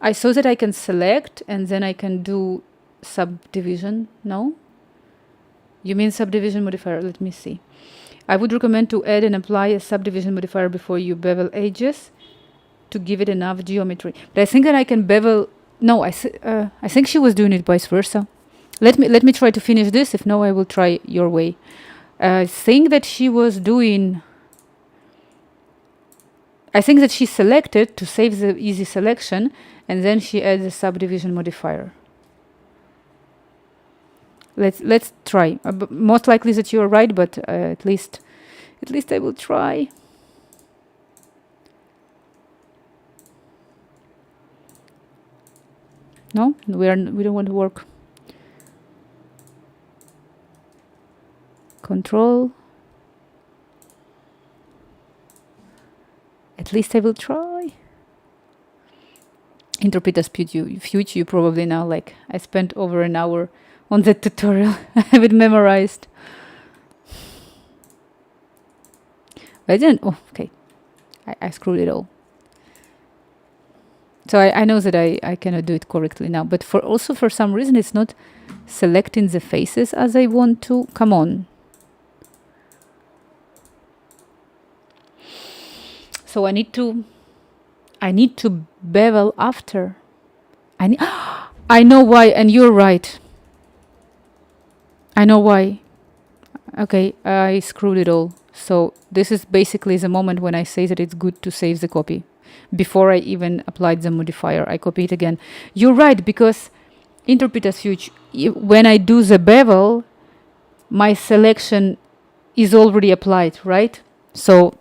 I saw that I can select and then I can do subdivision. No? You mean subdivision modifier? Let me see. I would recommend to add and apply a subdivision modifier before you bevel edges to give it enough geometry. But I think that I can bevel. No, I think she was doing it vice versa. Let me try to finish this. If no, I will try your way. I think that she was doing. I think that she selected to save the easy selection, and then she adds a subdivision modifier. Let's try. Most likely that you are right, but at least I will try. No, we don't want to work. Control. At least I will try. Interpret as future. You probably know. Like I spent over an hour on that tutorial. I have it memorized. But I didn't. Oh, okay. I screwed it all. So I know that I cannot do it correctly now, but for some reason it's not selecting the faces as I want to. Come on. So I need to bevel after. I know why, and you're right. I know why. Okay, I screwed it all. So this is basically the moment when I say that it's good to save the copy. Before I even applied the modifier, I copy it again. You're right, because interpret as fuge, when I do the bevel, my selection is already applied, right? So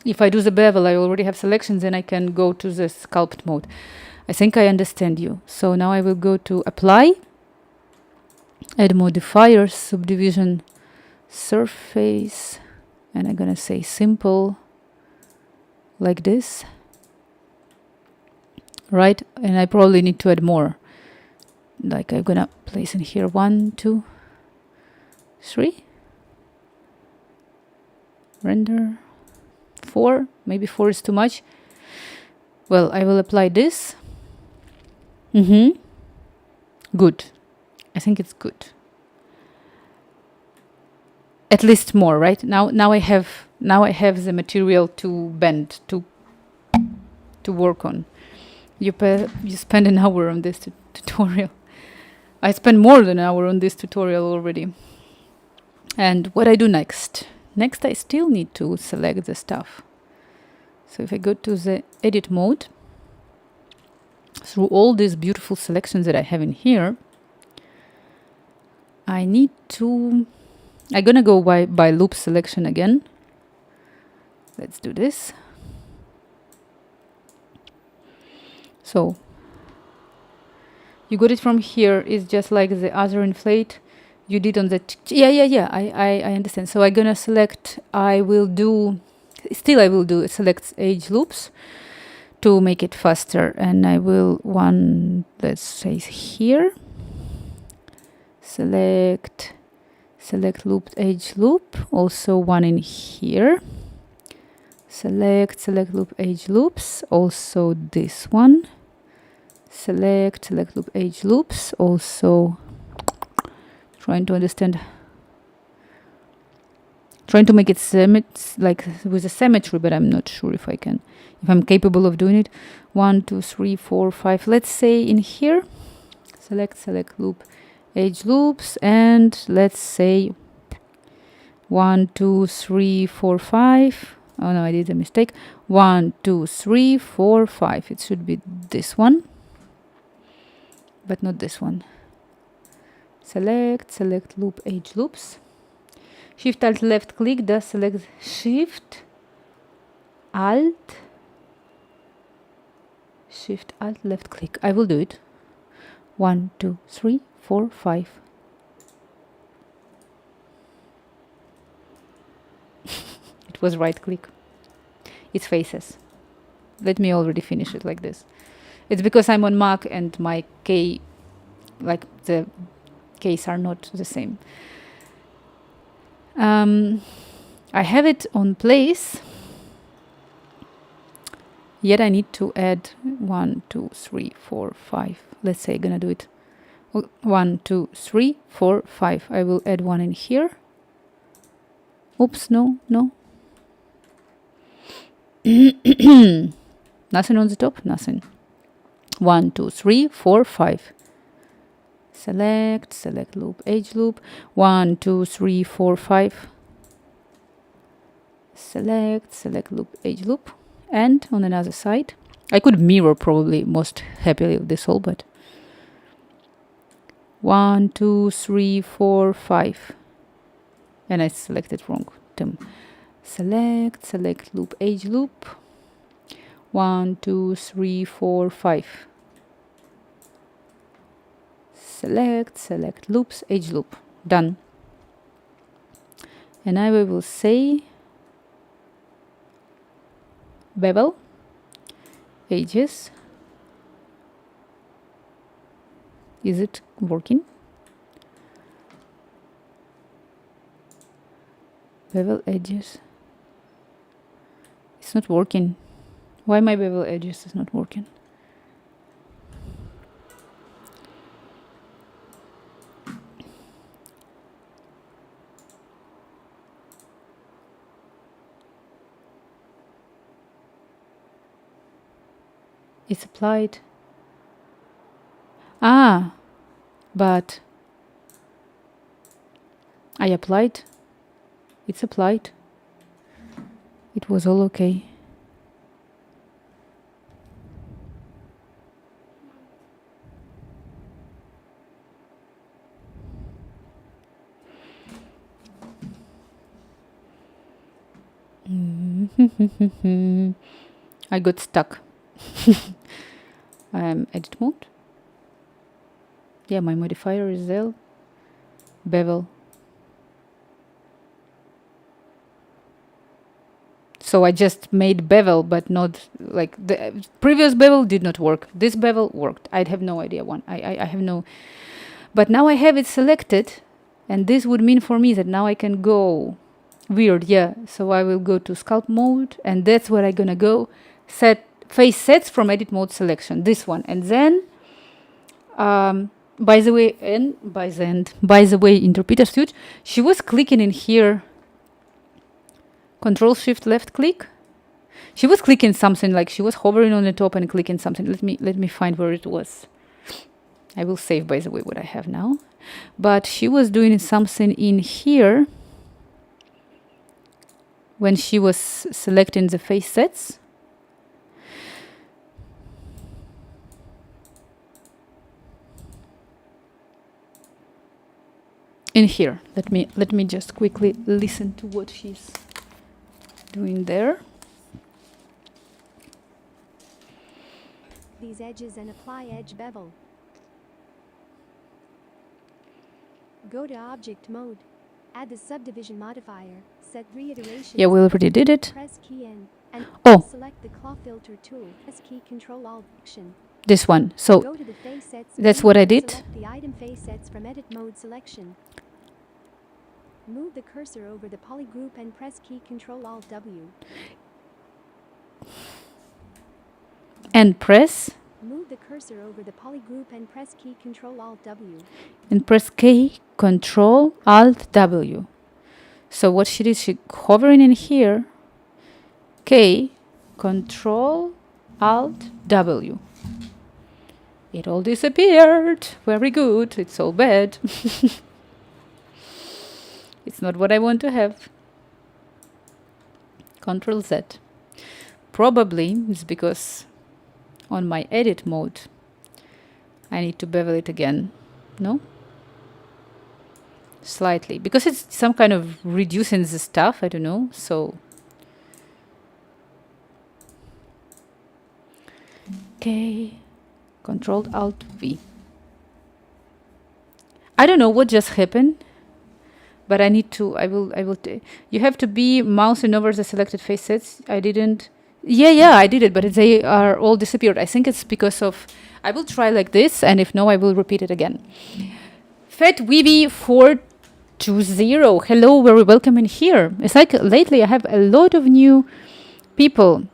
if I do the bevel, I already have selections, then I can go to the sculpt mode. I think I understand you. So now I will go to apply, add modifiers, subdivision surface, and I'm gonna say simple, like this. Right, and I probably need to add more. Like I'm gonna place in here 1, 2, 3. Render 4. Maybe 4 is too much. Well, I will apply this. Good. I think it's good. At least more, right? Now I have the material to bend, to work on. You spend an hour on this tutorial. I spent more than an hour on this tutorial already. And what I do next? Next, I still need to select the stuff. So if I go to the edit mode, through all these beautiful selections that I have in here, I need to... I'm gonna go by loop selection again. Let's do this. So you got it from here. It's just like the other inflate. You did on the yeah. I understand. So I'm gonna select. I will do select age loops to make it faster, and I will let's say here. Select loop age loop. Also one in here. Select loop age loops. Also this one. Select loop age loops. Also trying to understand. Trying to make it like with a symmetry, but I'm not sure if I'm capable of doing it. 1, 2, 3, 4, 5. Let's say in here. Select loop age loops, and let's say 1, 2, 3, 4, 5. Oh no, I did a mistake. 1, 2, 3, 4, 5. It should be this one, but not this one. Select loop age loops. Shift Alt left click does select. Shift Alt left click. I will do it. 1, 2, 3, 4, 5. It was right click. It's faces. Let me already finish it like this. It's because I'm on Mac and my key, like the keys are not the same. I have it on place. Yet I need to add 1, 2, 3, 4, 5. Let's say I'm gonna do it. 1, 2, 3, 4, 5. I will add one in here. Oops, no. Nothing on the top, nothing. 1, 2, 3, 4, 5. Select loop, age loop. 1, 2, 3, 4, 5. Select loop, age loop. And on another side, I could mirror probably most happily with this all, but 1, 2, 3, 4, 5. And I selected wrong. Select loop, age loop. 1, 2, 3, 4, 5. Select loops, age loop. Done. And I will say bevel, ages. Is it working? Bevel edges. It's not working. Why my bevel edges is not working? It's applied. But I applied. It's applied. It was all okay. I got stuck. Edit mode. Yeah, my modifier is there. Bevel. So I just made bevel, but not like the previous bevel did not work. This bevel worked. I have no idea one. I have no. But now I have it selected, and this would mean for me that now I can go. Weird, yeah. So I will go to sculpt mode, and that's where I'm gonna go. Set face sets from edit mode selection. This one, and then. By the way, Interpreter Studio, she was clicking in here. Control Shift left click. She was clicking something, like she was hovering on the top and clicking something. Let me find where it was. I will save, by the way, what I have now. But she was doing something in here when she was selecting the face sets. In here, let me just quickly listen to what she's doing there. These edges and apply edge bevel. Go to object mode. Add the subdivision modifier. Set reiteration. Yeah, we already did it. Press key N and Oh. select the claw filter tool. Press key Control Alt Action. This one. So Go to the face sets. that's menu what I and did. Select the item face sets from edit mode selection. Move the cursor over the poly group and press key Control Alt W. and press Move the cursor over the poly group and press key Control Alt W. K, Control Alt W. So what she did, she hovering in here, K, Control Alt W. It all disappeared. Very good. It's all bad. It's not what I want to have. Control Z. Probably it's because on my edit mode I need to bevel it again. No? Slightly. Because it's some kind of reducing the stuff, I don't know. So okay. Control Alt V. I don't know what just happened, but I need to, you have to be mousing over the selected face sets. I didn't, yeah, I did it, but they are all disappeared. I think it's because of, I will try like this, and if no, I will repeat it again. FatWeeby420, hello, very welcome in here. It's like lately I have a lot of new people.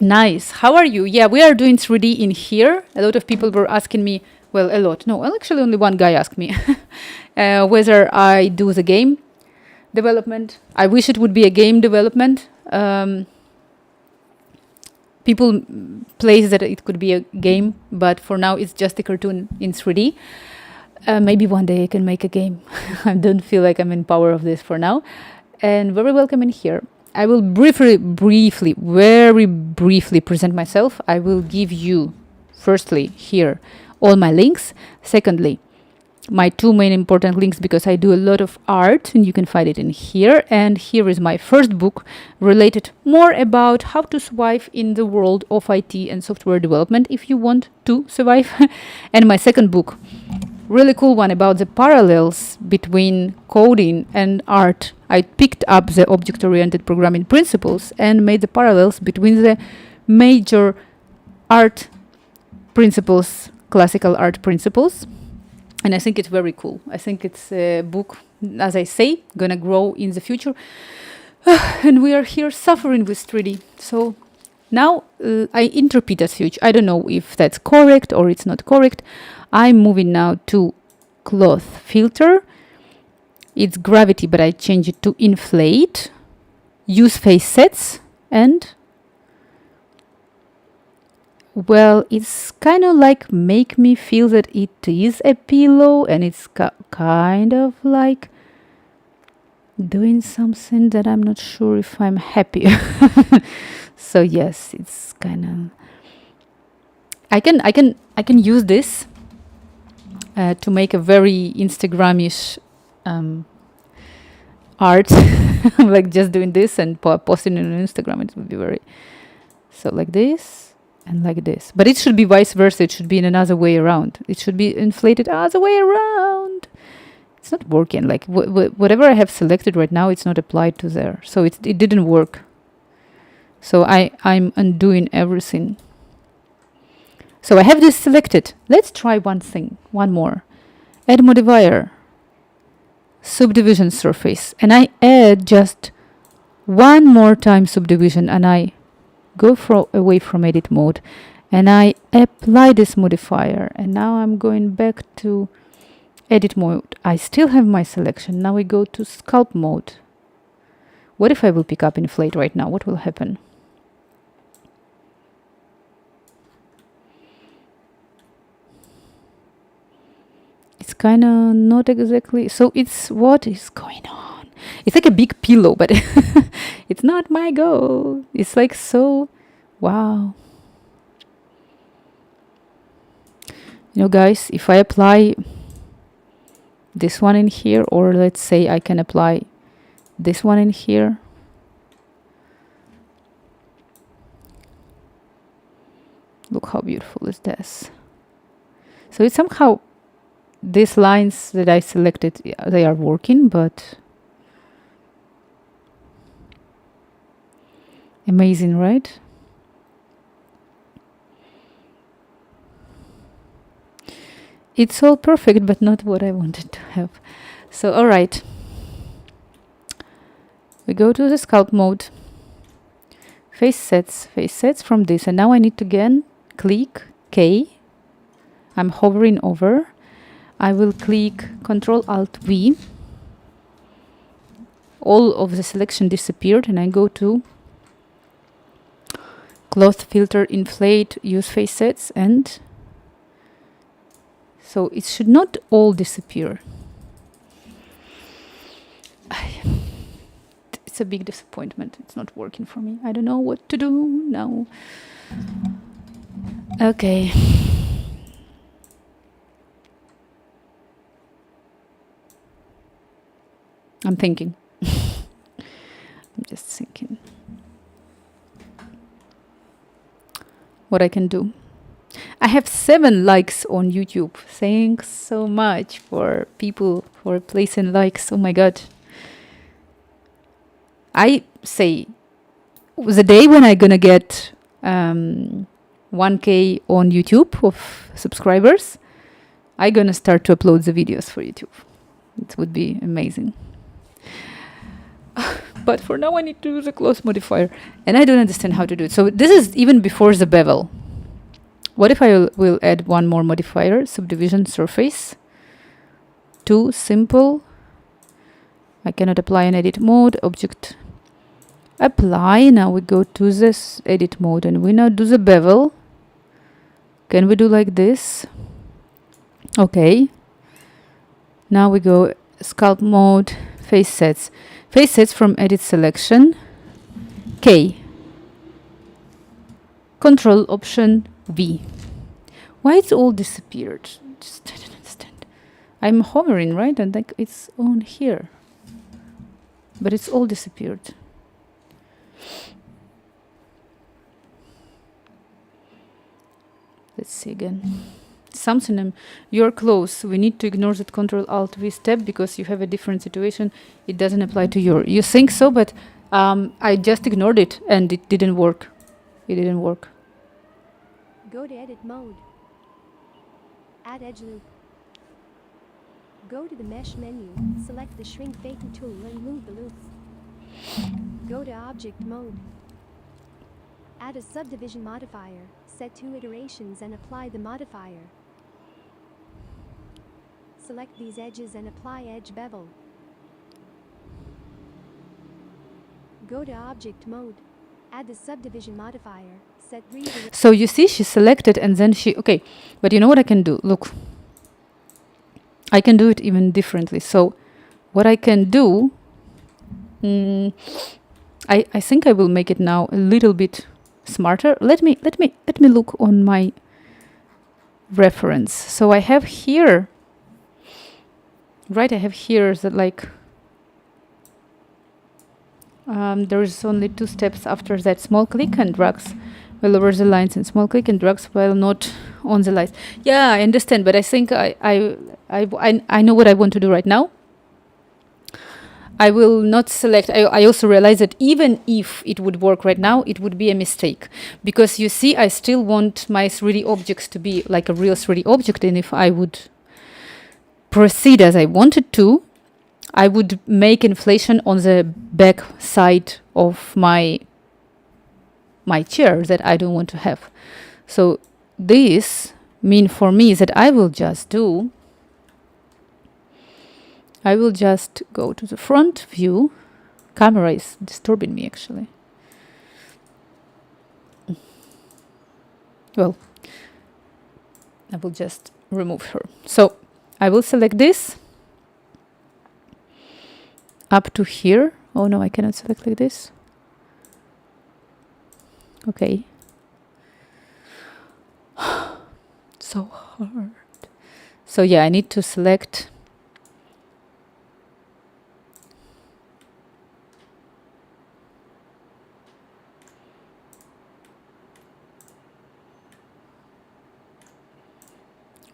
Nice. How are you? Yeah, we are doing 3D in here. A lot of people were asking me, well, a lot. No, well, actually only one guy asked me whether I do the game development. I wish it would be a game development. People place that it could be a game, but for now it's just a cartoon in 3D. Maybe one day I can make a game. I don't feel like I'm in power of this for now. And very welcome in here. I will very briefly present myself. I will give you, firstly, here, all my links. Secondly, my two main important links, because I do a lot of art, and you can find it in here. And here is my first book related more about how to survive in the world of IT and software development if you want to survive. And my second book, really cool one about the parallels between coding and art. I picked up the object-oriented programming principles and made the parallels between the major art principles, classical art principles. And I think it's very cool. I think it's a book, as I say, gonna grow in the future. And we are here suffering with 3D. So now I interpret as huge. I don't know if that's correct or it's not correct. I'm moving now to cloth filter. It's gravity, but I change it to inflate. Use face sets and, well, it's kind of like make me feel that it is a pillow, and it's kind of like doing something that I'm not sure if I'm happy. So yes, it's kind of, I can use this to make a very Instagramish art. Like just doing this and posting it on Instagram. It would be very, so like this and like this. But it should be vice versa. It should be in another way around. It should be inflated other way around. It's not working. Like whatever I have selected right now, it's not applied to there. So it didn't work. So I'm undoing everything. So I have this selected. Let's try one more. Add modifier, subdivision surface. And I add just one more time subdivision, and I go away from edit mode. And I apply this modifier. And now I'm going back to edit mode. I still have my selection. Now we go to sculpt mode. What if I will pick up inflate right now? What will happen? It's kind of not exactly. So it's what is going on. It's like a big pillow, but it's not my goal. It's like so, wow. You know, guys, if I apply this one in here, or let's say I can apply this one in here. Look how beautiful is this. So it's somehow these lines that I selected, yeah, they are working, but amazing, right? It's all perfect, but not what I wanted to have. So, all right. We go to the sculpt mode, face sets from this. And now I need to again click K. I'm hovering over. I will click Control Alt V. All of the selection disappeared, and I go to cloth filter, inflate, use face sets, and so it should not all disappear. It's a big disappointment. It's not working for me. I don't know what to do now. Okay. I'm thinking. I'm just thinking what I can do. I have 7 likes on YouTube. Thanks so much for people for placing likes. Oh my god. I say the day when I'm gonna get 1K on YouTube of subscribers, I'm gonna start to upload the videos for YouTube. It would be amazing. But for now I need to use a close modifier, and I don't understand how to do it. So this is even before the bevel. What if I will add one more modifier, subdivision surface, to simple. I cannot apply an edit mode, object apply. Now we go to this edit mode and we now do the bevel. Can we do like this? Okay. Now we go sculpt mode, face sets. Face sets from edit selection, K. Control option V. Why it's all disappeared? Just I don't understand. I'm hovering, right? And like it's on here. But it's all disappeared. Let's see again. Something you're close. We need to ignore that Control Alt V step because you have a different situation. It doesn't apply to your. You think so, but I just ignored it and it didn't work. It didn't work. Go to edit mode. Add edge loop. Go to the mesh menu, select the shrink faking tool and move the loop. Go to object mode. Add a subdivision modifier, set 2 iterations and apply the modifier. Select these edges and apply edge bevel. Go to object mode. Add the subdivision modifier, set 3 iterations. So you see, she selected and then she. Okay, but you know what I can do? Look. I can do it even differently. So what I can do, I think I will make it now a little bit smarter. Let me look on my reference. So I have here, right? I have here that like there is only 2 steps after that. Small click and drags will lower the lines, and small click and drags while not on the lines. Yeah, I understand, but I think I know what I want to do right now. I will not select. I also realize that even if it would work right now, it would be a mistake. Because you see, I still want my 3D objects to be like a real 3D object. And if I would proceed as I wanted to, I would make inflation on the back side of my chair that I don't want to have. So this mean for me is that I will just go to the front view. Camera is disturbing me actually. Well, I will just remove her. So I will select this up to here. Oh no, I cannot select like this. Okay. So hard. So yeah, I need to select.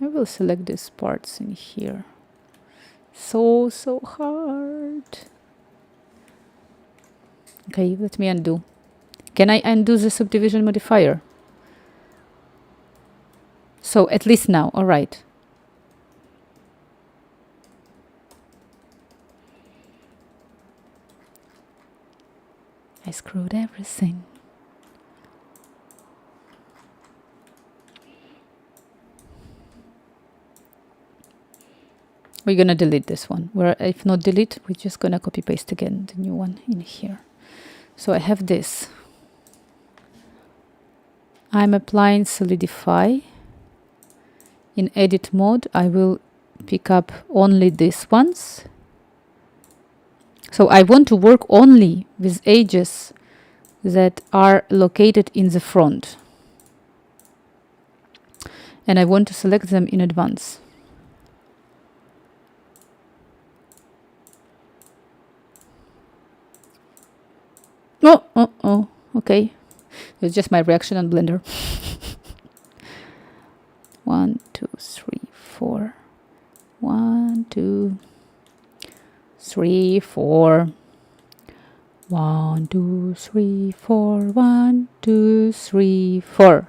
I will select these parts in here. So hard. Okay, let me undo. Can I undo the subdivision modifier? So at least now, all right. I screwed everything. We're gonna delete this one. Where if not delete, we're just gonna copy paste again the new one in here. So I have this. I'm applying solidify. In edit mode, I will pick up only these ones. So I want to work only with edges that are located in the front. And I want to select them in advance. Oh, okay. It's just my reaction on Blender. 1, 2, 3, 4. 1, 2, 3, 4. 1, 2, 3, 4. 1, 2, 3, 4.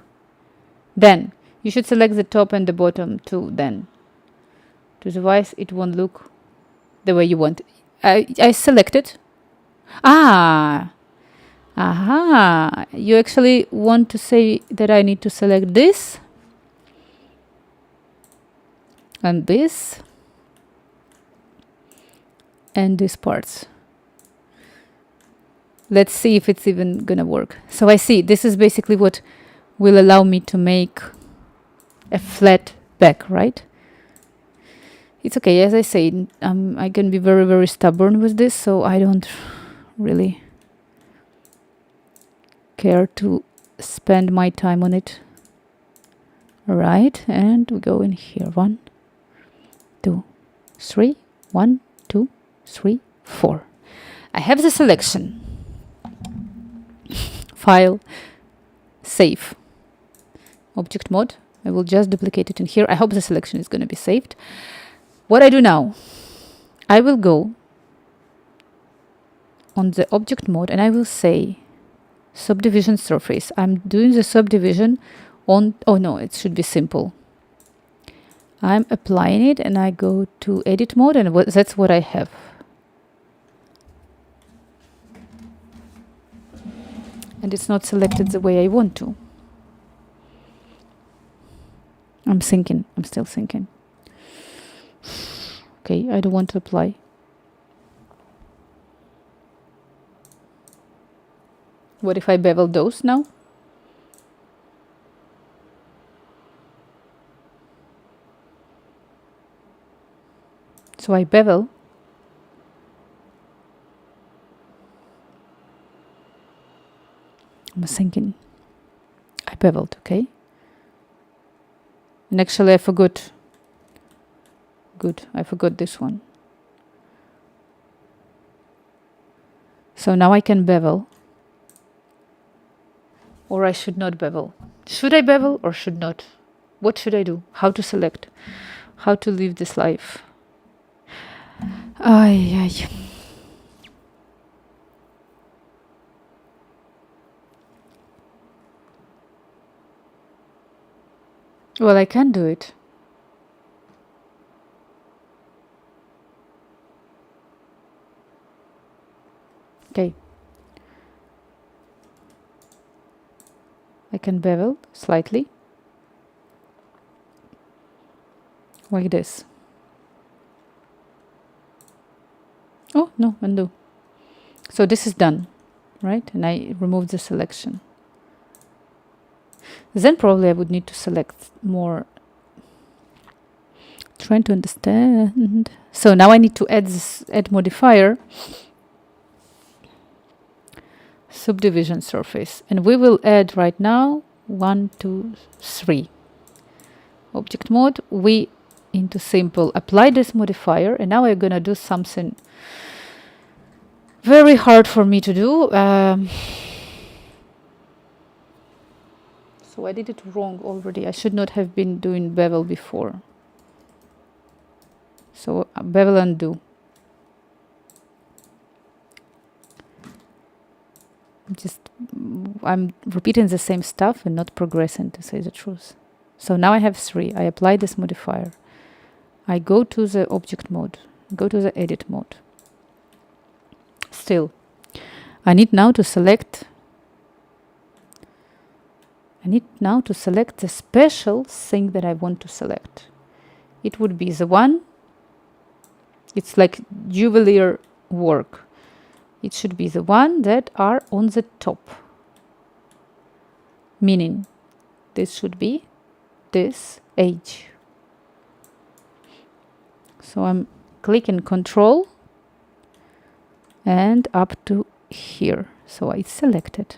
Then you should select the top and the bottom too. Then, otherwise it won't look the way you want. I selected. Aha! You actually want to say that I need to select this and this and these parts. Let's see if it's even gonna work. So I see this is basically what will allow me to make a flat back, right? It's okay, as I say, I can be very, very stubborn with this, so I don't really care to spend my time on it. Alright, and we go in here. 1, 2, 3. 1, 2, 3, 4. I have the selection. File, save. Object mode. I will just duplicate it in here. I hope the selection is going to be saved. What I do now, I will go on the object mode and I will say subdivision surface. I'm doing the subdivision on, oh no, it should be simple. I'm applying it and I go to edit mode and that's what I have. And it's not selected the way I want to. I'm thinking, I'm still thinking. Okay, I don't want to apply. What if I bevel those now? So I bevel. I'm thinking. I beveled, okay? And actually I forgot. Good, I forgot this one. So now I can bevel. Or I should not bevel. Should I bevel or should not? What should I do? How to select? How to live this life? Ay. Well, I can do it. Okay. I can bevel slightly. Like this. Oh, no, undo. So this is done, right? And I remove the selection. Then probably I would need to select more. Trying to understand. So now I need to add this add modifier. Subdivision surface. And we will add right now 1, 2, 3. Object mode. We into simple apply this modifier. And now I'm gonna do something very hard for me to do. So I did it wrong already. I should not have been doing bevel before. So bevel undo. I'm repeating the same stuff and not progressing, to say the truth. So now I have 3. I apply this modifier. I go to the object mode, go to the edit mode. Still, I need now to select the special thing that I want to select. It would be the one, it's like juveler work. It should be the one that are on the top. Meaning, this should be this edge. So I'm clicking Control and up to here. So it's selected.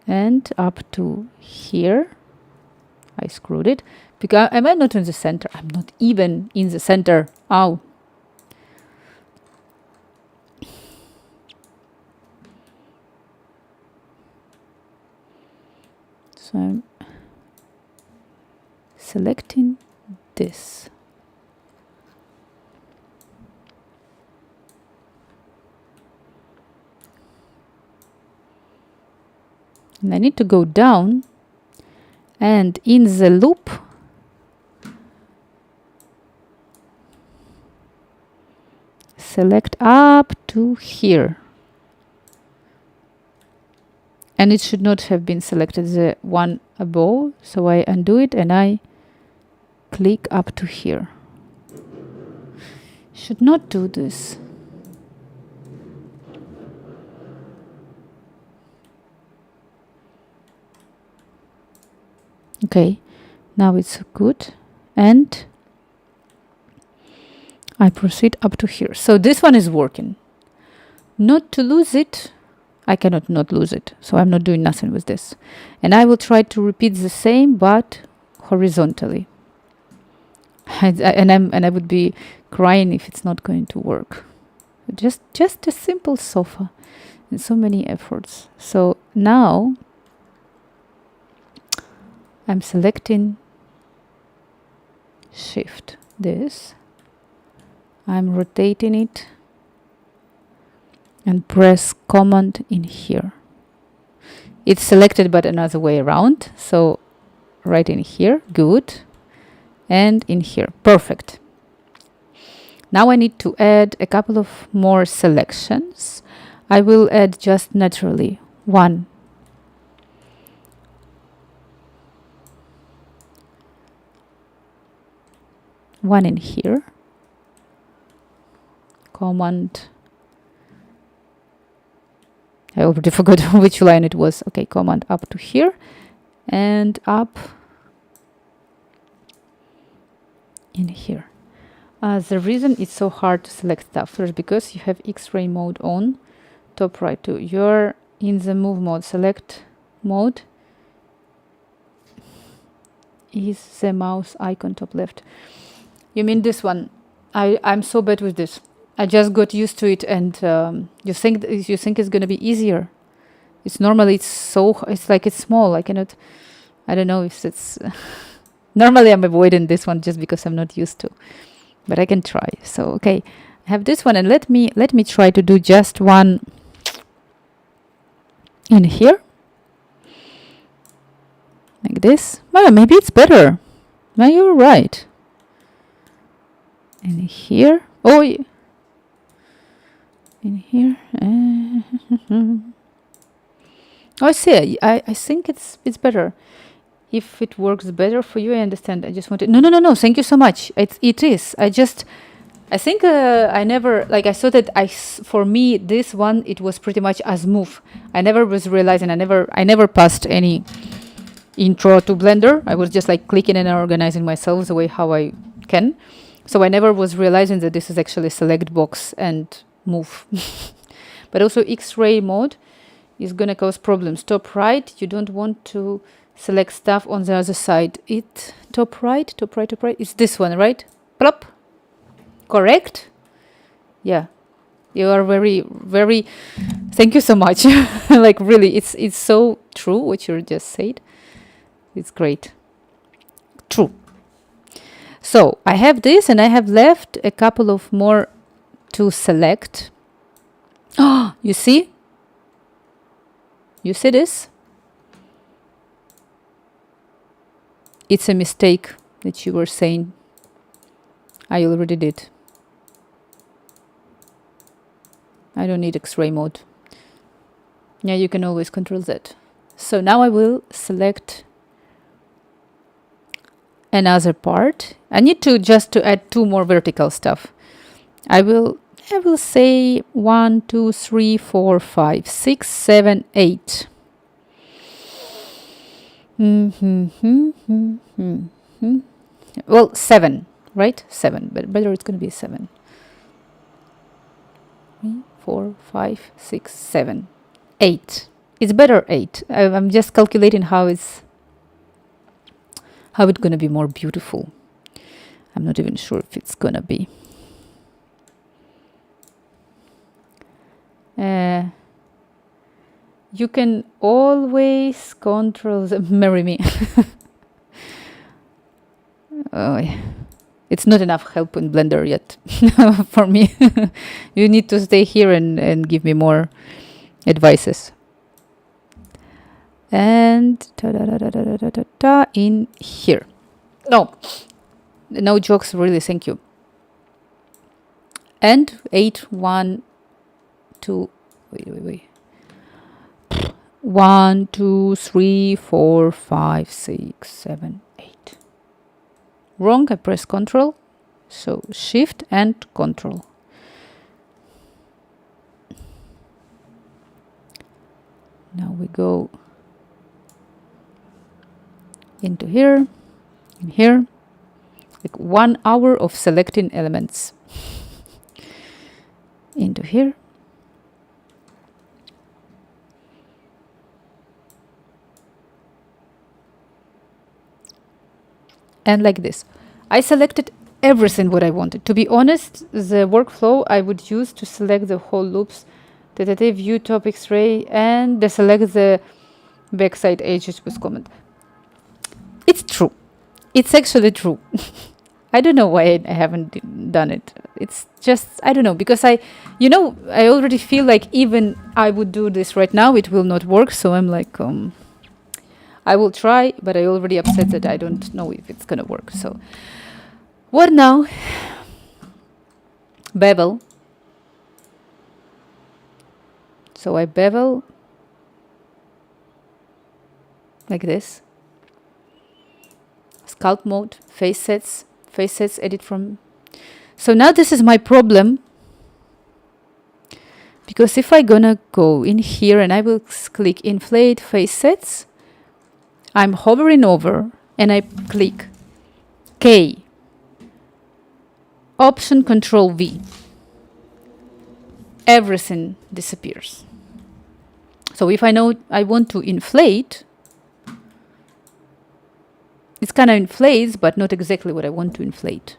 And up to here. I screwed it. Because am I not in the center? I'm not even in the center. Ow. So I'm selecting this. And I need to go down and in the loop select up to here. And it should not have been selected, the one above. So I undo it and I click up to here. Should not do this. Okay, now it's good. And I proceed up to here. So this one is working. Not to lose it, I cannot not lose it. So I'm not doing nothing with this. And I will try to repeat the same, but horizontally. And I would be crying if it's not going to work. Just a simple sofa and so many efforts. So now I'm selecting Shift this. I'm rotating it and press Command in here. It's selected but another way around. So right in here, good. And in here, perfect. Now I need to add a couple of more selections. I will add just naturally one. One in here. Command. I already forgot which line it was. Okay, command up to here and up in here. The reason it's so hard to select stuff is because you have X-ray mode on, top right too. You're in the move mode, select mode is the mouse icon top left. You mean this one? I'm so bad with this. I just got used to it, and you think it's gonna be easier. It's normally it's like it's small. I cannot. I don't know if it's. Normally I'm avoiding this one just because I'm not used to, but I can try. So okay, I have this one, and let me try to do just one in here, like this. Well, maybe it's better. No, you're right. And here, oh, in here. Oh, I see. I think it's better. If it works better for you, I understand. I just wanted. No. Thank you so much. It is. I think I never I saw that for me this one it was pretty much as move. I never was realizing. I never passed any intro to Blender. I was just like clicking and organizing myself the way how I can. So I never was realizing that this is actually select box and move. But also X-ray mode is gonna cause problems. Top right, you don't want to select stuff on the other side. Top right. It's this one, right? Plop. Correct? Yeah. You are very, very. Thank you so much. Like really, it's so true what you just said. It's great. True. So I have this, and I have left a couple of more to select. Oh, you see? You see this? It's a mistake that you were saying. I already did. I don't need X-ray mode. Yeah, you can always control Z. So now I will select another part. I need to just to add 2 more vertical stuff. I will say 1, 2, 3, 4, 5, 6, 7, 8. Well, 7, right? 7, but better it's going to be 7. 3, 4, 5, 6, 7, 8. It's better 8. I'm just calculating how it's going to be more beautiful. I'm not even sure if it's going to be. You can always control the marry me. Oh, yeah. It's not enough help in Blender yet for me. You need to stay here and give me more advices. And in here. No jokes, really, thank you. And 8, 1, 2, wait. 1, 2, 3, 4, 5, 6, 7, 8. Wrong, I press Control. So Shift and Control. Now we go into here, in here. Like 1 hour of selecting elements. Into here. And like this. I selected everything what I wanted. To be honest, the workflow I would use to select the whole loops, the view, top, X-ray, and deselect the backside edges with comment. It's true. It's actually true. I don't know why I haven't done it. It's just, I don't know, because I already feel like even I would do this right now, it will not work. So I'm like, I will try, but I already upset that I don't know if it's gonna work. So what now? Bevel. So I bevel like this. Sculpt mode, face sets, edit from. So now this is my problem, because if I gonna go in here and I will click inflate face sets, I'm hovering over and I click K, Option Control V. Everything disappears. So if I know I want to inflate, it's kind of inflates, but not exactly what I want to inflate.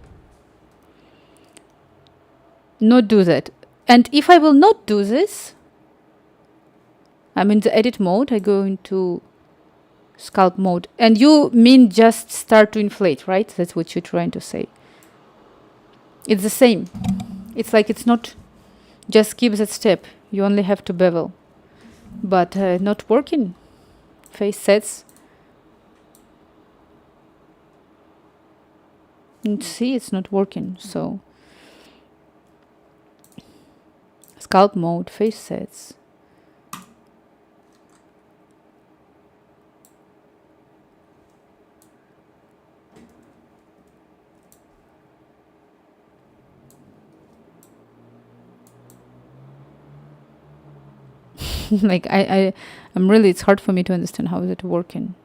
Not do that. And if I will not do this, I'm in the edit mode. I go into sculpt mode. And you mean just start to inflate, right? That's what you're trying to say. It's the same. It's like it's not just skip that step. You only have to bevel. But not working. Face sets. And see, it's not working. So sculpt mode, face sets. Like I'm really, it's hard for me to understand how is it working.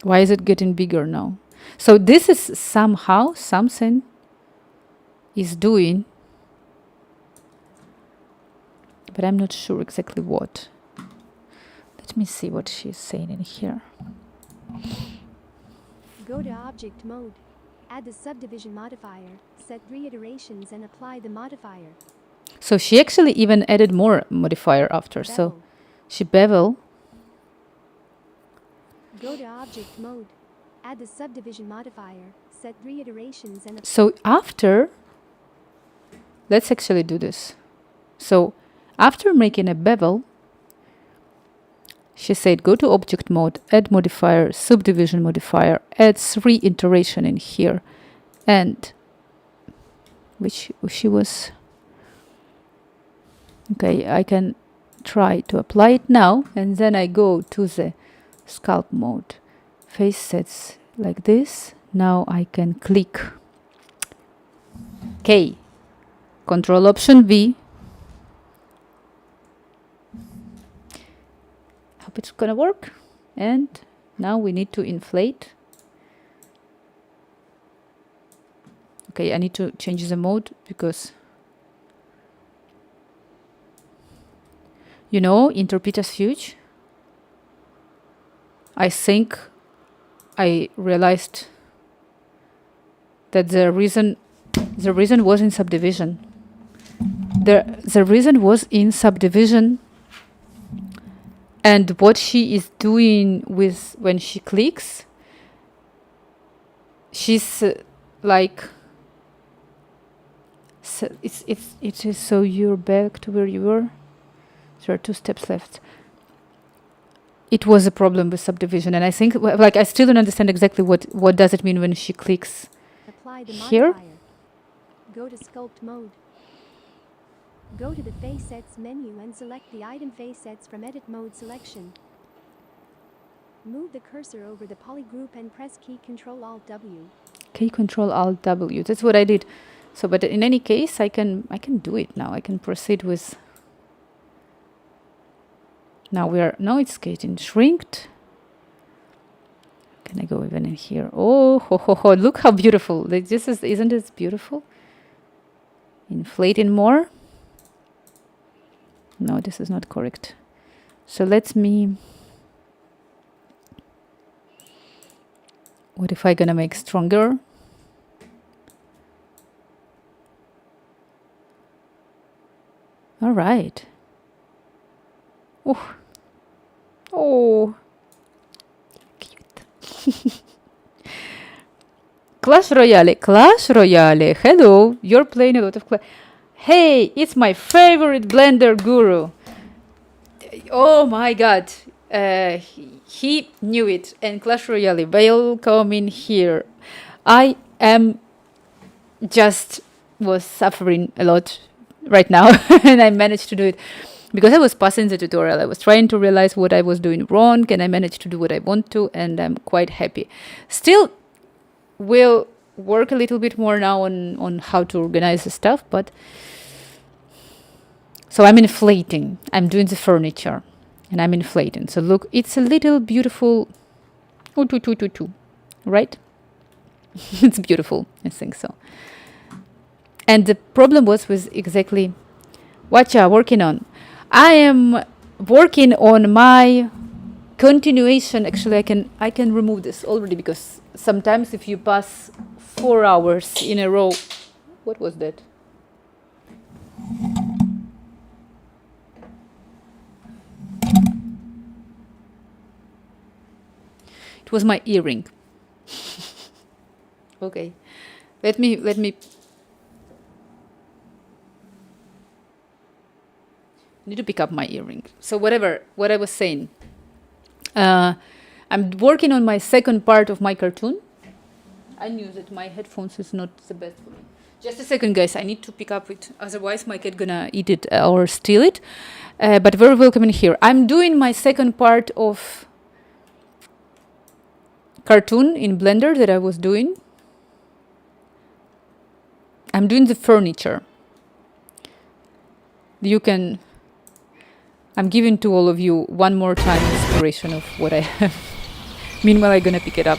Why is it getting bigger now? So this is somehow something is doing, but I'm not sure exactly what. Let me see what she's saying in here. Go to object mode. Add the subdivision modifier. set 3 iterations and apply the modifier. So she actually even added more modifier after. So Bevel. she bevel. Go to object mode. Add the subdivision modifier. Set 3 iterations and So after, let's actually do this. So after making a bevel, she said go to object mode, add modifier, subdivision modifier, add 3 iteration in here, and which she was okay. I can try to apply it now, and then I go to the sculpt mode, face sets like this. Now I can click K, Control Option V. Hope it's gonna work. And now we need to inflate. Okay, I need to change the mode because you know interpreterfuge. I think I realized that the reason was in subdivision. The reason was in subdivision, and what she is doing with when she clicks, she's like so it is so you're back to where you were. There are 2 steps left. It was a problem with subdivision, and I think like I still don't understand exactly what does it mean when she clicks. apply the Here? modifier. Go to sculpt mode. Go to the face sets menu and select the item face sets from edit mode selection. Move the cursor over the poly group and press key Ctrl Alt W. K Control Alt W. That's what I did. So, but in any case, I can do it now. I can proceed with. Now it's getting shrinked. Can I go even in here? Oh, ho, ho, ho. Look how beautiful. Like, isn't it beautiful? Inflating more. No, this is not correct. So let me. What if I gonna make stronger? All right. Oh. Oh. Cute. Clash Royale. Clash Royale. Hello. You're playing a lot of Clash. Hey, it's my favorite Blender guru. Oh my god. He knew it. And Clash Royale. Welcome in here. I am just was suffering a lot right now. And I managed to do it. Because I was passing the tutorial, I was trying to realize what I was doing wrong, and I managed to do what I want to, and I'm quite happy. Still, we'll work a little bit more now on how to organize the stuff, but... So I'm inflating. I'm doing the furniture, and I'm inflating. So look, it's a little beautiful... Right? It's beautiful, I think so. And the problem was with exactly what you're working on. I am working on my continuation. Actually, I can remove this already because sometimes if you pass 4 hours in a row, what was that? It was my earring. Okay, let me. Need to pick up my earring. So what I was saying, I'm working on my second part of my cartoon. I knew that my headphones is not the best for me. Just a second, guys. I need to pick up it. Otherwise, my cat gonna eat it or steal it. But very welcome in here. I'm doing my second part of cartoon in Blender that I was doing. I'm doing the furniture. You can... I'm giving to all of you one more time inspiration of what I have. Meanwhile, I'm gonna pick it up.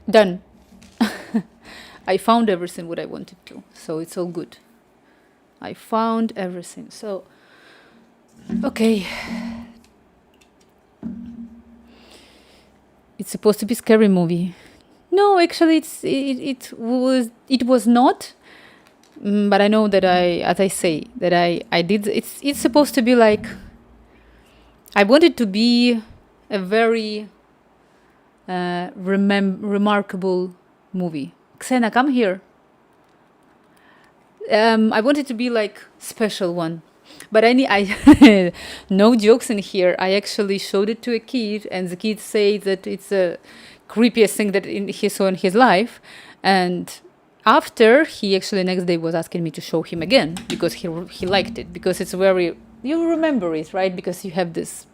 Done. I found everything what I wanted to, so it's all good. I found everything. So, okay. It's supposed to be scary movie. No, actually, it was not. But I know that as I say, that I did. It's supposed to be like. I want it to be a very remarkable movie. Xena, come here. I want it to be like special one. But I no jokes in here. I actually showed it to a kid, and the kid said that it's the creepiest thing that he saw in his life. And after, he actually next day was asking me to show him again because he liked it, because it's very, you remember it, right? Because you have this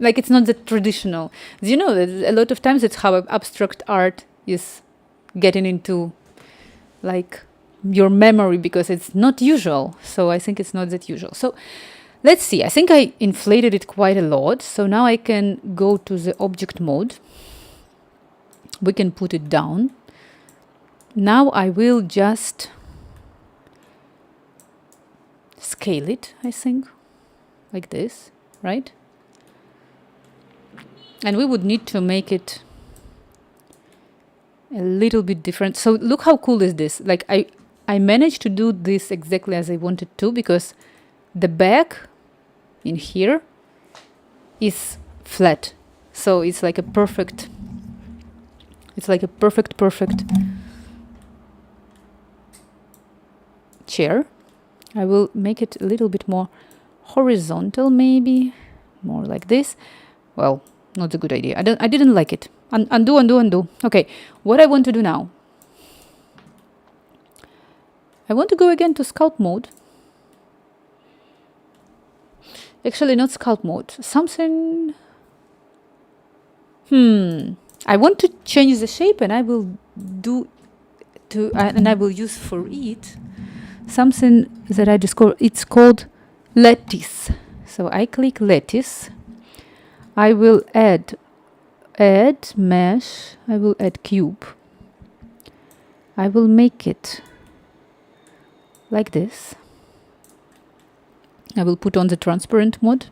like, it's not the traditional. You know that a lot of times it's how abstract art is getting into like your memory, because it's not usual. So I think it's not that usual. So let's see. I think I inflated it quite a lot. So now I can go to the object mode. We can put it down. Now I will just scale it, I think, like this, right? And we would need to make it a little bit different. So look how cool is this. Like I managed to do this exactly as I wanted to, because the back in here is flat. So it's like a perfect, perfect chair. I will make it a little bit more horizontal, maybe more like this. Well, not a good idea. I didn't like it. Undo. Okay, what I want to do now. I want to go again to sculpt mode. Actually, not sculpt mode. Something. I want to change the shape, and I will and I will use for it something that I discovered. It's called lattice. So I click lattice. I will add mesh. I will add cube. I will make it like this. I will put on the transparent mode.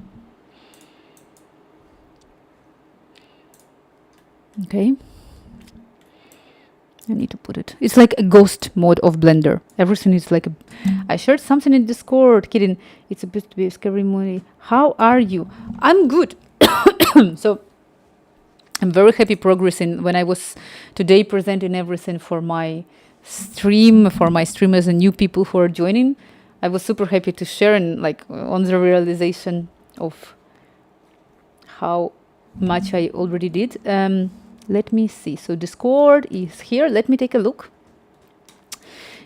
Okay. I need to put it. It's like a ghost mode of Blender. Everything is like I shared something in Discord. Kidding. It's supposed to be a scary movie. How are you? I'm good. So I'm very happy progressing. When I was today presenting everything for my streamers and new people who are joining, I was super happy to share and like on the realization of how much I already did. Let me see. So Discord is here. Let me take a look.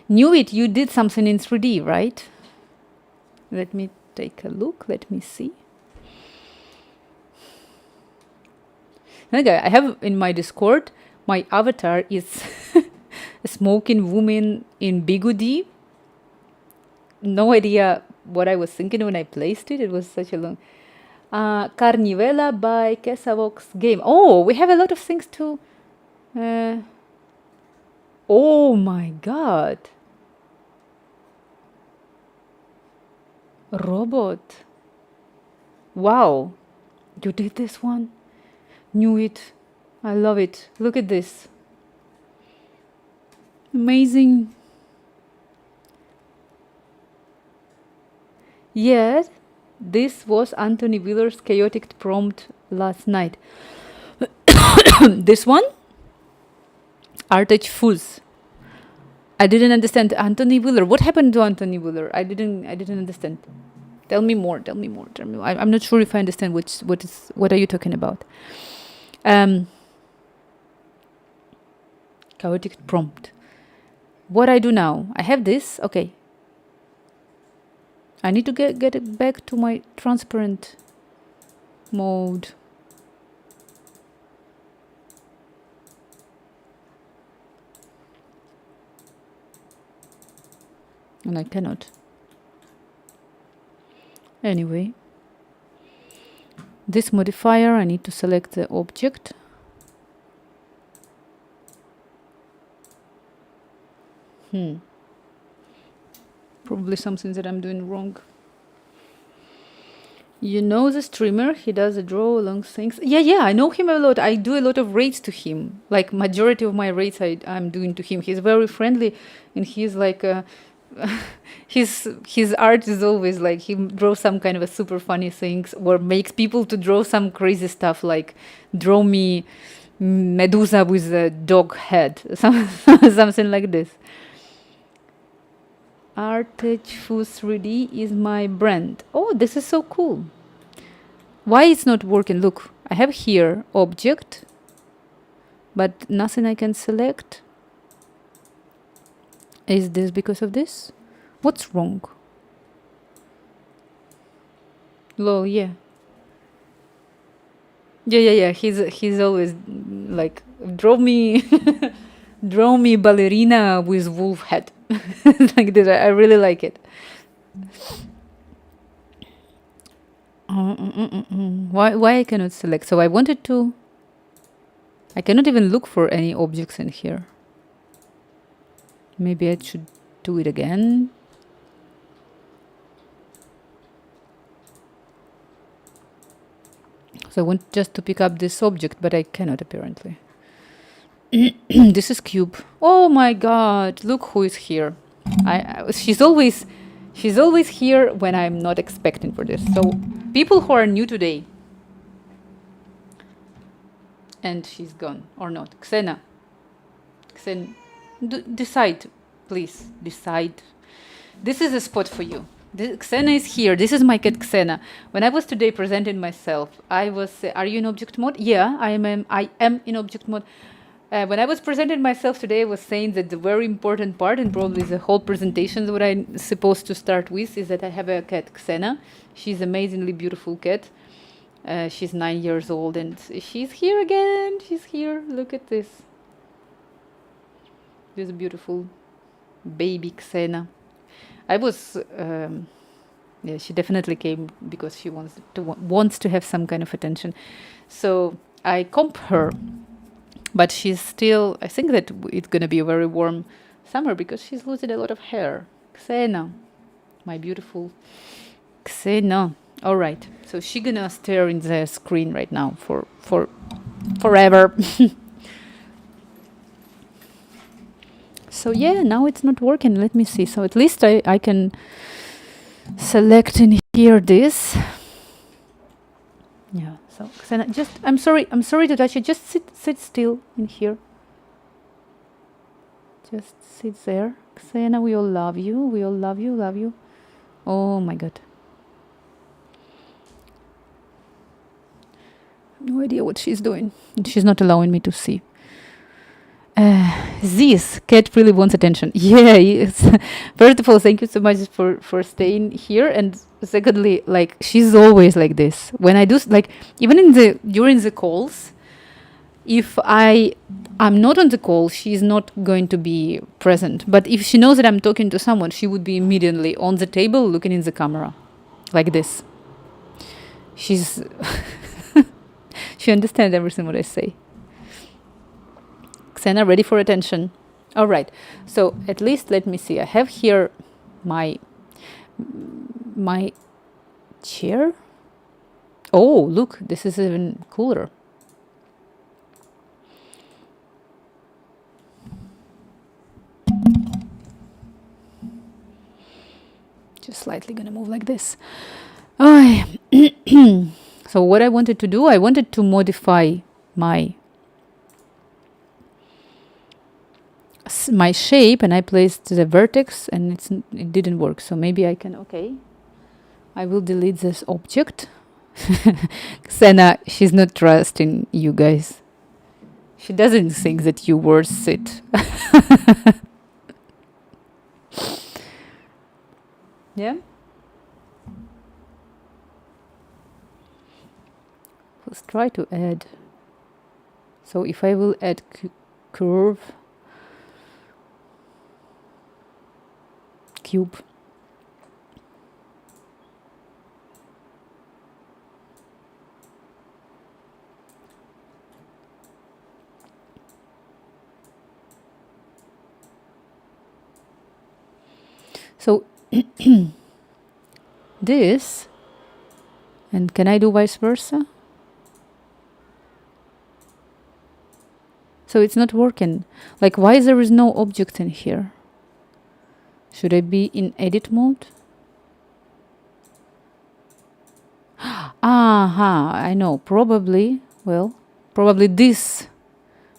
Knew it. You did something in 3D, right? Let me take a look. Let me see. Okay, I have in my Discord, my avatar is a smoking woman in bigudi. No idea what I was thinking when I placed it. It was such a long... Carnivella by Kesavox Game. Oh, we have a lot of things to... oh my god. Robot. Wow. You did this one? Knew it. I love it. Look at this. Amazing. Yes, this was Anthony Wheeler's chaotic prompt last night. This one? Artech Fuzz. I didn't understand. Anthony Wheeler. What happened to Anthony Wheeler? I didn't understand. Tell me more. I'm not sure if I understand what are you talking about. Chaotic prompt. What I do now? I have this. Okay. I need to get it back to my transparent mode. And I cannot. Anyway. This modifier, I need to select the object. Probably something that I'm doing wrong. You know the streamer? He does a draw along things. Yeah, I know him a lot. I do a lot of raids to him. Like majority of my raids I'm doing to him. He's very friendly, and he's like his art is always like he draws some kind of a super funny things or makes people to draw some crazy stuff like draw me Medusa with a dog head, something like this. Artech 3D is my brand. Oh, this is so cool. Why it's not working? Look, I have here object, but nothing I can select. Is this because of this? What's wrong? Lol, yeah. Yeah. He's always like draw me draw me ballerina with wolf head. Like this. I really like it. Why I cannot select? So I wanted to. I cannot even look for any objects in here. Maybe I should do it again. So I want just to pick up this object, but I cannot apparently. This is cube. Oh my god! Look who is here. She's always here when I'm not expecting for this. So people who are new today, and she's gone or not. Xena, decide, please decide. This is a spot for you. Xena is here. This is my cat Xena. When I was today presenting myself, I was. Are you in object mode? Yeah, I am in object mode. When I was presenting myself today, I was saying that the very important part, and probably the whole presentation, what I'm supposed to start with, is that I have a cat, Xena. She's an amazingly beautiful cat. She's 9 years old, and she's here again. She's here. Look at this. This beautiful baby Xena. I was, yeah, she definitely came because she wants to have some kind of attention. So I comp her. But she's still, I think that it's going to be a very warm summer because she's losing a lot of hair. Xena, my beautiful Xena. All right, so she's going to stare in the screen right now for forever. So yeah, now it's not working. Let me see. So at least I can select in here this. Yeah. So Xena, just I'm sorry to touch you. Just sit still in here. Just sit there. Xena, we all love you. We all love you. Oh my god. No idea what she's doing. She's not allowing me to see. This cat really wants attention. Yeah, yes. First of all, thank you so much for staying here. And secondly, like she's always like this. When I do like even during the calls, if I'm not on the call, she's not going to be present. But if she knows that I'm talking to someone, she would be immediately on the table looking in the camera, like this. She's she understands everything what I say. Xena, ready for attention. All right. So at least let me see. I have here my chair. Oh, look, this is even cooler. Just slightly gonna move like this. So what I wanted to do, I wanted to modify my shape, and I placed the vertex, and it didn't work. So maybe I can. Okay, I will delete this object. Xena, she's not trusting you guys. She doesn't think that you worth it. Yeah. Let's try to add. So if I will add curve. Cube. So this, and can I do vice versa? So it's not working. Like, why there is no object in here? Should I be in edit mode? Aha, I know. Probably, well, probably this.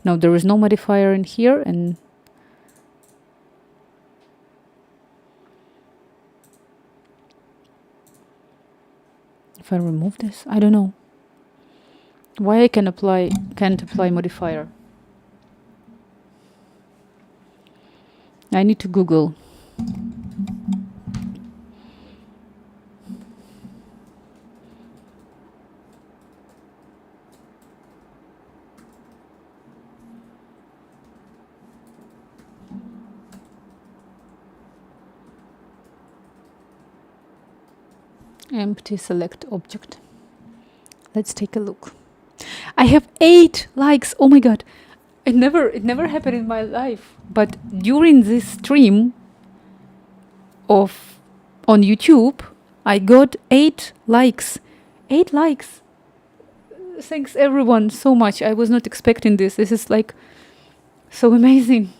No, there is no modifier in here, and if I remove this, I don't know why I can't apply modifier. I need to Google. Empty select object. Let's take a look. I have 8 likes. Oh my god. It never happened in my life. But during this stream of on YouTube, I got 8 likes. 8 likes. Thanks everyone so much. I was not expecting this. This is like so amazing.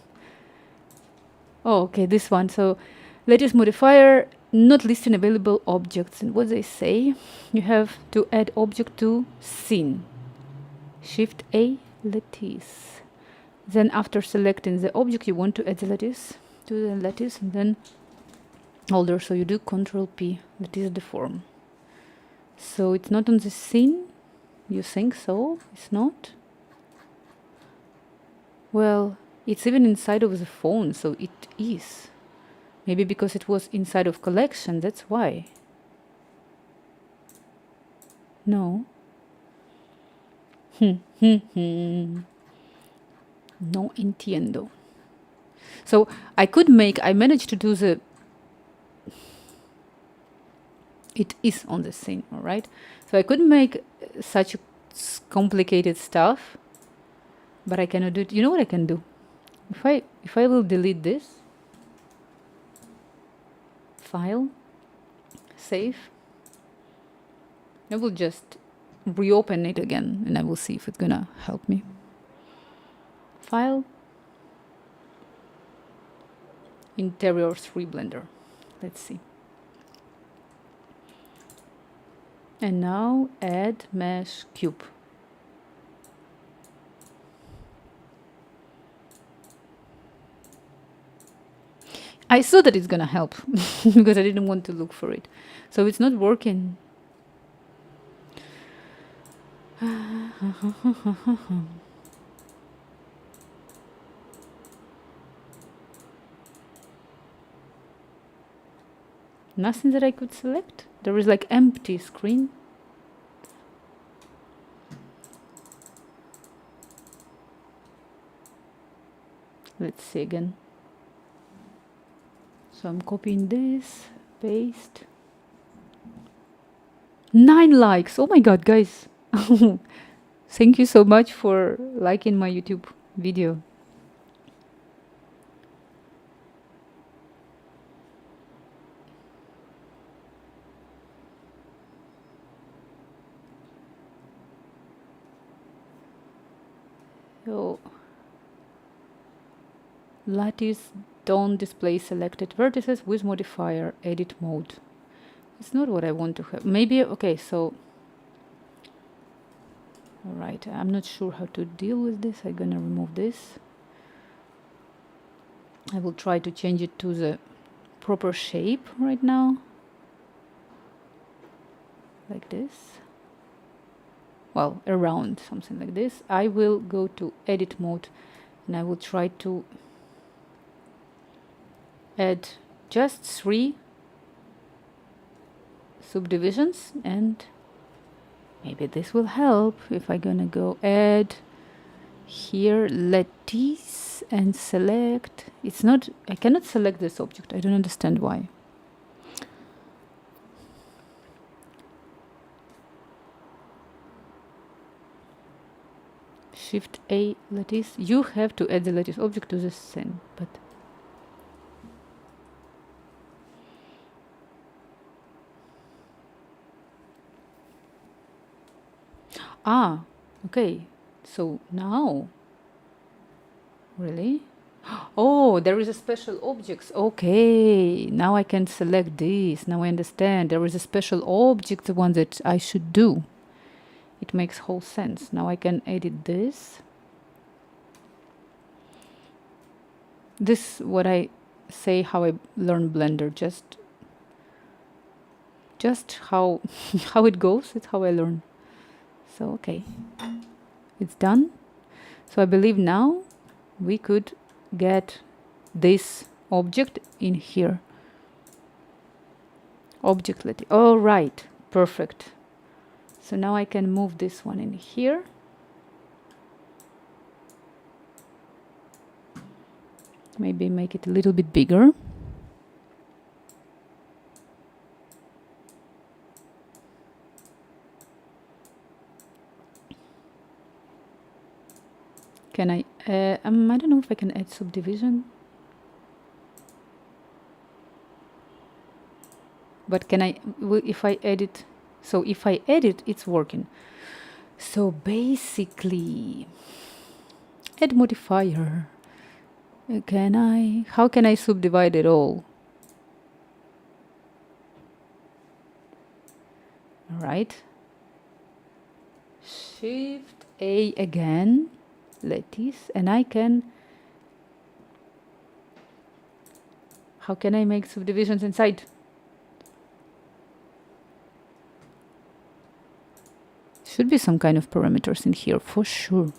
Oh, okay, this one. So latest modifier, not listing available objects. And what they say, you have to add object to scene. Shift A, lattice. Then after selecting the object, you want to add the lattice to the lattice, and then older. So you do Control P, lattice deform. So it's not on the scene. You think so? It's not? Well, it's even inside of the phone, so it is. Maybe because it was inside of collection, that's why. No. No entiendo. So I managed to do the... It is on the scene, all right? So I could make such complicated stuff, but I cannot do it. You know what I can do? If I will delete this, file, save, I will just reopen it again, and I will see if it's gonna help me. File, Interior 3 Blender. Let's see. And now add mesh cube. I saw that it's gonna help because I didn't want to look for it. So it's not working. Nothing that I could select. There is like empty screen. Let's see again. So I'm copying this, paste. 9 likes. Oh my god, guys. Thank you so much for liking my YouTube video. So lattice don't display selected vertices with modifier edit mode. It's not what I want to have. Maybe, okay, so all right, I'm not sure how to deal with this. I'm gonna remove this. I will try to change it to the proper shape right now, like this. Well, around something like this. I will go to edit mode, and I will try to add just 3 subdivisions, and maybe this will help. If I'm gonna go add here lattice and select, it's not, I cannot select this object. I don't understand why. Shift A, lattice. You have to add the lattice object to the scene, but Ah, okay. So now, really? Oh, there is a special objects. Okay, now I can select this. Now I understand. There is a special object, the one that I should do. It makes whole sense. Now I can edit this. This what I say how I learn Blender. Just how how it goes. It's how I learn. So okay, it's done. So I believe now we could get this object in here. Object let. All right, perfect. So now I can move this one in here. Maybe make it a little bit bigger. Can I don't know if I can add subdivision. But can I, if I edit, so if I edit, it's working. So basically, add modifier. How can I subdivide it all? All right. Shift A again, lattice, and I can, how can I make subdivisions inside? Should be some kind of parameters in here for sure.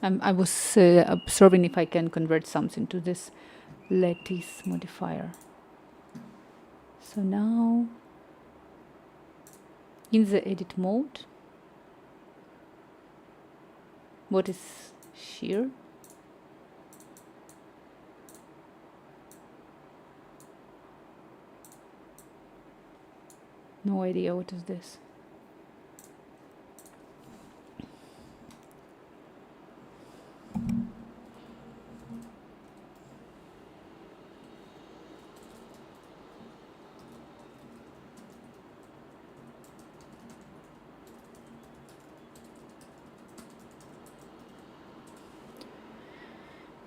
I was observing if I can convert something to this lattice modifier. So now in the edit mode, what is shear? No idea what is this.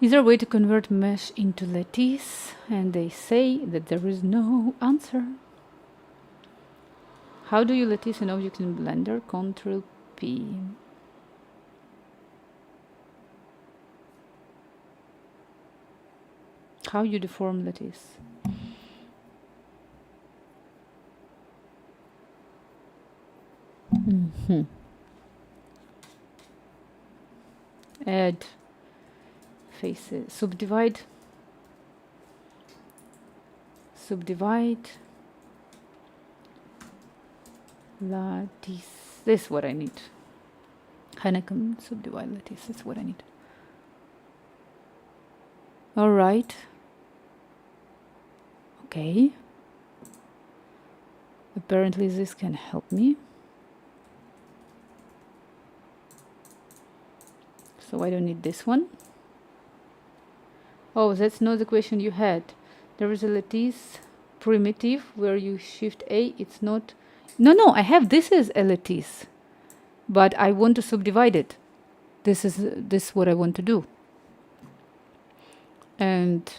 Is there a way to convert mesh into lattice? And they say that there is no answer. How do you lattice an object in Blender? Ctrl P. How you deform lattice? Add faces. Subdivide. Lattice. This is what I need. Hanekom subdivide lattice. That's what I need. All right. Okay. Apparently this can help me. So I don't need this one. Oh, that's not the question you had. There is a lattice primitive where you shift A. It's not. No, I have this as a lattice, but I want to subdivide it. This is what I want to do. And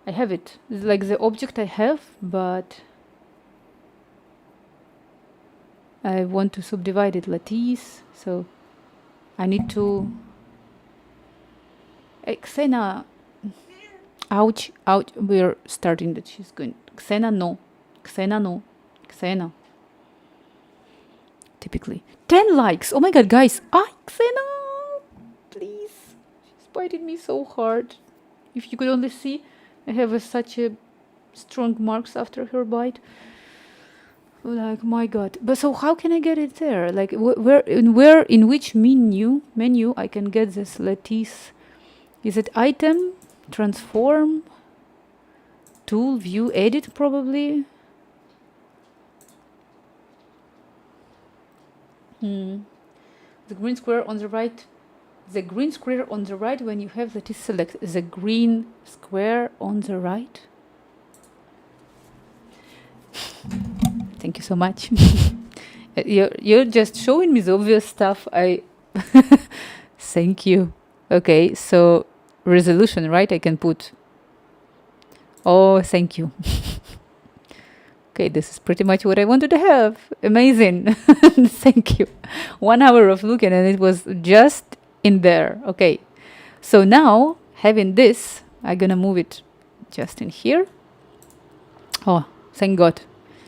I have it. It's like the object I have, but I want to subdivide it lattice. So I need to. Xena, ouch, we're starting that she's going. Xena, no. Typically. 10 likes. Oh my god, guys. Xena, please. She's biting me so hard. If you could only see, I have such a strong marks after her bite. Like, my god. But so how can I get it there? Like, in which menu I can get this lattice? Is it item, transform, tool, view, edit probably? The green square on the right The green square on the right when you have that is select. The green square on the right. Thank you so much. You're just showing me the obvious stuff. Thank you. Okay, so resolution, right? I can put. Oh, thank you. Okay, this is pretty much what I wanted to have. Amazing. Thank you. 1 hour of looking and it was just in there. Okay, so now having this, I'm gonna move it just in here. Oh, thank God.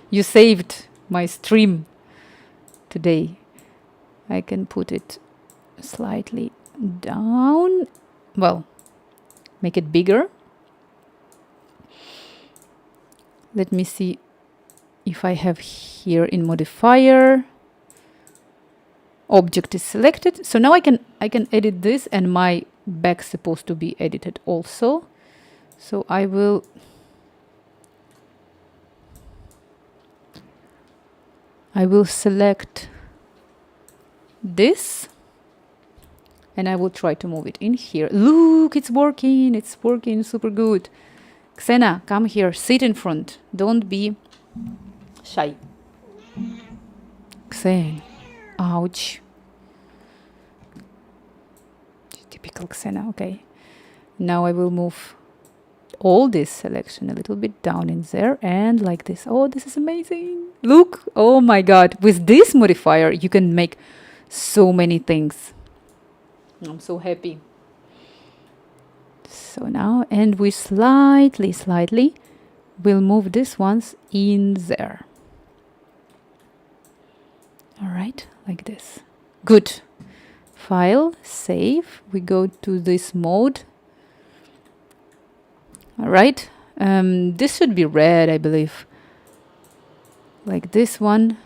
You saved my stream today. I can put it slightly down. Well, make it bigger. Let me see if I have here in modifier. Object is selected. So now I can edit this and my back's supposed to be edited also. So I will select this and I will try to move it in here. Look, it's working super good. Xena, come here, sit in front. Don't be shy. Xena, ouch. Typical Xena, okay. Now I will move all this selection a little bit down in there and like this. Oh, this is amazing. Look, oh my God. With this modifier, you can make so many things. I'm so happy. So now, and we slightly will move this ones in there. All right, like this. Good. File, save. We go to this mode. All right. This should be red, I believe. Like this one.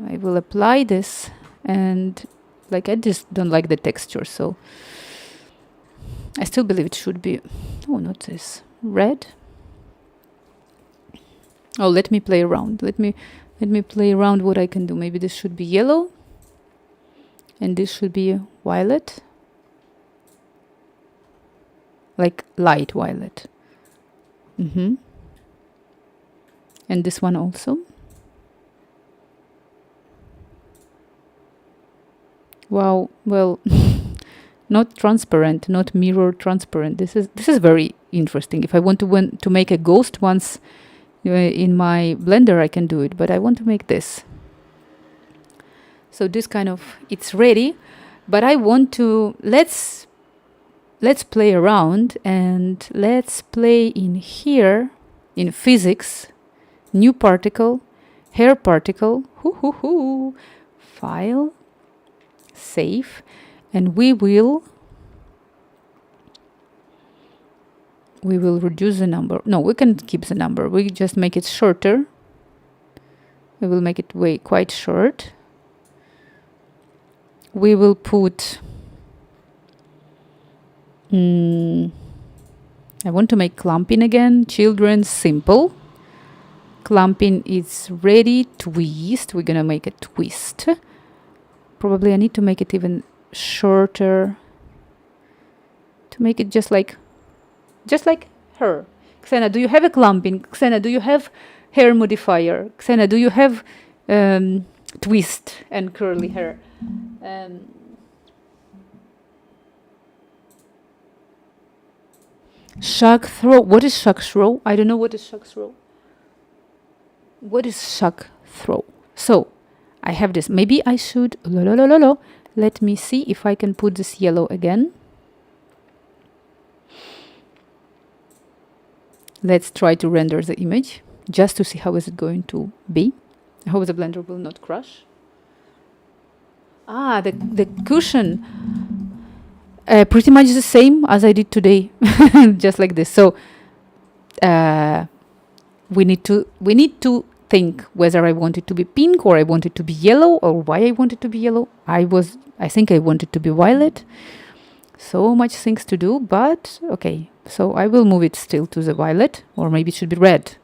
I will apply this and like I just don't like the texture, so I still believe it should be, oh, not this, red. Oh, let me play around. Let me play around what I can do. Maybe this should be yellow and this should be violet. Like light violet. And this one also. Wow, well, not transparent, not mirror transparent. This is very interesting. If I want to make a ghost once in my Blender, I can do it, but I want to make this. So this kind of, it's ready, but I want to, let's play around and let's play in here, in physics, new particle, hair particle, file, save, and we will reduce the number. No, we can keep the number. We just make it shorter. We will make it quite short. We will put I want to make clumping again. Children, simple. Clumping is ready. Twist. We're gonna make a twist. Probably I need to make it even shorter. To make it just like her. Xena, do you have a clumping? Xena, do you have hair modifier? Xena, do you have twist and curly hair? Shark throw. What is shark throw? I don't know what is shark throw. What is shark throw? So I have this. Maybe I should. Let me see if I can put this yellow again. Let's try to render the image just to see how is it going to be. I hope the Blender will not crash. Ah, the cushion. Pretty much the same as I did today, just like this. So we need to think whether I want it to be pink or I want it to be yellow or why I want it to be yellow. I think I want it to be violet. So much things to do, but okay. So I will move it still to the violet, or maybe it should be red.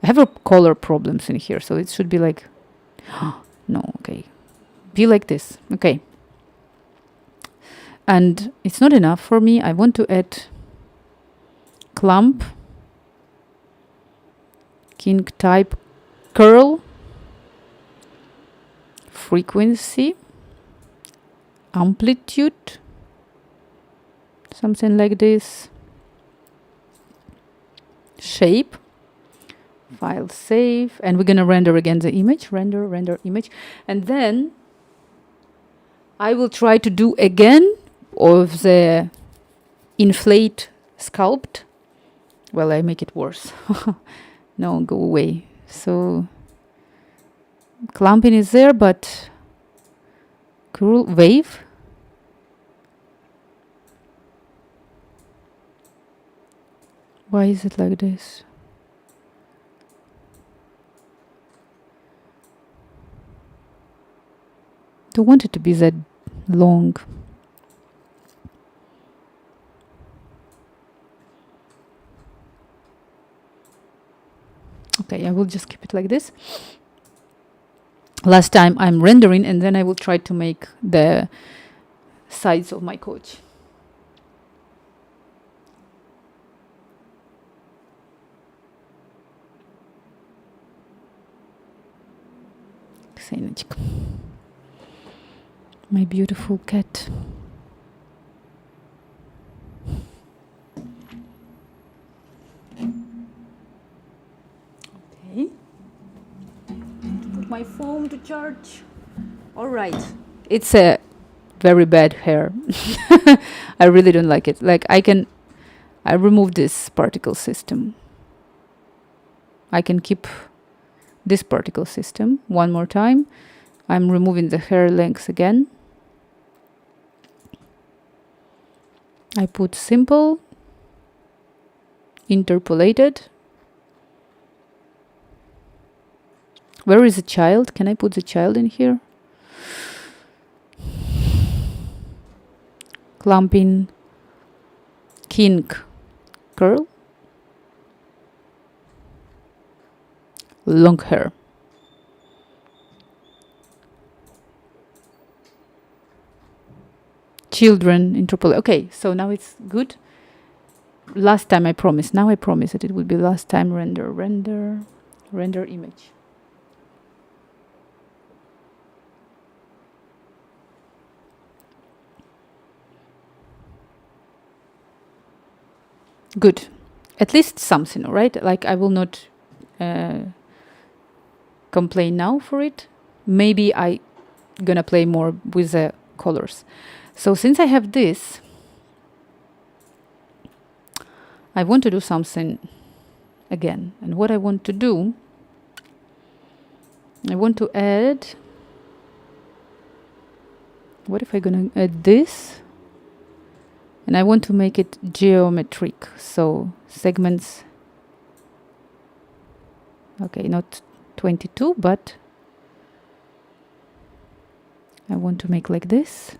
I have color problems in here, so it should be like, no, okay. Be like this, okay. And it's not enough for me. I want to add clump, king type, curl, frequency, amplitude, something like this, shape, file save, and we're gonna render again the image, render image, and then I will try to do again of the inflate sculpt. Well, I make it worse. No, go away. So clumping is there, but curl wave. Why is it like this? Don't want it to be that long. Okay, I will just keep it like this. Last time I'm rendering, and then I will try to make the sides of my coach. Ксеночка. My beautiful cat. Okay. Put my phone to charge. All right. It's a very bad hair. I really don't like it. Like I remove this particle system. I can keep this particle system one more time. I'm removing the hair length again. I put simple, interpolated. Where is the child? Can I put the child in here? Clumping, king, curl, long hair. Children, interpolate. Okay, so now it's good. Last time I promised. Now I promise that it will be last time render image. Good. At least something, right? Like I will not complain now for it. Maybe I gonna play more with the colors. So since I have this, I want to do something again. And what I want to do, I want to add, what if I'm gonna add this? And I want to make it geometric. So segments, okay, not 22, but I want to make like this.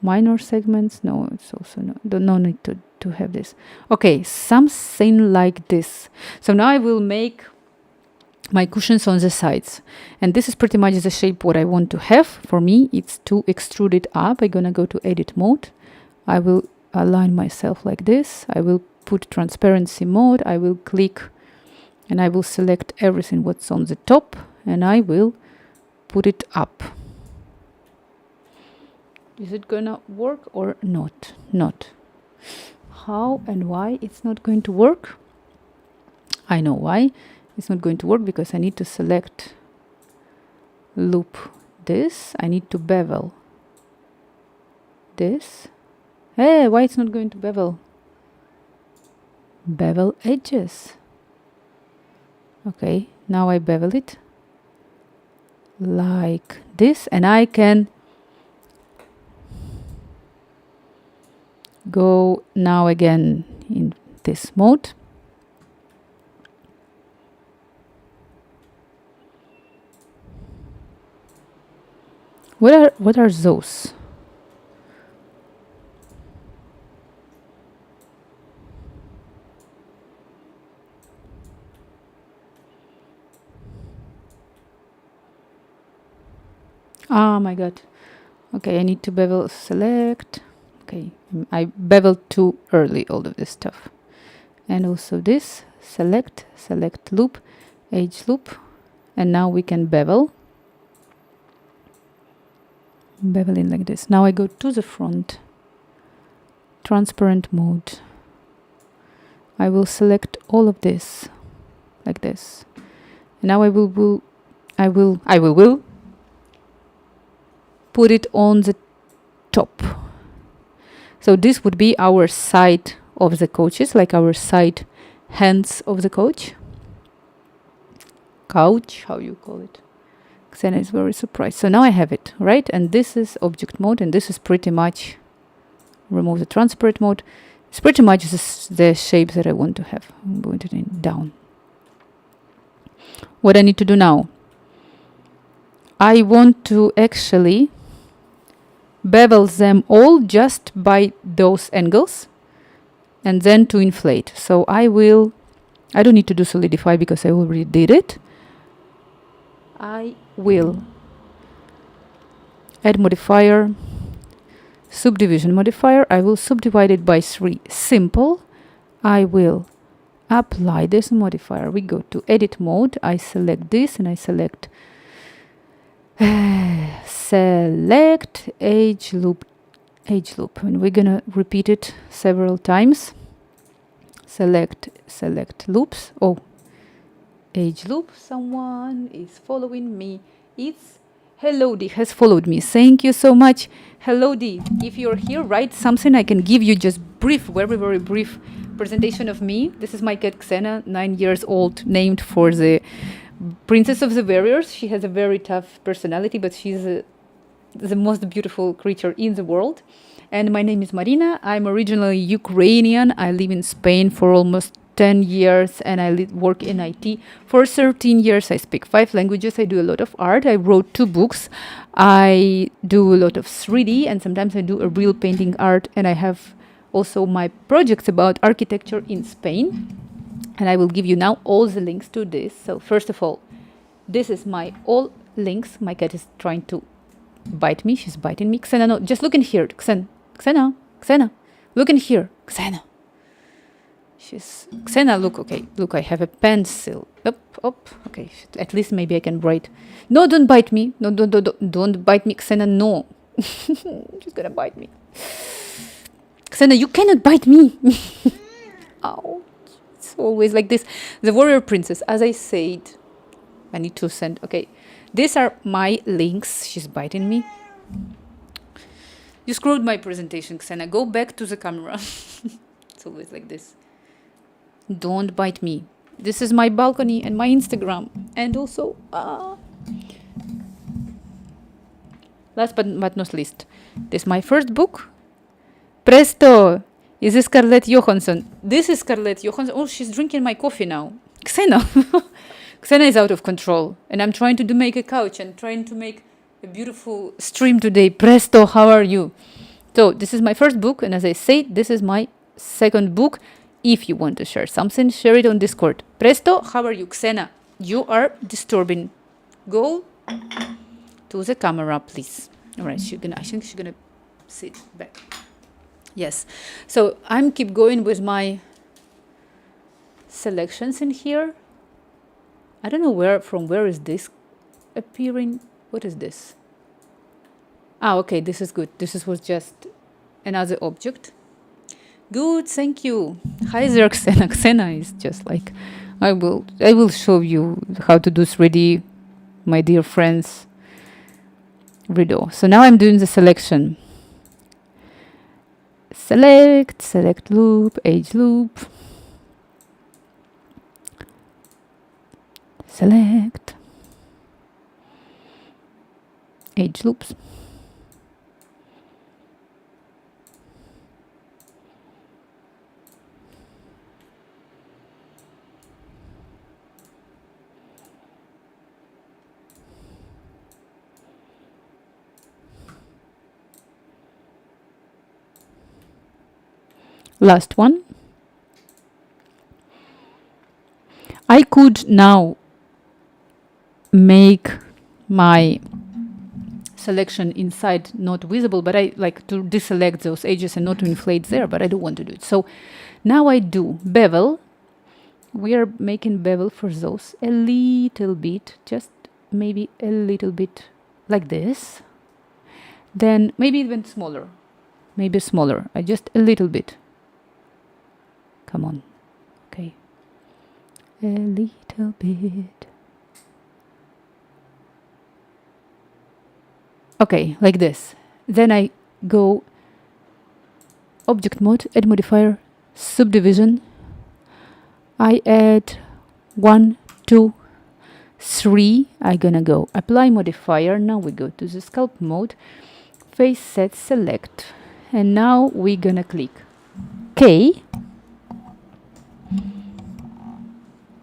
Minor segments, no, it's also no need to have this. Okay, something like this. So now I will make my cushions on the sides. And this is pretty much the shape what I want to have. For me, it's to extrude it up. I'm gonna go to edit mode. I will align myself like this. I will put transparency mode. I will click and I will select everything what's on the top and I will put it up. Is it gonna work or not? Not. How and why it's not going to work? I know why it's not going to work, because I need to select loop this. I need to bevel this. Hey, why it's not going to bevel? Bevel edges. Okay, now I bevel it like this, and I can go now again in this mode. What are those? Oh my god. Okay, I need to bevel select. Okay, I beveled too early all of this stuff. And also this, select loop, edge loop. And now we can bevel. Beveling like this. Now I go to the front. Transparent mode. I will select all of this like this. And now I will put it on the top. So this would be our side of the coaches, like our side hands of the coach. Couch, how you call it. Xena is very surprised. So now I have it, right? And this is object mode, and this is pretty much, remove the transparent mode. It's pretty much the shape that I want to have. I'm going to down. What I need to do now, I want to actually bevel them all just by those angles and then to inflate. So I don't need to do solidify because I already did it. I will add modifier, subdivision modifier. I will subdivide it by 3. Simple. I will apply this modifier. We go to edit mode. I select this and I select edge loop, and we're gonna repeat it several times. Select loops. Oh, edge loop. Someone is following me. It's Hello-D has followed me. Thank you so much. Hello-D, if you're here, write something. I can give you just brief, very, very brief presentation of me. This is my cat Xena, 9 years old, named for the Princess of the Warriors. She has a very tough personality, but she's the most beautiful creature in the world. And my name is Marina. I'm originally Ukrainian. I live in Spain for almost 10 years and I work in IT for 13 years. I speak 5 languages. I do a lot of art. I wrote 2 books. I do a lot of 3D and sometimes I do a real painting art. And I have also my projects about architecture in Spain. And I will give you now all the links to this. So first of all, this is my all links. My cat is trying to bite me. She's biting me. Xena, no, just look in here. Xena, look in here. Xena. Xena, look, okay. Look, I have a pencil. Up. Okay, at least maybe I can write. No, don't bite me. No, don't bite me. Xena, no. She's gonna bite me. Xena, you cannot bite me. Ow. It's always like this. The warrior princess, as I said, I need to send. Okay, these are my links. She's biting me. You screwed my presentation, Xena. Go back to the camera. It's always like this. Don't bite me. This is my balcony and my Instagram. And also, last but not least, this is my first book. Presto! Is this Scarlett Johansson? This is Scarlett Johansson. Oh, she's drinking my coffee now. Xena. Xena is out of control. And I'm trying to make a couch and trying to make a beautiful stream today. Presto, how are you? So, this is my first book. And as I said, this is my second book. If you want to share something, share it on Discord. Presto, how are you? Xena, you are disturbing. Go to the camera, please. All right, I think she's gonna sit back. Yes. So I'm keep going with my selections in here. I don't know from where is this appearing. What is this? Okay, this is good. Was just another object. Good, thank you. Hi there, Xena. Xena is just like, I will show you how to do 3D, my dear friends. Rideau. So now I'm doing the selection. Select loop, edge loop. Select. Edge loops. Last one. I could now make my selection inside not visible, but I like to deselect those edges and not to inflate there, but I don't want to do it. So now I do bevel. We are making bevel for those a little bit, just maybe a little bit like this. Then maybe even smaller, I just a little bit. Come on, okay, a little bit. Okay, like this. Then I go object mode, add modifier, subdivision. I add 1, 2, 3. I'm gonna go apply modifier. Now we go to the sculpt mode, face set, select, and now we're gonna click K,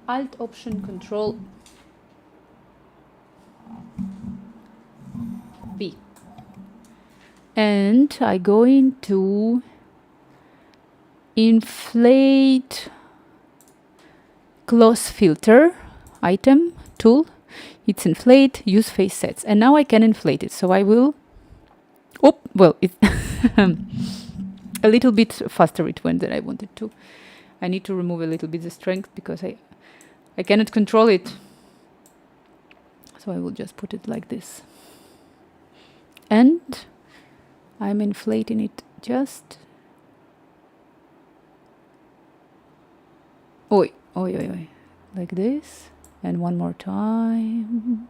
Alt Option Control B, and I going to inflate close filter item tool. It's inflate, use face sets, and now I can inflate it. So I will. Oh well, it a little bit faster it went than I wanted to. I need to remove a little bit the strength because I cannot control it. So I will just put it like this. And I'm inflating it just. Oi, oi, oi, oi. Like this. And one more time.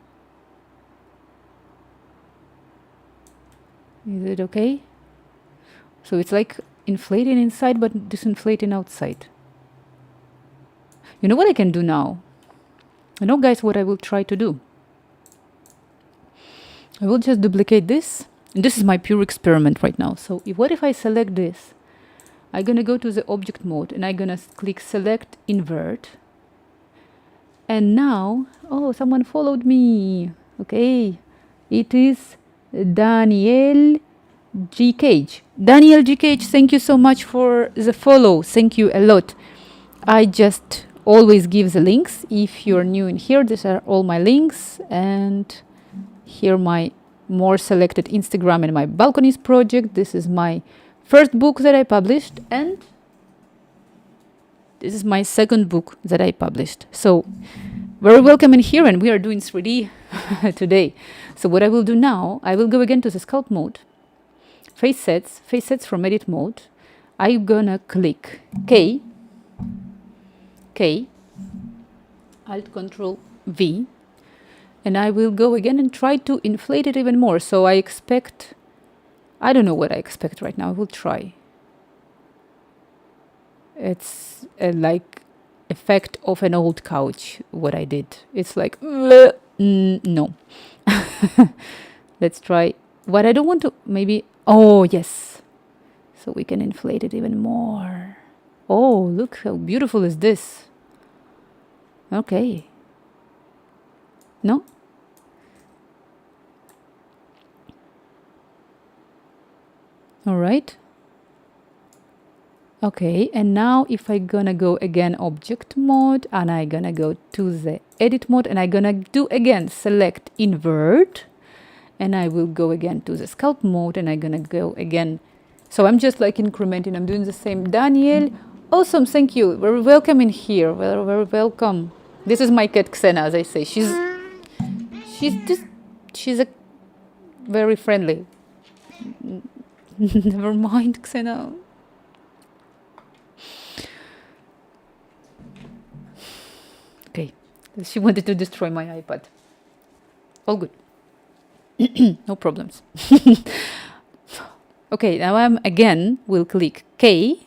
Is it okay? So it's like inflating inside but disinflating outside. You know what I can do now? You know, guys, what I will try to do? I will just duplicate this. And this is my pure experiment right now. So what if I select this? I'm gonna go to the object mode and I'm gonna click select invert. And now, oh, someone followed me. Okay, it is Daniel G. Cage. Daniel G. Cage, thank you so much for the follow. Thank you a lot. I just always give the links. If you're new in here, these are all my links. And here my more selected Instagram and my balconies project. This is my first book that I published. And this is my second book that I published. So very welcome in here, and we are doing 3D today. So what I will do now, I will go again to the sculpt mode, face sets from edit mode. I'm gonna click K, Alt Control V, and I will go again and try to inflate it even more. So I don't know what I expect right now. I will try. It's like effect of an old couch, what I did. It's like, no. Let's try. What I don't want to, maybe, oh, yes. So we can inflate it even more. Oh, look how beautiful is this. Okay. No? All right. Okay, and now if I gonna go again object mode, and I gonna go to the edit mode, and I gonna do again select invert, and I will go again to the sculpt mode, and I gonna go again. So I'm just like incrementing. I'm doing the same. Daniel, awesome, thank you. Very welcome in here. Very, very welcome. This is my cat Xena, as I say. She's a very friendly. Never mind, Xena. Okay, she wanted to destroy my iPad. All good. No problems. Okay, now I'm again will click K,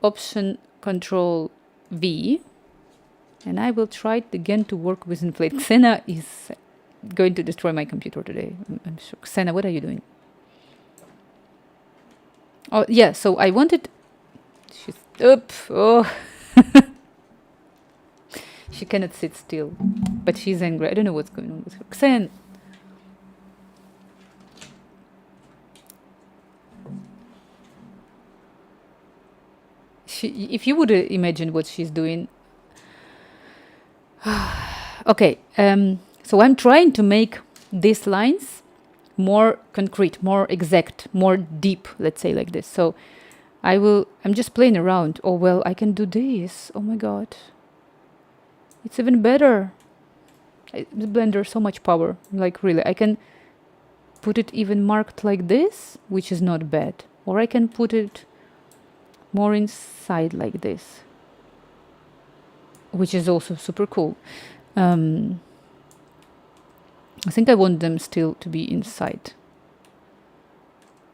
Option Control V, and I will try it again to work with inflate. Xena is going to destroy my computer today. I'm sure. Xena, what are you doing? Oh yeah, so I wanted. She's up. Oh. She cannot sit still, but she's angry. I don't know what's going on with her. Xen. If you would imagine what she's doing. Okay, so I'm trying to make these lines more concrete, more exact, more deep, let's say like this. So I'm just playing around. Oh, well, I can do this. Oh my God. It's even better. The Blender, so much power. Like really, I can put it even marked like this, which is not bad. Or I can put it more inside like this, which is also super cool. I think I want them still to be inside.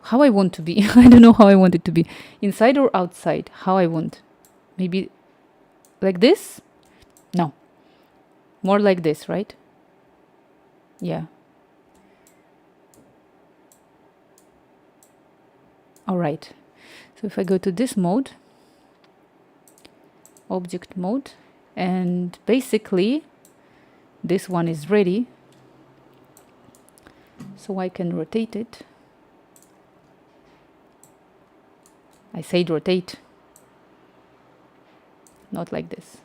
How I want to be. I don't know how I want it to be. Inside or outside. How I want. Maybe like this? No. More like this, right? Yeah. All right. So if I go to this mode, object mode, and basically this one is ready. So I can rotate it. I said rotate, not like this.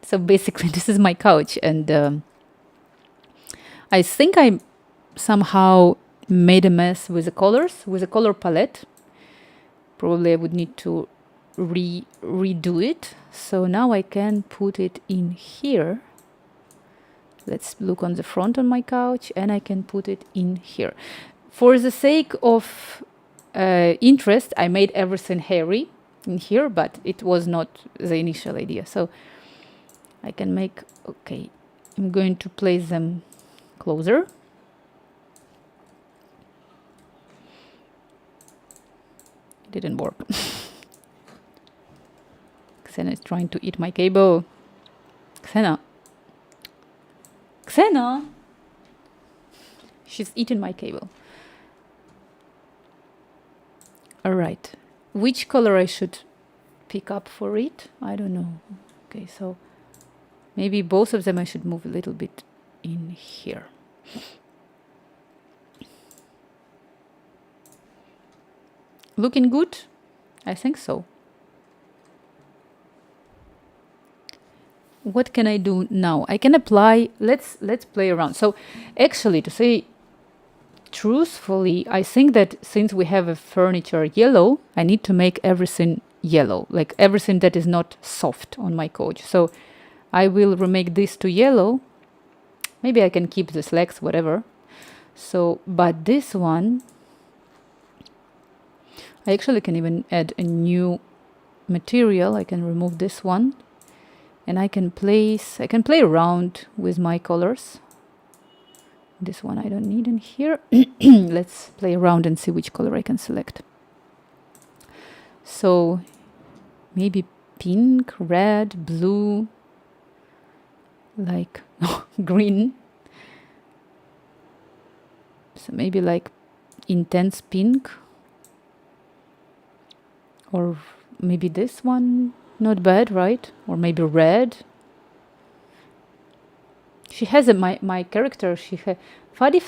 So basically this is my couch, and I think I somehow made a mess with the colors, with the color palette. Probably I would need to redo it. So now I can put it in here. Let's look on the front on my couch, and I can put it in here. For the sake of interest, I made everything hairy in here, but it was not the initial idea. So I can make, okay, I'm going to place them closer. Didn't work. Xena is trying to eat my cable. Xena. Xena! She's eating my cable. Alright. Which color I should pick up for it? I don't know. Okay, so maybe both of them I should move a little bit in here. Looking good? I think so. What can I do now? I can apply, let's play around. So actually, to say truthfully, I think that since we have a furniture yellow, I need to make everything yellow, like everything that is not soft on my couch. So I will remake this to yellow. Maybe I can keep the slacks, whatever. So, but this one, I actually can even add a new material. I can remove this one, and I can play around with my colors. This one I don't need in here. Let's play around and see which color I can select. So maybe pink, red, blue, like green. So maybe like intense pink. Or maybe this one, not bad, right? Or maybe red. She has my character. She has Fadi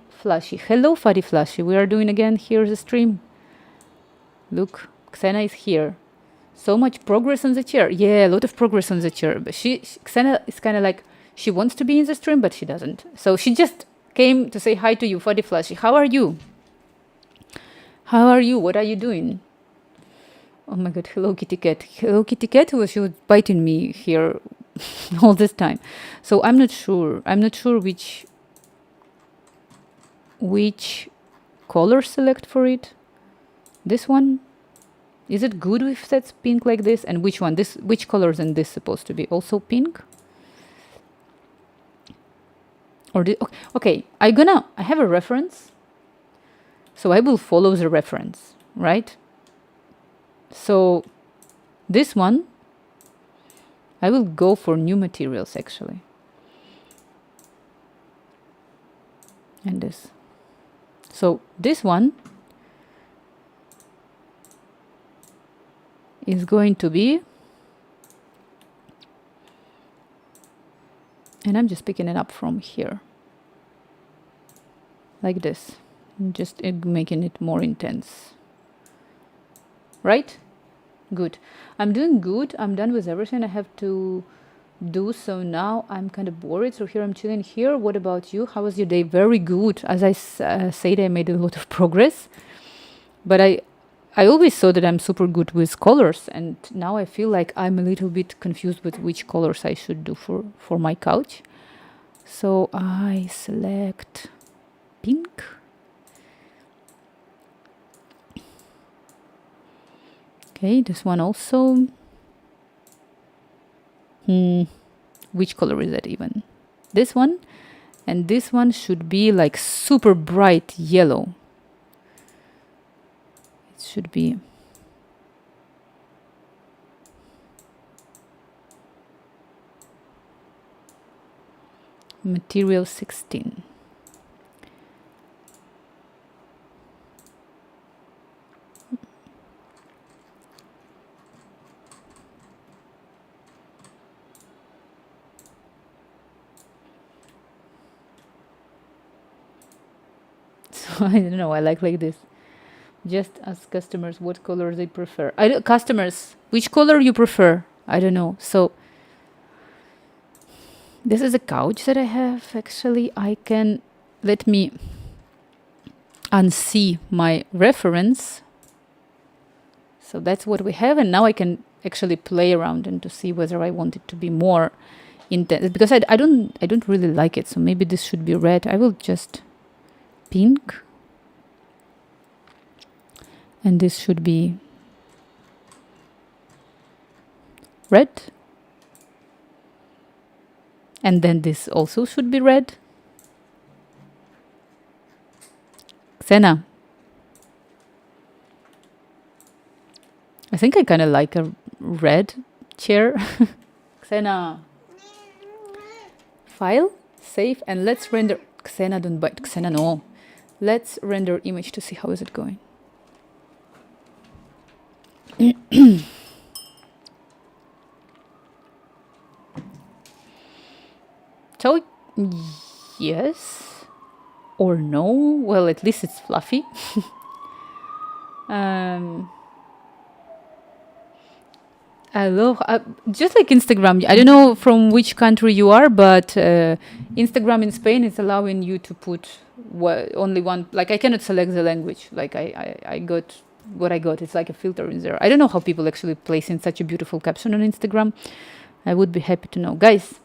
Flashy. Hello, Fadi Flashy. We are doing again here the stream. Look, Xena is here. So much progress on the chair. Yeah, a lot of progress on the chair. But Xena is kind of like she wants to be in the stream, but she doesn't. So she just came to say hi to you, Fadi Flashy. How are you? How are you? What are you doing? Oh my God, Hello Kitty Cat. Hello Kitty Cat, she was biting me here all this time. So I'm not sure. I'm not sure which color select for it. This one? Is it good if that's pink like this? And which one? Which color is this supposed to be? Also pink? Or okay, I have a reference. So I will follow the reference, right? So this one, I will go for new materials actually. And this. So this one is going to be, and I'm just picking it up from here. Like this. Just making it more intense. Right? Good. I'm doing good. I'm done with everything. I have to do. So now I'm kind of bored. So here I'm chilling here. What about you? How was your day? Very good. As I said, I made a lot of progress. But I always thought that I'm super good with colors, and now I feel like I'm a little bit confused with which colors I should do for my couch. So I select pink. Okay, this one also. Which color is that even? This one. And this one should be like super bright yellow. It should be material 16. So I don't know, I like this. Just ask customers what color they prefer. Customers, which color you prefer? I don't know. So this is a couch that I have. Actually, I can let me unsee my reference. So that's what we have, and now I can actually play around and to see whether I want it to be more intense, because I don't really like it. So maybe this should be red. I will just pink, and this should be red, and then this also should be red. Xena, I think I kind of like a red chair. Xena, file, save, and let's render. Xena, don't bite. Xena, no. Let's render image to see how is it going. So, yes or no. Well, at least it's fluffy. I love, just like Instagram. I don't know from which country you are, but Instagram in Spain is allowing you to put only one. Like I cannot select the language. Like I got what I got. It's like a filter in there. I don't know how people actually place in such a beautiful caption on Instagram. I would be happy to know. Guys,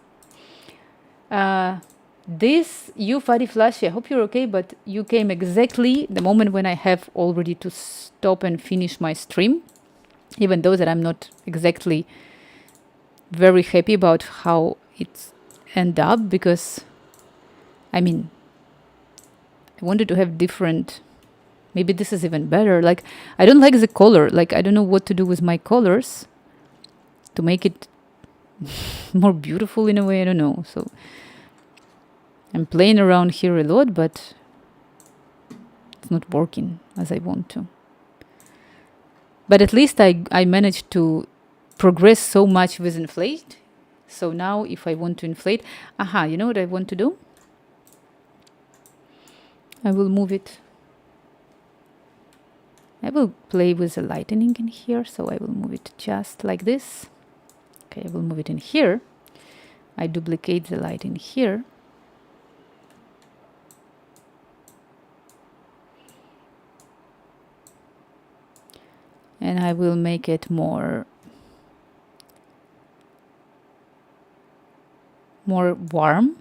this, you Fadi Flashy, I hope you're okay, but you came exactly the moment when I have already to stop and finish my stream. Even though that I'm not exactly very happy about how it ended up, because I mean, I wanted to have different, maybe this is even better. Like, I don't like the color. Like, I don't know what to do with my colors to make it more beautiful in a way. I don't know. So I'm playing around here a lot, but it's not working as I want to. But at least I managed to progress so much with inflate. So now if I want to inflate, you know what I want to do? I will move it. I will play with the lightening in here. So I will move it just like this. Okay, I will move it in here. I duplicate the light in here. And I will make it more warm,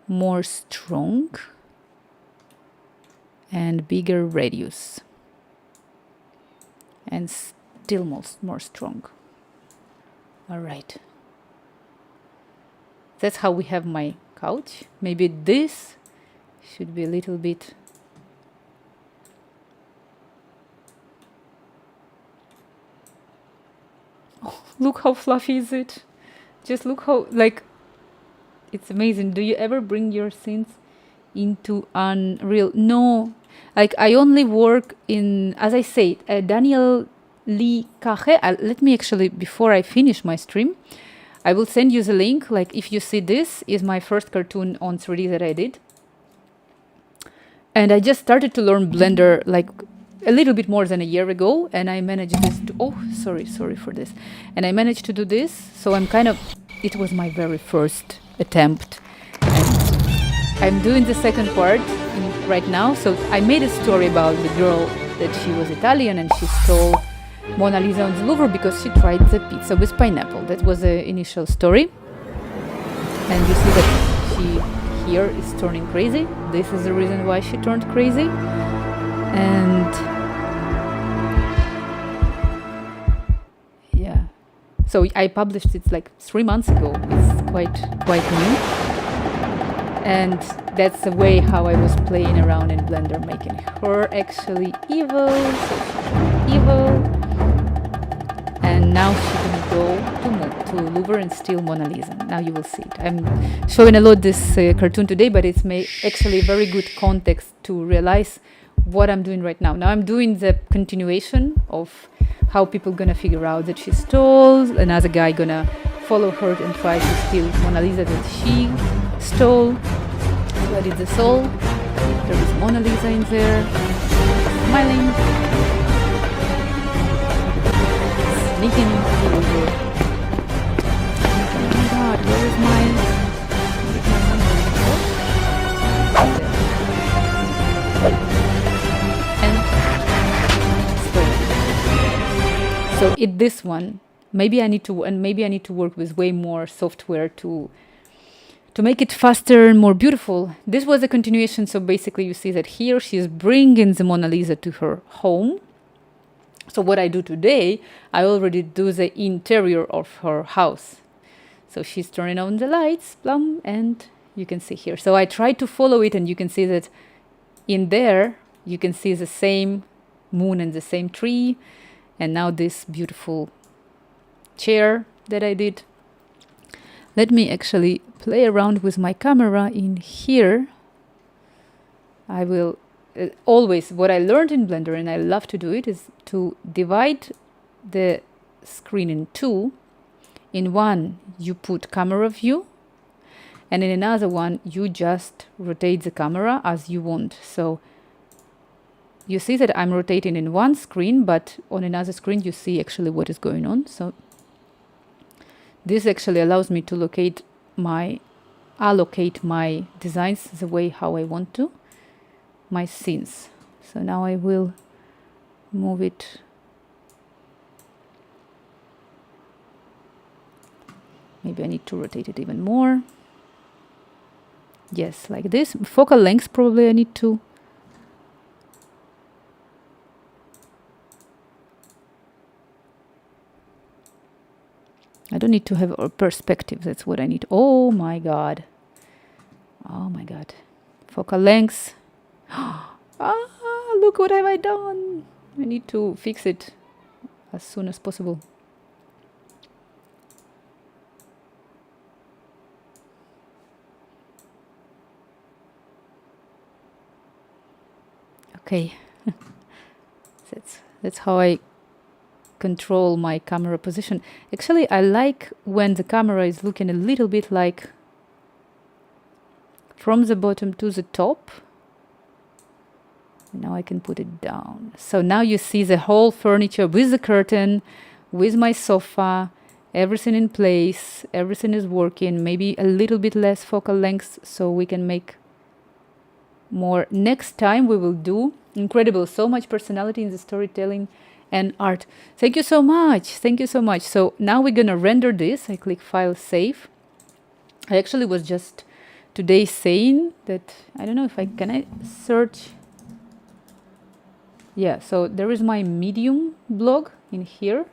more strong, and bigger radius, and still more strong. All right. That's how we have my couch. Maybe this should be a little bit. Look how fluffy is it. Just look how, like, it's amazing. Do you ever bring your scenes into Unreal? No. Like, I only work in, as I said, Daniel Lee Caje. Let me actually, before I finish my stream, I will send you the link. Like, if you see, this is my first cartoon on 3D that I did. And I just started to learn Blender like a little bit more than a year ago, and I managed this to, oh, sorry for this. And I managed to do this, so I'm kind of, it was my very first attempt. And I'm doing the second part right now. So I made a story about the girl that she was Italian and she stole Mona Lisa on the Louvre because she tried the pizza with pineapple. That was the initial story. And you see that she here is turning crazy. This is the reason why she turned crazy. And yeah, so I published it like 3 months ago. It's quite new, and that's the way how I was playing around in Blender, making her actually evil, so she's evil, and now she's gonna go to Louvre and steal Mona Lisa. Now you will see it. I'm showing a lot this cartoon today, but it's actually a very good context to realize what I'm doing right now. Now I'm doing the continuation of how people gonna figure out that she stole, another guy gonna follow her and try to steal Mona Lisa that she stole. So I did the soul. There is Mona Lisa in there, smiling, sneaking into the Louvre. Oh my god, where is my... So in this one, maybe I need to work with way more software to make it faster and more beautiful. This was a continuation. So basically, you see that here she's bringing the Mona Lisa to her home. So what I do today, I already do the interior of her house. So she's turning on the lights, plum, and you can see here. So I try to follow it, and you can see that in there you can see the same moon and the same tree. And now this beautiful chair that I did. Let me actually play around with my camera in here. I will always, what I learned in Blender, and I love to do it, is to divide the screen in two. In one, you put camera view, and in another one, you just rotate the camera as you want. So you see that I'm rotating in one screen, but on another screen you see actually what is going on. So this actually allows me to allocate my designs the way how I want to, my scenes. So now I will move it. Maybe I need to rotate it even more. Yes, like this. Focal length probably I need to. I don't need to have a perspective. That's what I need. Oh my god. Oh my god. Focal length. Look what have I done. I need to fix it as soon as possible. Okay. That's how I control my camera position. Actually, I like when the camera is looking a little bit like from the bottom to the top. Now I can put it down. So now you see the whole furniture with the curtain, with my sofa, everything in place, everything is working. Maybe a little bit less focal length so we can make more. Next time we will do incredible, so much personality in the storytelling and art. Thank you so much. Thank you so much. So now we're gonna render this. I click File, Save. I actually was just today saying that, I don't know if can I search? Yeah, so there is my Medium blog in here.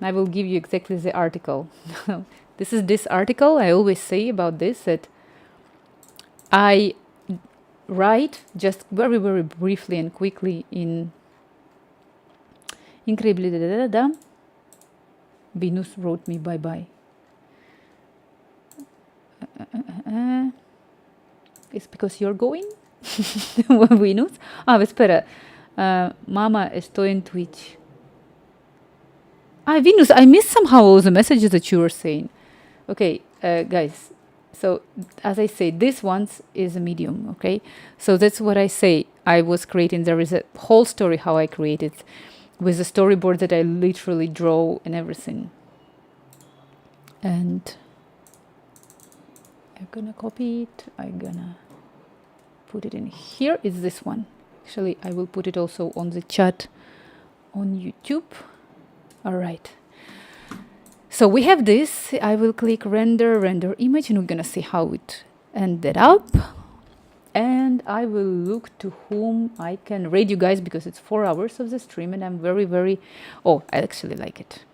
I will give you exactly the article. This is this article. I always say about this that I write just very, very briefly and quickly in Incredibly Venus wrote me bye-bye. It's because you're going? Venus? Espera. Mama, estoy en Twitch. Venus, I missed somehow all the messages that you were saying. Okay, guys. So as I say, this one's is a medium, okay? So that's what I say. I was creating, there is a whole story how I created with a storyboard that I literally draw and everything. And I'm gonna copy it. I'm gonna put it in here. It's this one. Actually, I will put it also on the chat on YouTube. All right. So we have this. I will click render image, and we're gonna see how it ended up. And I will look to whom I can rate you guys, because it's 4 hours of the stream, and I'm very, very. Oh, I actually like it.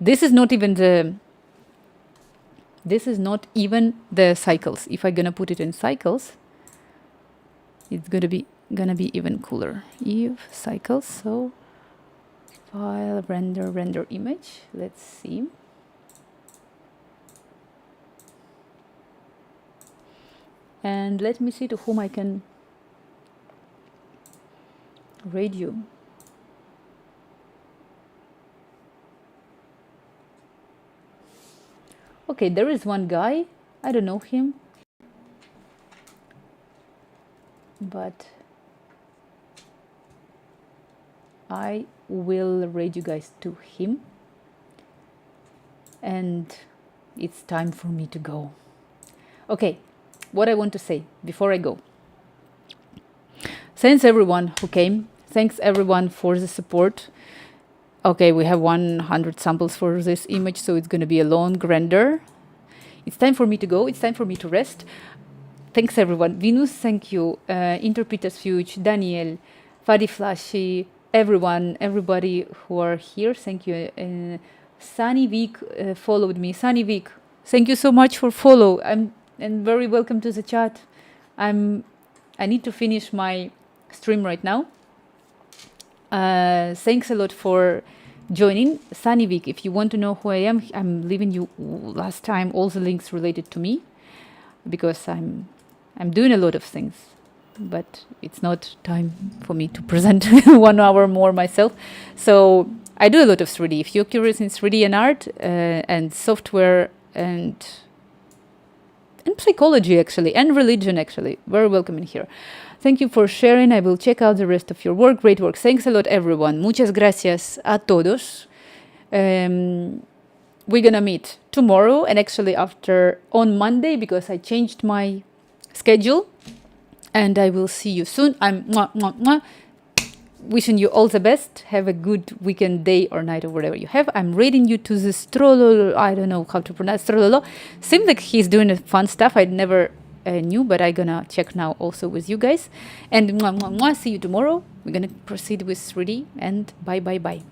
This is not even the. This is not even the cycles. If I'm gonna put it in cycles, it's gonna be even cooler. If cycles, so file render image. Let's see. And let me see to whom I can rate you. Okay, there is one guy. I don't know him, but I will rate you guys to him. And it's time for me to go. Okay, what I want to say before I go. Thanks everyone who came. Thanks everyone for the support. Okay, we have 100 samples for this image, so it's going to be a long render. It's time for me to go. It's time for me to rest. Thanks everyone. Venus, thank you. Interpreters Fuge, Daniel, Fadi Flashy, everyone, everybody who are here. Thank you. Sunny Vic followed me. Sunny Vic, thank you so much for follow. And very welcome to the chat. I need to finish my stream right now. Thanks a lot for joining. Sunny Vic, if you want to know who I am, I'm leaving you last time all the links related to me, because I'm doing a lot of things, but it's not time for me to present 1 hour more myself. So I do a lot of 3D. If you're curious in 3D and art and software and psychology actually, and religion actually, very welcome in here. Thank you for sharing. I will check out the rest of your work. Great work. Thanks a lot, everyone. Muchas gracias a todos. We're gonna meet tomorrow, and actually on Monday, because I changed my schedule. And I will see you soon. I'm wishing you all the best. Have a good weekend, day or night, or whatever you have. I'm rating you to the Strololo. I don't know how to pronounce Strololo. Seems like he's doing fun stuff. I never knew, but I'm gonna check now also with you guys. And see you tomorrow. We're gonna proceed with 3D, and bye.